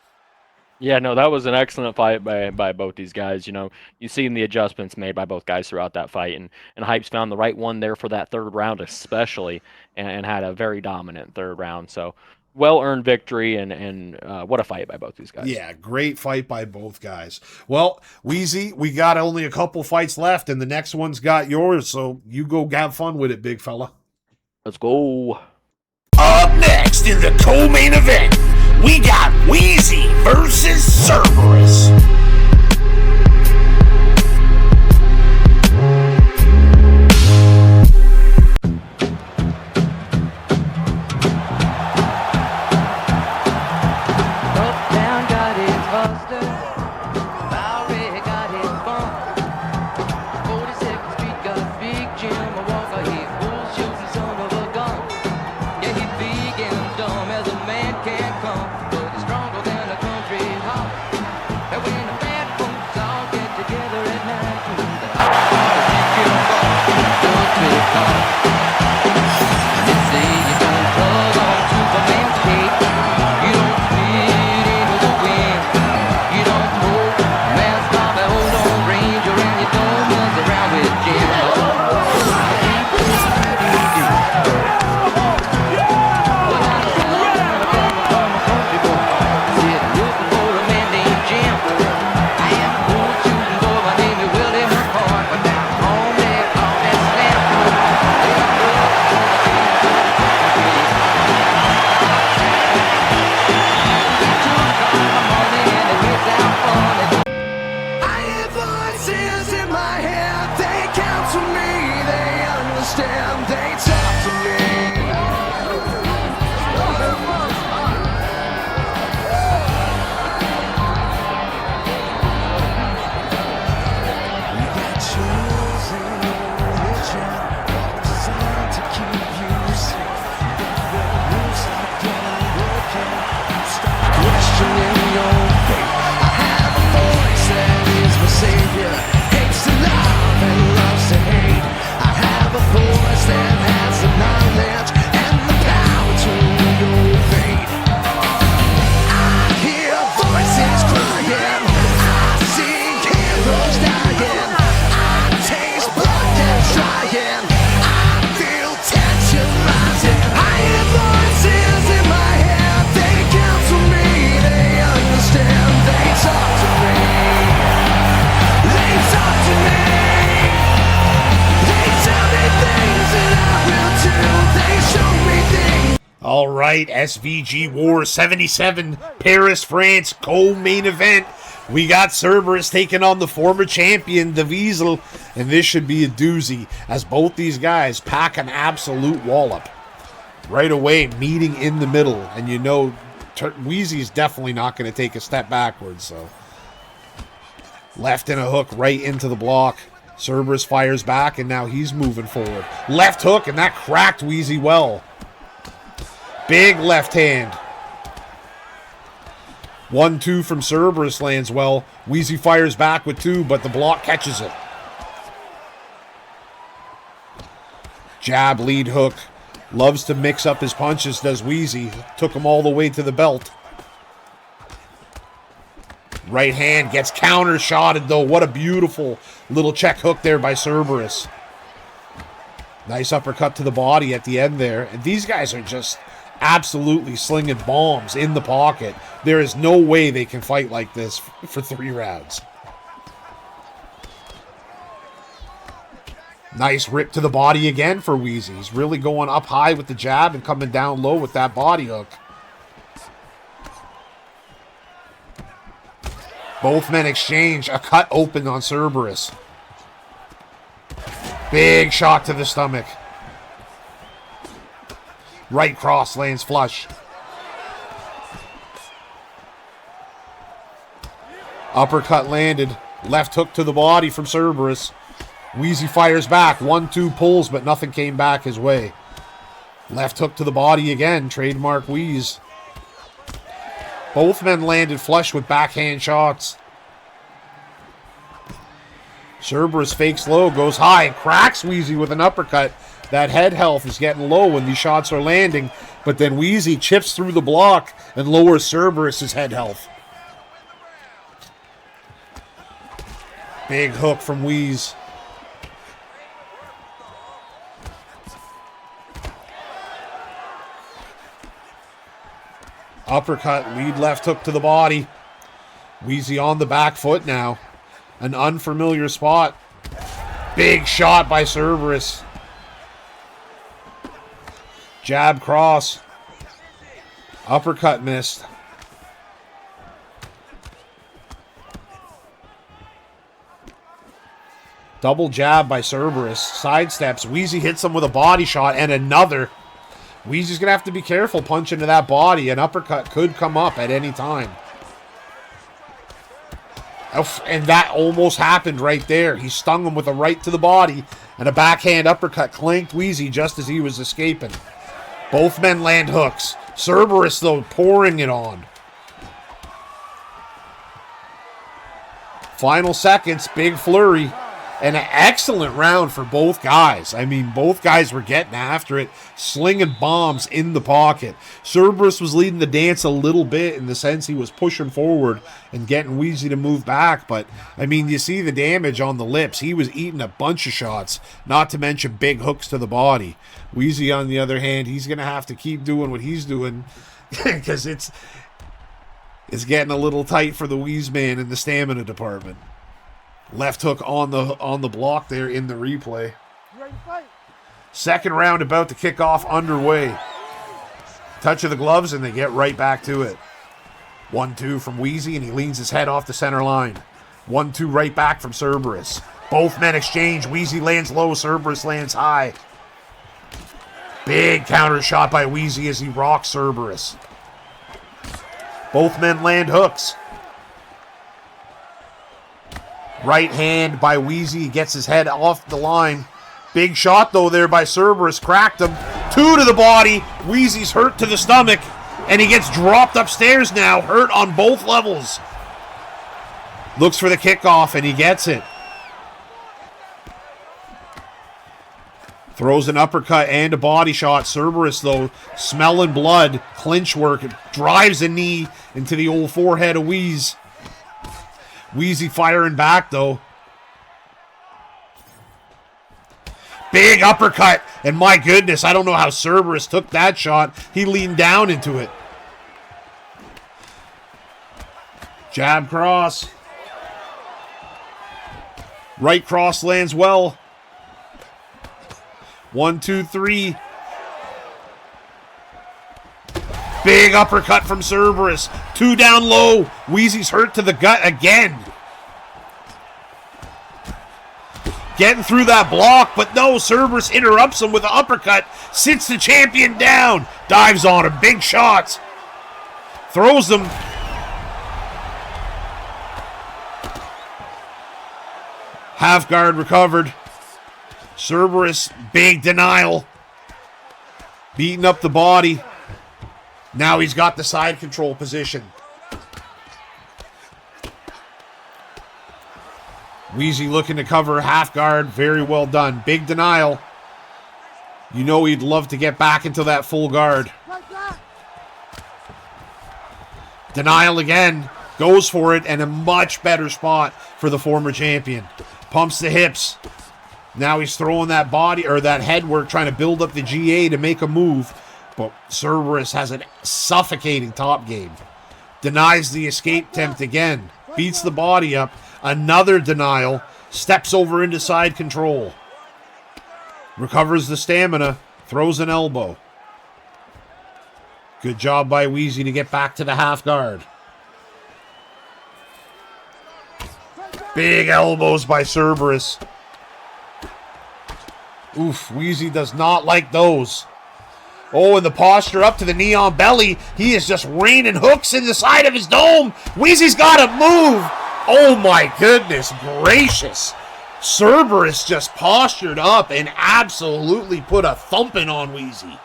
Yeah, no, that was an excellent fight by both these guys. You know, you've seen the adjustments made by both guys throughout that fight, and Hypes found the right one there for that third round especially, and had a very dominant third round. So, well-earned victory, and what a fight by both these guys. Yeah, great fight by both guys. Well, Wheezy, we got only a couple fights left, and the next one's got yours, so you go have fun with it, big fella. Let's go. Up next in the co-main event, we got Wheezy versus Cerberus. Uptown got its buster, Bowery got its bump. 42nd Street got Big Jim, a walker, he bull shooting son of a gun. Yeah, he big and dumb as a man can come, but he's stronger than a country hop. And when the bad folks all get together at night, they all to the top. And they say you don't tug on Superman's cape, you don't spit into the wind, you don't hold man's Bobby, hold on Ranger, and you don't mess around with Jim. I hear voices in my head, they count to me, they understand, they talk to me. We got chosen religion, designed to keep you safe. You stop getting broken, you start questioning your faith. I have a voice that is my savior, hates to love and loves to hate. I have a voice that has the knowledge and the power to your fate. I hear voices crying, I see heroes dying, I taste blood that's trying, I feel tension rising. I hear voices in my head, they count to me, they understand, they talk to me, they talk to me, they tell me things that I will do, they show me things. All right, SVG WAR 77, Paris, France, co-main event. We got Cerberus taking on the former champion, the Weasel, and this should be a doozy, as both these guys pack an absolute wallop. Right away, meeting in the middle, and you know Wheezy's definitely not going to take a step backwards, so. Left and a hook right into the block. Cerberus fires back, and now he's moving forward. Left hook, and that cracked Wheezy well. Big left hand. 1-2 from Cerberus lands well. Wheezy fires back with 2, but the block catches it. Jab, lead hook. Loves to mix up his punches, does Wheezy. Took him all the way to the belt. Right hand gets counter-shotted, though. What a beautiful little check hook there by Cerberus. Nice uppercut to the body at the end there. And these guys are just absolutely slinging bombs in the pocket. There is no way they can fight like this for 3 rounds. Nice rip to the body again for Wheezy. He's really going up high with the jab and coming down low with that body hook. Both men exchange a cut open on Cerberus. Big shot to the stomach. Right cross lands flush. Uppercut landed. Left hook to the body from Cerberus. Wheezy fires back. 1-2 pulls, but nothing came back his way. Left hook to the body again. Trademark Wheeze. Both men landed flush with backhand shots. Cerberus fakes low, goes high, and cracks Wheezy with an uppercut. That head health is getting low when these shots are landing, but then Wheezy chips through the block and lowers Cerberus' head health. Big hook from Wheeze. Uppercut, lead left hook to the body. Wheezy on the back foot now. An unfamiliar spot. Big shot by Cerberus. Jab cross. Uppercut missed. Double jab by Cerberus. Sidesteps. Wheezy hits him with a body shot and another. Wheezy's going to have to be careful punching to that body. An uppercut could come up at any time. And that almost happened right there. He stung him with a right to the body, and a backhand uppercut clanked Wheezy just as he was escaping. Both men land hooks. Cerberus, though, pouring it on. Final seconds, big flurry. And an excellent round for both guys. I mean, both guys were getting after it, slinging bombs in the pocket. Cerberus was leading the dance a little bit in the sense he was pushing forward and getting Wheezy to move back. But, I mean, you see the damage on the lips. He was eating a bunch of shots, not to mention big hooks to the body. Wheezy, on the other hand, he's going to have to keep doing what he's doing because it's getting a little tight for the Wheeze man in the stamina department. Left hook on the block there in the replay. Second round about to kick off underway. Touch of the gloves and they get right back to it. 1-2 from Wheezy and he leans his head off the center line. 1-2 right back from Cerberus. Both men exchange. Wheezy lands low, Cerberus lands high. Big counter shot by Wheezy as he rocks Cerberus. Both men land hooks. Right hand by Wheezy, gets his head off the line. Big shot, though, there by Cerberus. Cracked him. 2 to the body. Wheezy's hurt to the stomach. And he gets dropped upstairs now. Hurt on both levels. Looks for the kickoff, and he gets it. Throws an uppercut and a body shot. Cerberus, though, smelling blood. Clinch work. Drives a knee into the old forehead of Wheeze. Wheezy firing back, though. Big uppercut. And my goodness, I don't know how Cerberus took that shot. He leaned down into it. Jab cross. Right cross lands well. 1, 2, 3. Big uppercut from Cerberus. 2 down low. Wheezy's hurt to the gut again. Getting through that block, but no, Cerberus interrupts him with an uppercut. Sits the champion down. Dives on him. Big shots. Throws them. Half guard recovered. Cerberus, big denial. Beating up the body. Now he's got the side control position. Wheezy looking to cover half guard. Very well done. Big denial. You know he'd love to get back into that full guard. Denial again. Goes for it, and a much better spot for the former champion. Pumps the hips. Now he's throwing that body or that head work, trying to build up the GA to make a move. But Cerberus has a suffocating top game. Denies the escape attempt again. Beats the body up. Another denial. Steps over into side control. Recovers the stamina. Throws an elbow. Good job by Wheezy to get back to the half guard. Big elbows by Cerberus. Oof, Wheezy does not like those. Oh, and the posture up to the knee on belly. He is just raining hooks in the side of his dome. Wheezy's got to move. Oh my goodness gracious. Cerberus just postured up and absolutely put a thumping on Wheezy.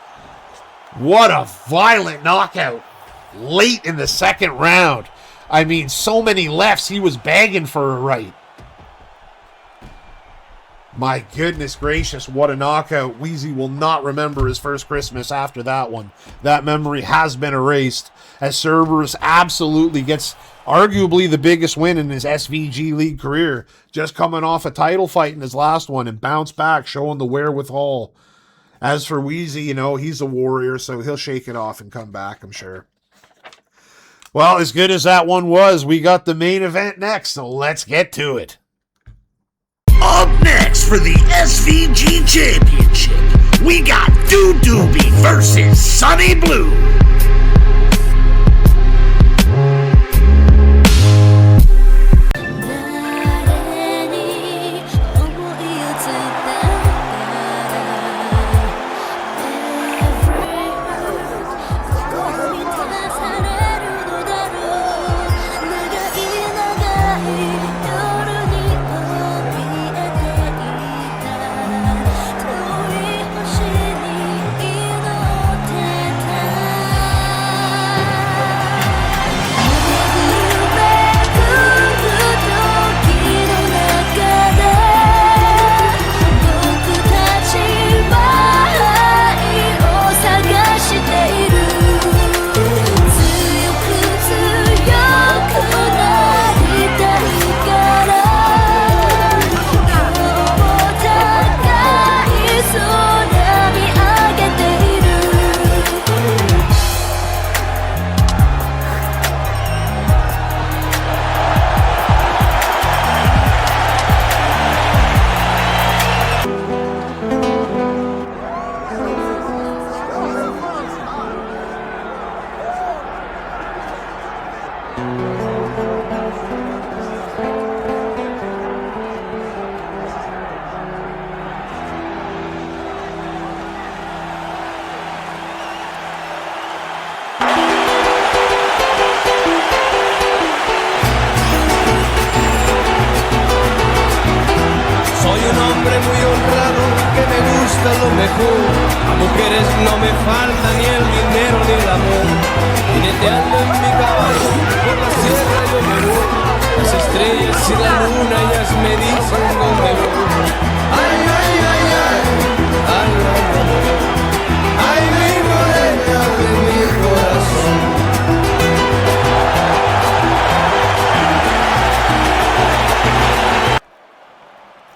What a violent knockout late in the second round. I mean, so many lefts, he was begging for a right. My goodness gracious, what a knockout. Wheezy will not remember his first Christmas after that one. That memory has been erased as Cerberus absolutely gets arguably the biggest win in his SVG League career. Just coming off a title fight in his last one and bounced back, showing the wherewithal. As for Wheezy, you know, he's a warrior, so he'll shake it off and come back, I'm sure. Well, as good as that one was, we got the main event next, so let's get to it. Up next for the SVG Championship, we got Doobie versus Sunny Blue. Lo mejor, a mujeres no me falta ni el dinero ni el amor. Jineteando en mi caballo, por la sierra yo me voy. Las estrellas y la luna ellas me dicen dónde voy. Ay, ay, ay, ay, ay, ay, ay, ay, mi morena de mi corazón.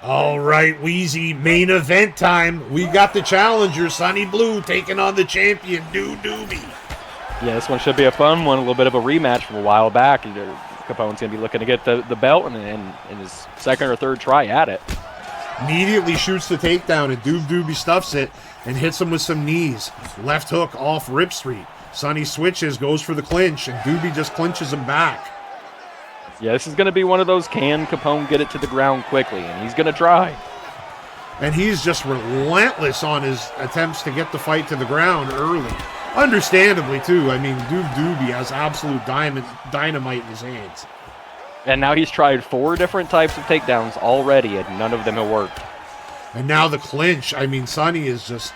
All right, Wheezy, main event time. We got the challenger, Sunny Blue, taking on the champion, Doobie. Yeah, this one should be a fun one. A little bit of a rematch from a while back. Capone's going to be looking to get the belt in his second or third try at it. Immediately shoots the takedown, and Doobie stuffs it and hits him with some knees. Left hook off Rip Street. Sunny switches, goes for the clinch, and Doobie just clinches him back. Yeah, this is going to be one of those, can Capone get it to the ground quickly? And he's going to try. And he's just relentless on his attempts to get the fight to the ground early. Understandably, too. I mean, Doobie has absolute dynamite in his hands. And now he's tried 4 different types of takedowns already, and none of them have worked. And now the clinch. I mean, Sunny is just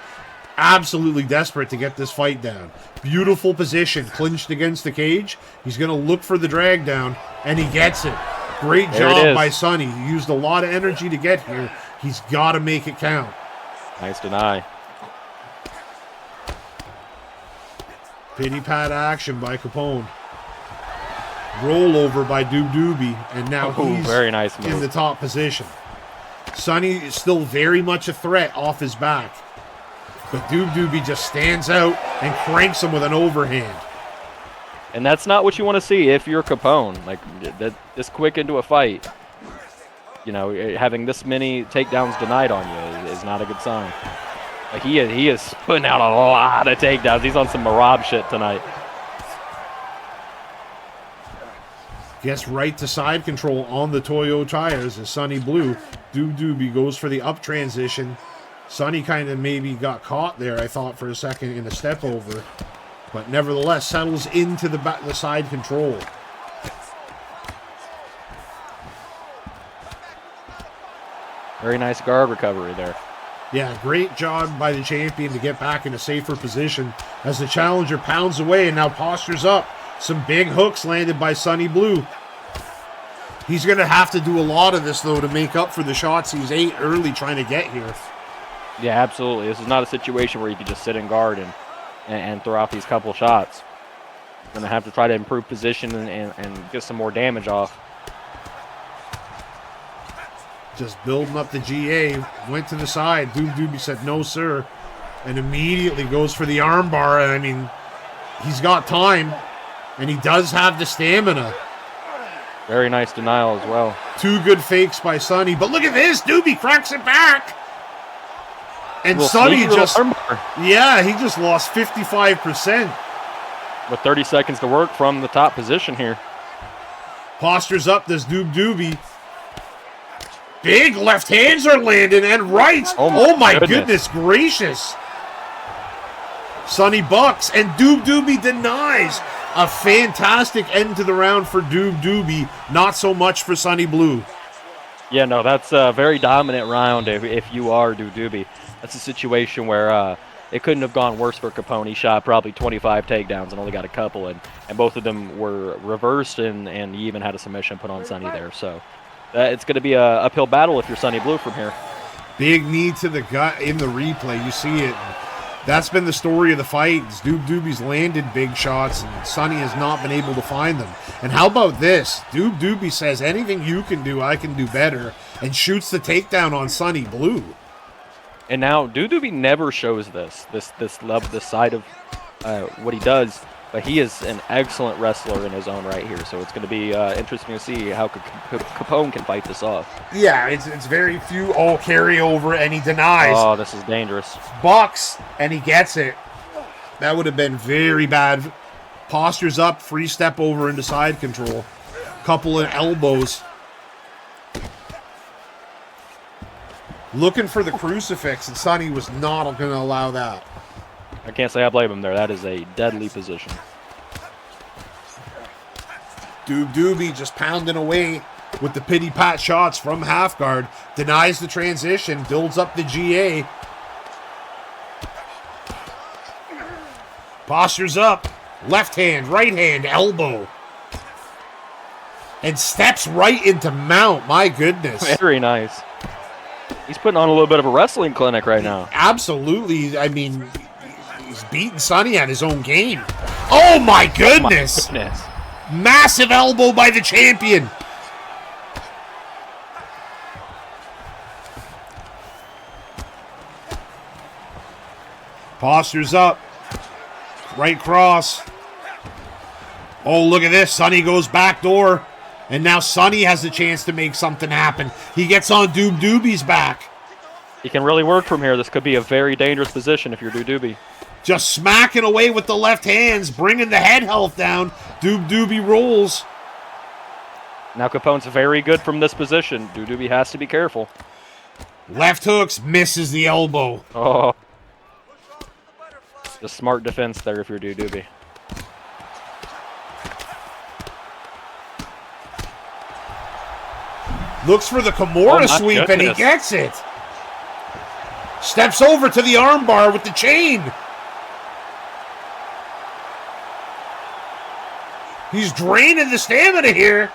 absolutely desperate to get this fight down. Beautiful position, clinched against the cage. He's going to look for the drag down, and he gets it. Great job by Sunny. He used a lot of energy to get here. He's got to make it count. Nice deny. Pity pat action by Capone. Rollover by Doobie, and now he's very nice move. In the top position. Sunny is still very much a threat off his back. But Doobie just stands out and cranks him with an overhand. And that's not what you want to see if you're Capone. Like, this quick into a fight, you know, having this many takedowns denied on you is not a good sign. Like, he is putting out a lot of takedowns. He's on some Marab shit tonight. Gets right to side control on the Toyo tires as Sunny Blue. Doobie goes for the up transition. Sunny kind of maybe got caught there, I thought, for a second in a step over. But nevertheless, settles into the side control. Very nice guard recovery there. Yeah, great job by the champion to get back in a safer position as the challenger pounds away and now postures up. Some big hooks landed by Sonny Blue. He's going to have to do a lot of this, though, to make up for the shots he's ate early trying to get here. Yeah, absolutely. This is not a situation where you can just sit in guard and throw out these couple shots. Going to have to try to improve position and get some more damage off. Just building up the GA. Went to the side. Doobie said, no, sir. And immediately goes for the armbar. I mean, he's got time. And he does have the stamina. Very nice denial as well. 2 good fakes by Sonny. But look at this. Doobie cracks it back. And Sonny just... Yeah, he just lost 55%. With 30 seconds to work from the top position here. Postures up this Doobie. Big left hands are landing and rights. Oh my goodness gracious. Sonny bucks and Doobie denies. A fantastic end to the round for Doobie. Not so much for Sonny Blue. Yeah, no, that's a very dominant round if you are Doobie. That's a situation where it couldn't have gone worse for Capone. He shot probably 25 takedowns and only got a couple, and both of them were reversed, and he even had a submission put on Sonny there. So it's going to be a uphill battle if you're Sonny Blue from here. Big knee to the gut in the replay. You see it. That's been the story of the fight. Doobie's landed big shots, and Sonny has not been able to find them. And how about this? Doobie says, anything you can do, I can do better, and shoots the takedown on Sonny Blue. And now Doobie never shows this side of what he does, but he is an excellent wrestler in his own right here. So it's going to be interesting to see how Capone can fight this off. Yeah, it's very few. Oh, carry over, and he denies. Oh, this is dangerous. Bucks, and he gets it. That would have been very bad. Postures up, free step over into side control. Couple of elbows. Looking for the crucifix, and Sonny was not going to allow that. I can't say I blame him there. That is a deadly position. Doobie just pounding away with the pity pat shots from half guard. Denies the transition, builds up the GA. Postures up. Left hand, right hand, elbow. And steps right into mount. My goodness. Very nice. He's putting on a little bit of a wrestling clinic right now. Absolutely. I mean, he's beating Sonny at his own game. Oh, my goodness. Oh my goodness. Massive elbow by the champion. Postures up. Right cross. Oh, look at this. Sonny goes back door. And now Sonny has the chance to make something happen. He gets on Doobie's back. He can really work from here. This could be a very dangerous position if you're Doobie. Just smacking away with the left hands, bringing the head health down. Doobie rolls. Now Capone's very good from this position. Doobie has to be careful. Left hooks, misses the elbow. Oh. Just smart defense there if you're Doobie. Looks for the Kimura sweep, and he gets it. Steps over to the armbar with the chain. He's draining the stamina here.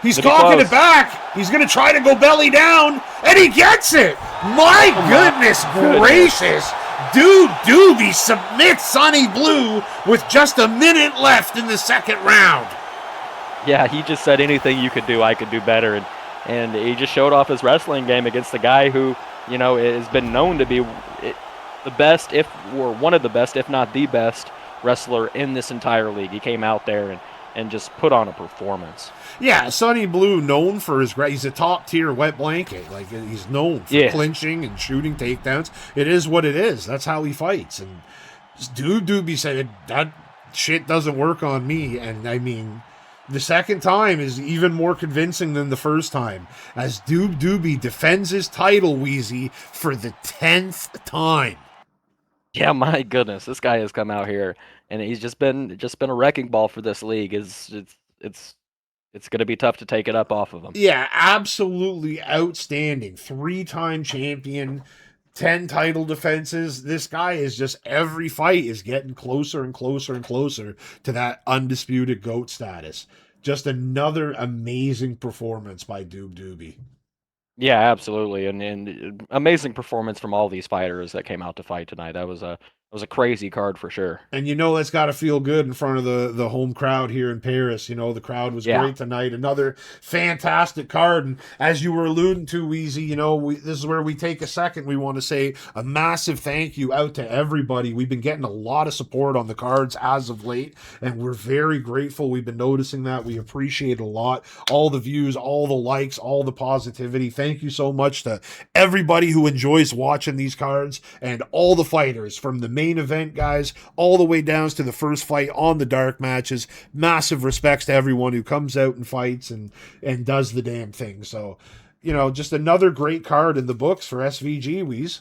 He's cocking it back. He's going to try to go belly down, and he gets it. My goodness gracious. Doobie submits Sonny Blue with just a minute left in the second round. Yeah, he just said anything you could do, I could do better. And he just showed off his wrestling game against the guy who, you know, has been known to be the best, or one of the best, if not the best, wrestler in this entire league. He came out there and just put on a performance. Yeah, Sonny Blue, known for his he's a top-tier wet blanket. Like, he's known for clinching and shooting takedowns. It is what it is. That's how he fights. And Doobie said, that shit doesn't work on me. And, I mean, the second time is even more convincing than the first time, as Doobie defends his title, Wheezy, for the 10th time. Yeah, my goodness, this guy has come out here and he's just been a wrecking ball for this league. It's it's going to be tough to take it up off of him. Yeah, absolutely outstanding. 3-time champion, 10 title defenses. This guy is just, every fight is getting closer and closer and closer to that undisputed GOAT status. Just another amazing performance by Doob Doobie. Yeah, absolutely, and amazing performance from all these fighters that came out to fight tonight. That was a crazy card for sure. And that's got to feel good in front of the home crowd here in Paris. The crowd was great tonight. Another fantastic card. And as you were alluding to, Weezy, this is where we take a second. We want to say a massive thank you out to everybody. We've been getting a lot of support on the cards as of late, and we're very grateful. We've been noticing that. We appreciate it a lot. All the views, all the likes, all the positivity. Thank you so much to everybody who enjoys watching these cards and all the fighters from the main event guys all the way down to the first fight on the dark matches. Massive respects to everyone who comes out and fights and does the damn thing. So just another great card in the books for SVG, Weez.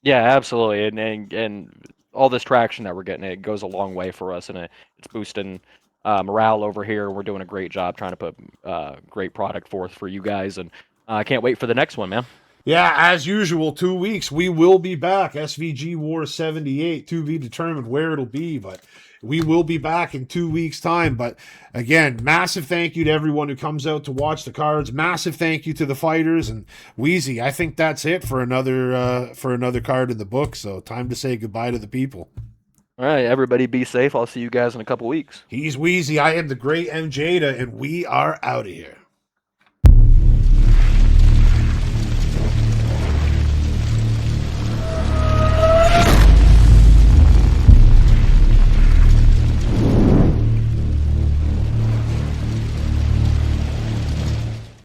Yeah, absolutely, and all this traction that we're getting, it goes a long way for us, and it's boosting morale over here. We're doing a great job trying to put great product forth for you guys, and I can't wait for the next one, man. Yeah, as usual, 2 weeks. We will be back. SVG WAR 78, to be determined where it'll be, but we will be back in 2 weeks' time. But again, massive thank you to everyone who comes out to watch the cards. Massive thank you to the fighters. And Wheezy, I think that's it for another card in the book. So time to say goodbye to the people. All right, everybody be safe. I'll see you guys in a couple weeks. He's Wheezy. I am the great MJada, and we are out of here.